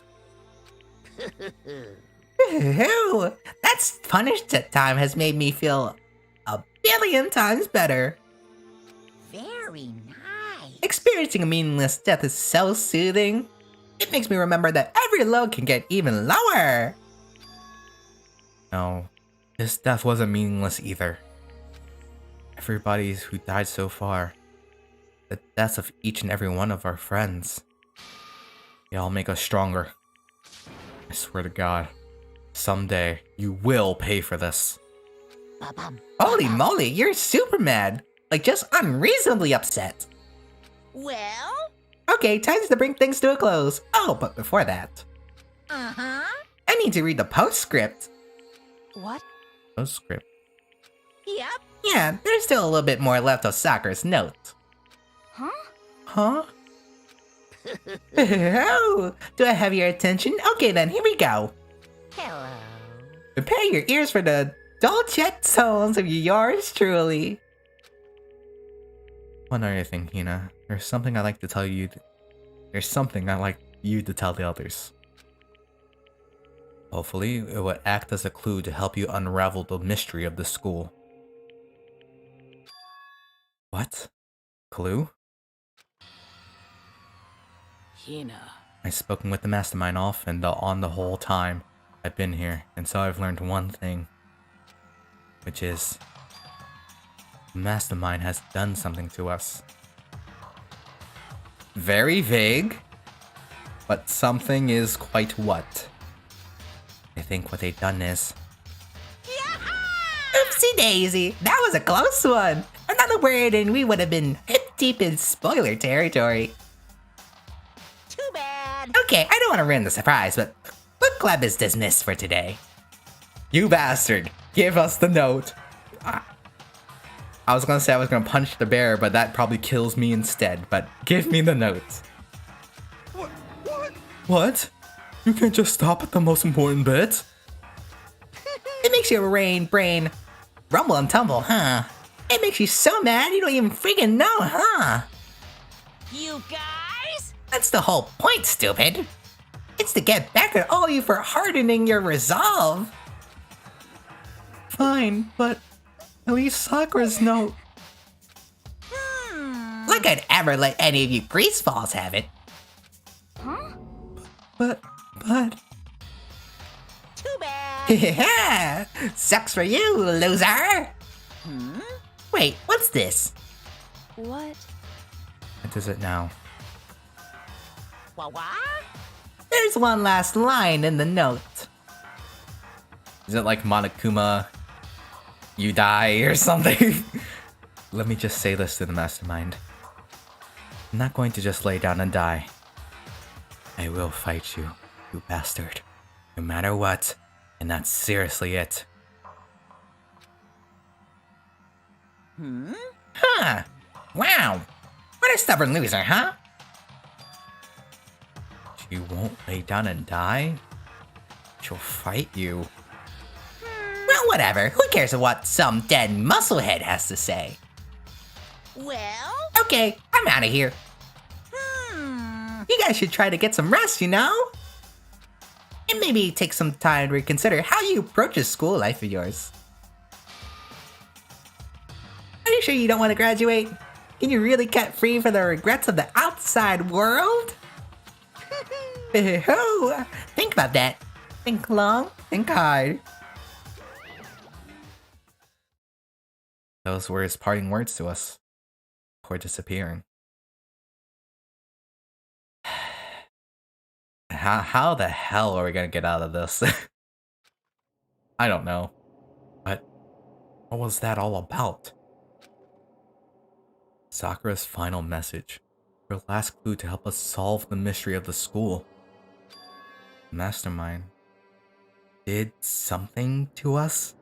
Ooh, that's punished time has made me feel a billion times better. Very nice. Experiencing a meaningless death is so soothing. It makes me remember that every low can get even lower. No, this death wasn't meaningless either. Everybody who died so far, the deaths of each and every one of our friends, they all make us stronger. I swear to God, someday you will pay for this. Holy moly, you're super mad. Like, just unreasonably upset. Well? Okay, time to bring things to a close. Oh, but before that, Uh-huh. I need to read the postscript. What? Postscript. Yep. Yeah, there's still a little bit more left of Sakura's note. Huh? Oh, do I have your attention? Okay then, here we go. Hello. Prepare your ears for the dulcet tones of yours truly. One other thing, Hina. There's something I'd like to tell you. There's something I'd like you to tell the others. Hopefully, it will act as a clue to help you unravel the mystery of the school. What? Clue? Hina. I've spoken with the mastermind off and on the whole time I've been here, and so I've learned one thing. Which is... the mastermind has done something to us. Very vague, but something is quite what? I think what they've done is... Oopsie daisy, that was a close one. Another word and we would have been hit deep in spoiler territory. Too bad. Okay, I don't want to ruin the surprise, but book club is dismissed for today. You bastard! Give us the note! I was gonna say I was gonna punch the bear, but that probably kills me instead. But give me the note. What? What? You can't just stop at the most important bit? It makes your brain rumble and tumble, huh? It makes you so mad you don't even freaking know, huh? You guys? That's the whole point, stupid. It's to get back at all you for hardening your resolve. Fine, but at least Sakura's note. Like I'd ever let any of you greaseballs have it. But... Too bad. Yeah, sucks for you, loser. Wait, what's this? What? What is it now? What? There's one last line in the note. Is it like Monokuma, you die or something? Let me just say this to the mastermind. I'm not going to just lay down and die. I will fight you, you bastard. No matter what, and that's seriously it. Huh. Wow. What a stubborn loser, huh? She won't lay down and die? She'll fight you. Well, whatever. Who cares what some dead musclehead has to say? Well? Okay, I'm out of here. You guys should try to get some rest, you know? And maybe take some time to reconsider how you approach this school life of yours. Are you sure you don't want to graduate? Can you really cut free from the regrets of the outside world? Think about that. Think long, think hard. Those were his parting words to us before disappearing. How the hell are we gonna get out of this? I don't know. But what was that all about? Sakura's final message. Her last clue to help us solve the mystery of the school. Mastermind did something to us?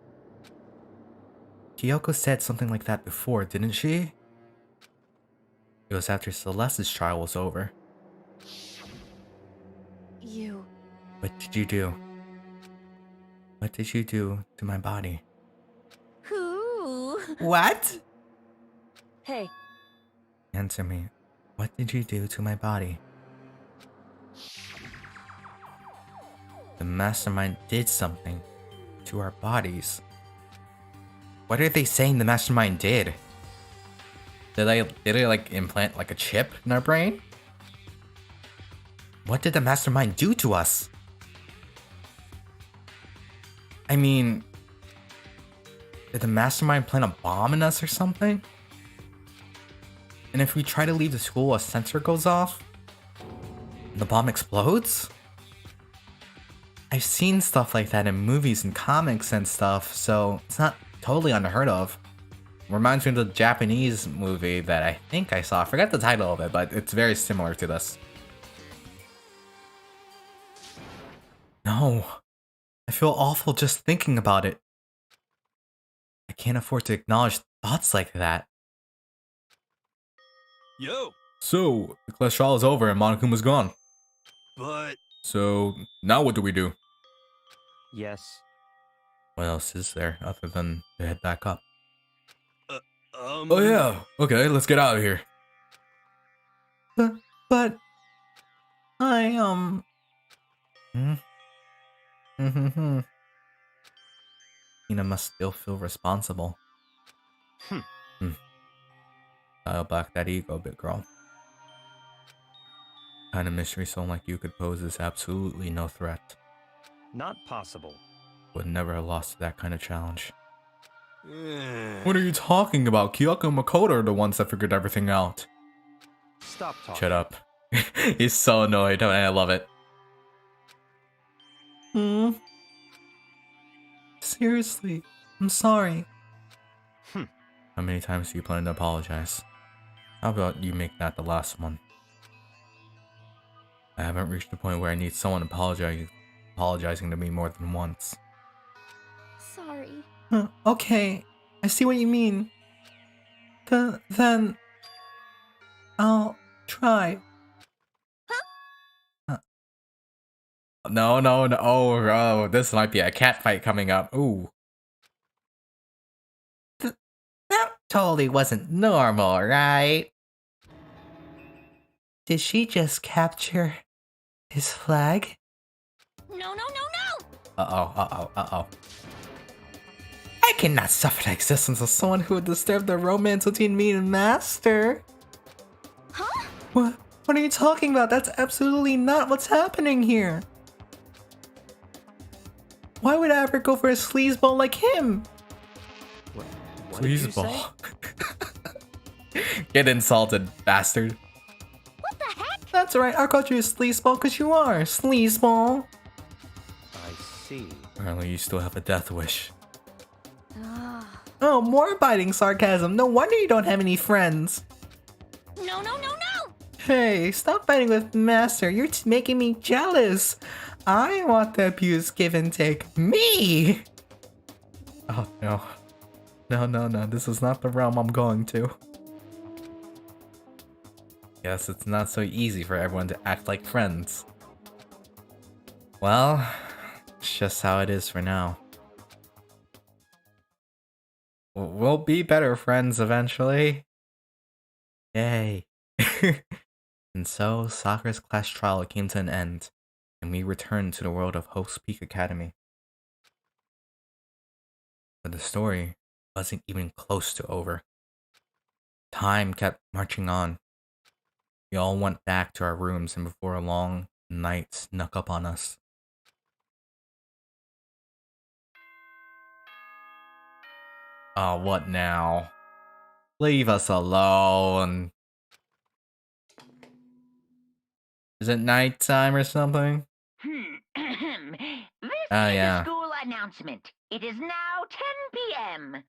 Kyoko said something like that before, didn't she? It was after Celeste's trial was over. You. What did you do? What did you do to my body? Who? What? Hey, Answer me. What did you do to my body? The mastermind did something to our bodies. What are they saying the mastermind did? Did they like implant like a chip in our brain? What did the mastermind do to us? I mean, did the mastermind plant a bomb in us or something? And if we try to leave the school, a sensor goes off? And the bomb explodes? I've seen stuff like that in movies and comics and stuff, so it's not totally unheard of. Reminds me of the Japanese movie that I think I saw. I forgot the title of it, but it's very similar to this. No. I feel awful just thinking about it. I can't afford to acknowledge thoughts like that. Yo, So, the class trial is over and Monokuma's gone. but So, now what do we do? Yes. What else is there other than to head back up? um. Oh yeah, okay, let's get out of here. But I Ina must still feel responsible. Dial back that ego, big girl. Kind of mystery someone like you could pose is absolutely no threat. Not possible. Would never have lost to that kind of challenge. eh. What are you talking about? Kyoko and Makoto are the ones that figured everything out. Stop talking. Shut up. He's so annoyed and I love it. Seriously, I'm sorry. How many times do you plan to apologize? How about you make that the last one? I haven't reached the point where I need someone apologizing to me more than once. Sorry. Okay, I see what you mean. Then I'll try. No. Oh, this might be a cat fight coming up. Ooh. That totally wasn't normal, right? Did she just capture his flag? No, no, no, no! Uh-oh. I cannot suffer the existence of someone who would disturb the romance between me and Master. Huh? What are you talking about? That's absolutely not what's happening here. Why would I ever go for a sleazeball like him? What did you say? Sleazeball. Get insulted, bastard. What the heck? That's right, I called you a sleazeball because you are a sleazeball. I see. Apparently you still have a death wish. Oh, more biting sarcasm. No wonder you don't have any friends. No, no, no, no! Hey, stop fighting with Master. You're making me jealous. I want the abuse give and take me. Oh no. No. This is not the realm I'm going to. Yes, it's not so easy for everyone to act like friends. Well, it's just how it is for now. We'll be better friends eventually. Yay. And so, Sakura's class trial came to an end, and we returned to the world of Hope's Peak Academy. But the story wasn't even close to over. Time kept marching on. We all went back to our rooms, and before long, night snuck up on us. Oh, what now? Leave us alone. Is it nighttime or something? This Oh, is yeah. a school announcement. It is now 10 p.m.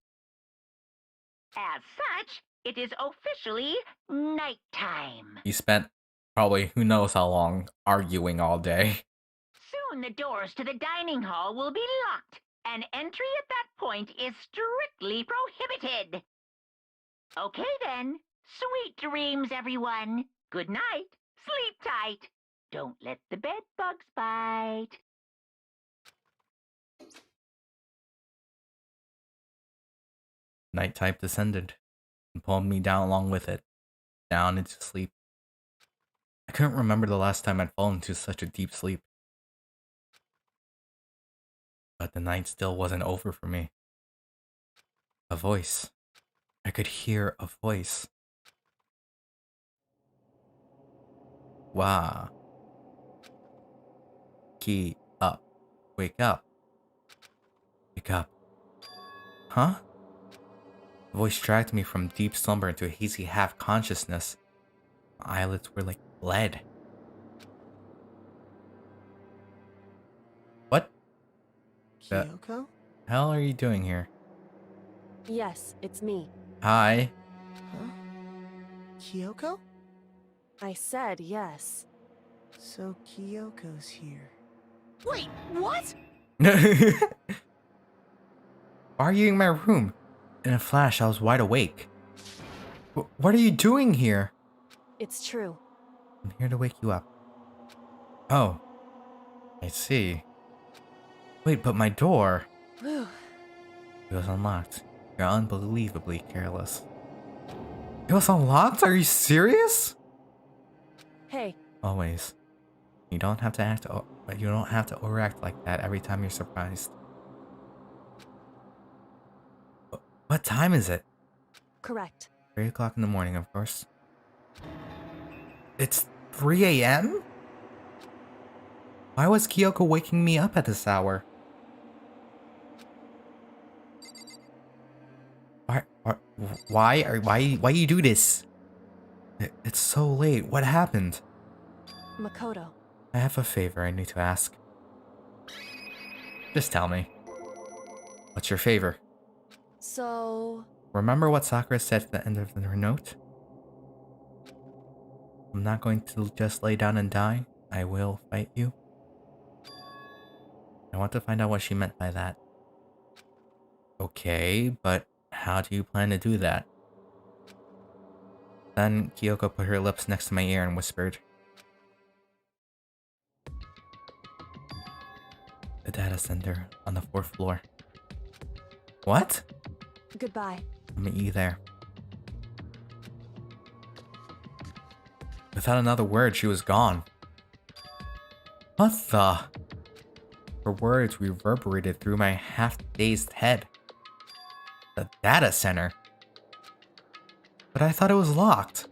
As such, it is officially nighttime. You spent probably who knows how long arguing all day. Soon the doors to the dining hall will be locked, and entry at that point is strictly prohibited. Okay then. Sweet dreams, everyone. Good night. Sleep tight. Don't let the bed bugs bite. Night type descended and pulled me down along with it, down into sleep. I couldn't remember the last time I'd fallen into such a deep sleep. But the night still wasn't over for me. A voice. I could hear a voice. Wow. Key up. Wake up. Wake up. Huh? The voice dragged me from deep slumber into a hazy half-consciousness. My eyelids were like lead. What the Kyoko? hell are you doing here? Yes, it's me. Hi. Huh? Kyoko? I said yes. So Kyoko's here. Wait, what? Why are you in my room? In a flash, I was wide awake. What are you doing here? It's true. I'm here to wake you up. Oh. I see. Wait, but my door. Whew. It was unlocked. You're unbelievably careless. It was unlocked? Are you serious? Hey, Always. You don't have to you don't have to overact like that every time you're surprised. What time is it? correct. 3 o'clock in the morning, of course. It's 3 a.m.? Why was Kyoko waking me up at this hour? Why you do this? It's so late. What happened? Makoto, I have a favor I need to ask. Just tell me. What's your favor? so... Remember what Sakura said at the end of her note? I'm not going to just lay down and die. I will fight you. I want to find out what she meant by that. Okay, but how do you plan to do that? Then Kyoko put her lips next to my ear and whispered, "The data center on the 4th floor." What? Goodbye. I'll meet you there. Without another word, she was gone. What the? Her words reverberated through my half-dazed head. The data center? But I thought it was locked.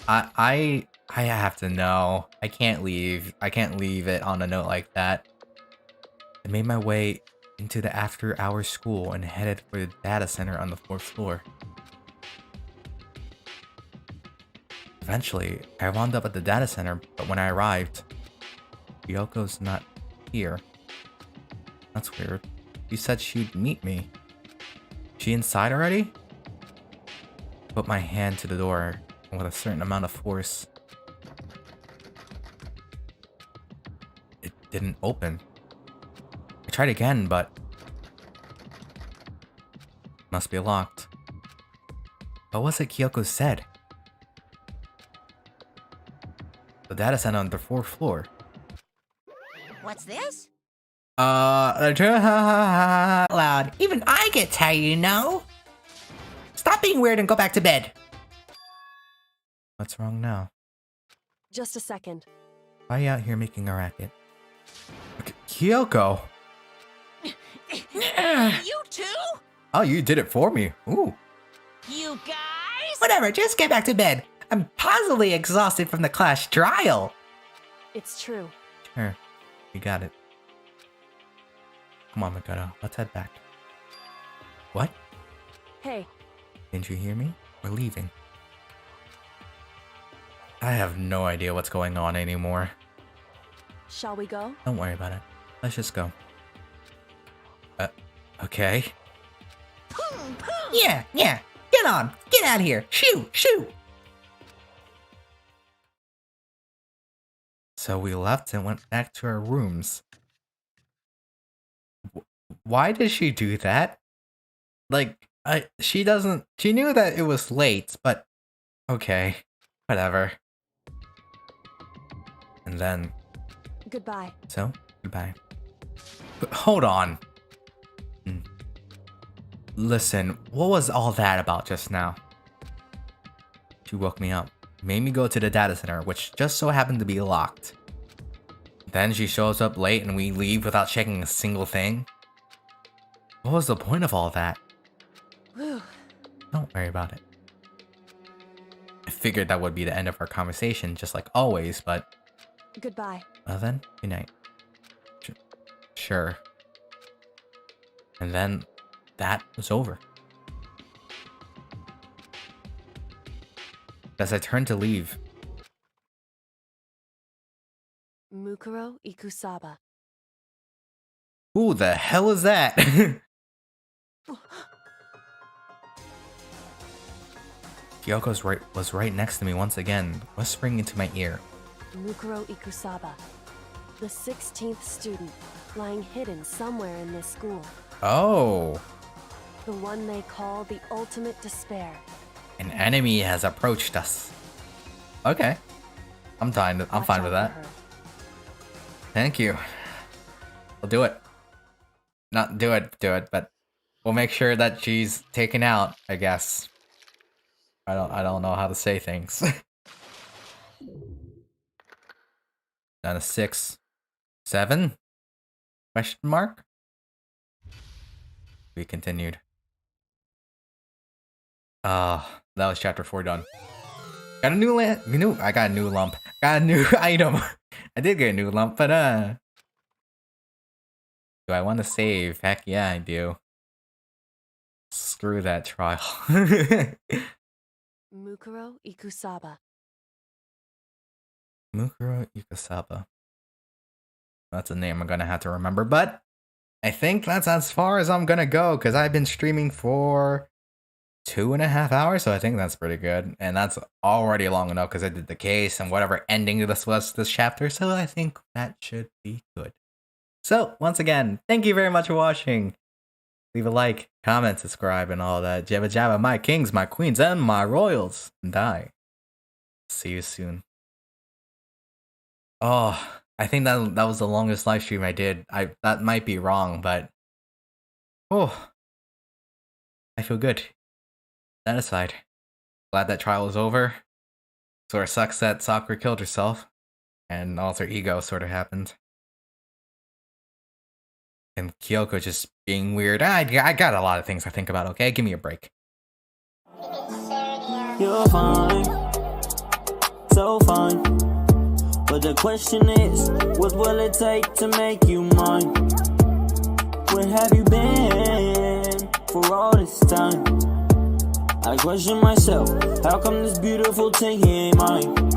I have to know. I can't leave. I can't leave it on a note like that. I made my way into the after-hours school and headed for the data center on the 4th floor. Eventually, I wound up at the data center, but when I arrived, Kyoko's not here. That's weird. She said she'd meet me. She inside already? Put my hand to the door, and with a certain amount of force, it didn't open. I tried again, but must be locked. What was it Kyoko said? The data center on the 4th floor. What's this? Loud. Even I get tired, you know? Stop being weird and go back to bed. What's wrong now? Just a second. Why are you out here making a racket? Kyoko! You too? Oh, you did it for me. Ooh. You guys? Whatever, just get back to bed. I'm positively exhausted from the class trial. It's true. Sure. You got it. Come on, Makoto. Let's head back. What? Hey, Didn't you hear me? We're leaving. I have no idea what's going on anymore. shall we go? Don't worry about it. Let's just go. Okay. Yeah. Get on. Get out of here. Shoot. So we left and went back to our rooms. Why did she do that? Like, she knew that it was late, but okay, whatever. And then, Goodbye. so, goodbye. But hold on. Listen, what was all that about just now? She woke me up, made me go to the data center, which just so happened to be locked. Then she shows up late and we leave without checking a single thing. What was the point of all that? Whew. Don't worry about it. I figured that would be the end of our conversation, just like always, but... Goodbye. Well then, good night. Sure. And then, that was over. As I turned to leave, Mukuro Ikusaba. who the hell is that? Kyoko was right next to me once again, whispering into my ear. Mukuro Ikusaba. The 16th student, lying hidden somewhere in this school. Oh, The one they call the ultimate despair. an enemy has approached us. Okay, I'm fine with Watch that. out for her. Thank you. We'll do it. Not do it, but we'll make sure that she's taken out, I guess. I don't know how to say things. Down to 6, 7? Question mark? We continued. That was chapter 4 done. Got a new I got a new lump. Got a new item. I did get a new lump, but do I want to save? Heck yeah, I do. Screw that trial. Mukuro Ikusaba. Mukuro Ikusaba. That's a name I'm gonna have to remember, but I think that's as far as I'm gonna go because I've been streaming for 2.5 hours, so I think that's pretty good. And that's already long enough because I did the case and whatever ending this was this chapter, so I think that should be good. So, once again, thank you very much for watching. Leave a like, comment, subscribe, and all that. Jabba jabba, my kings, my queens, and my royals. And die. See you soon. Oh, I think that was the longest live stream I did. That might be wrong, but oh, I feel good. Satisfied. Glad that trial was over. Sort of sucks that Sakura killed herself, and alter ego sort of happened. And Kyoko just being weird. I got a lot of things I think about. Okay, give me a break. You're fine, so fine. But the question is, what will it take to make you mine? Where have you been for all this time? I question myself, how come this beautiful thing ain't mine?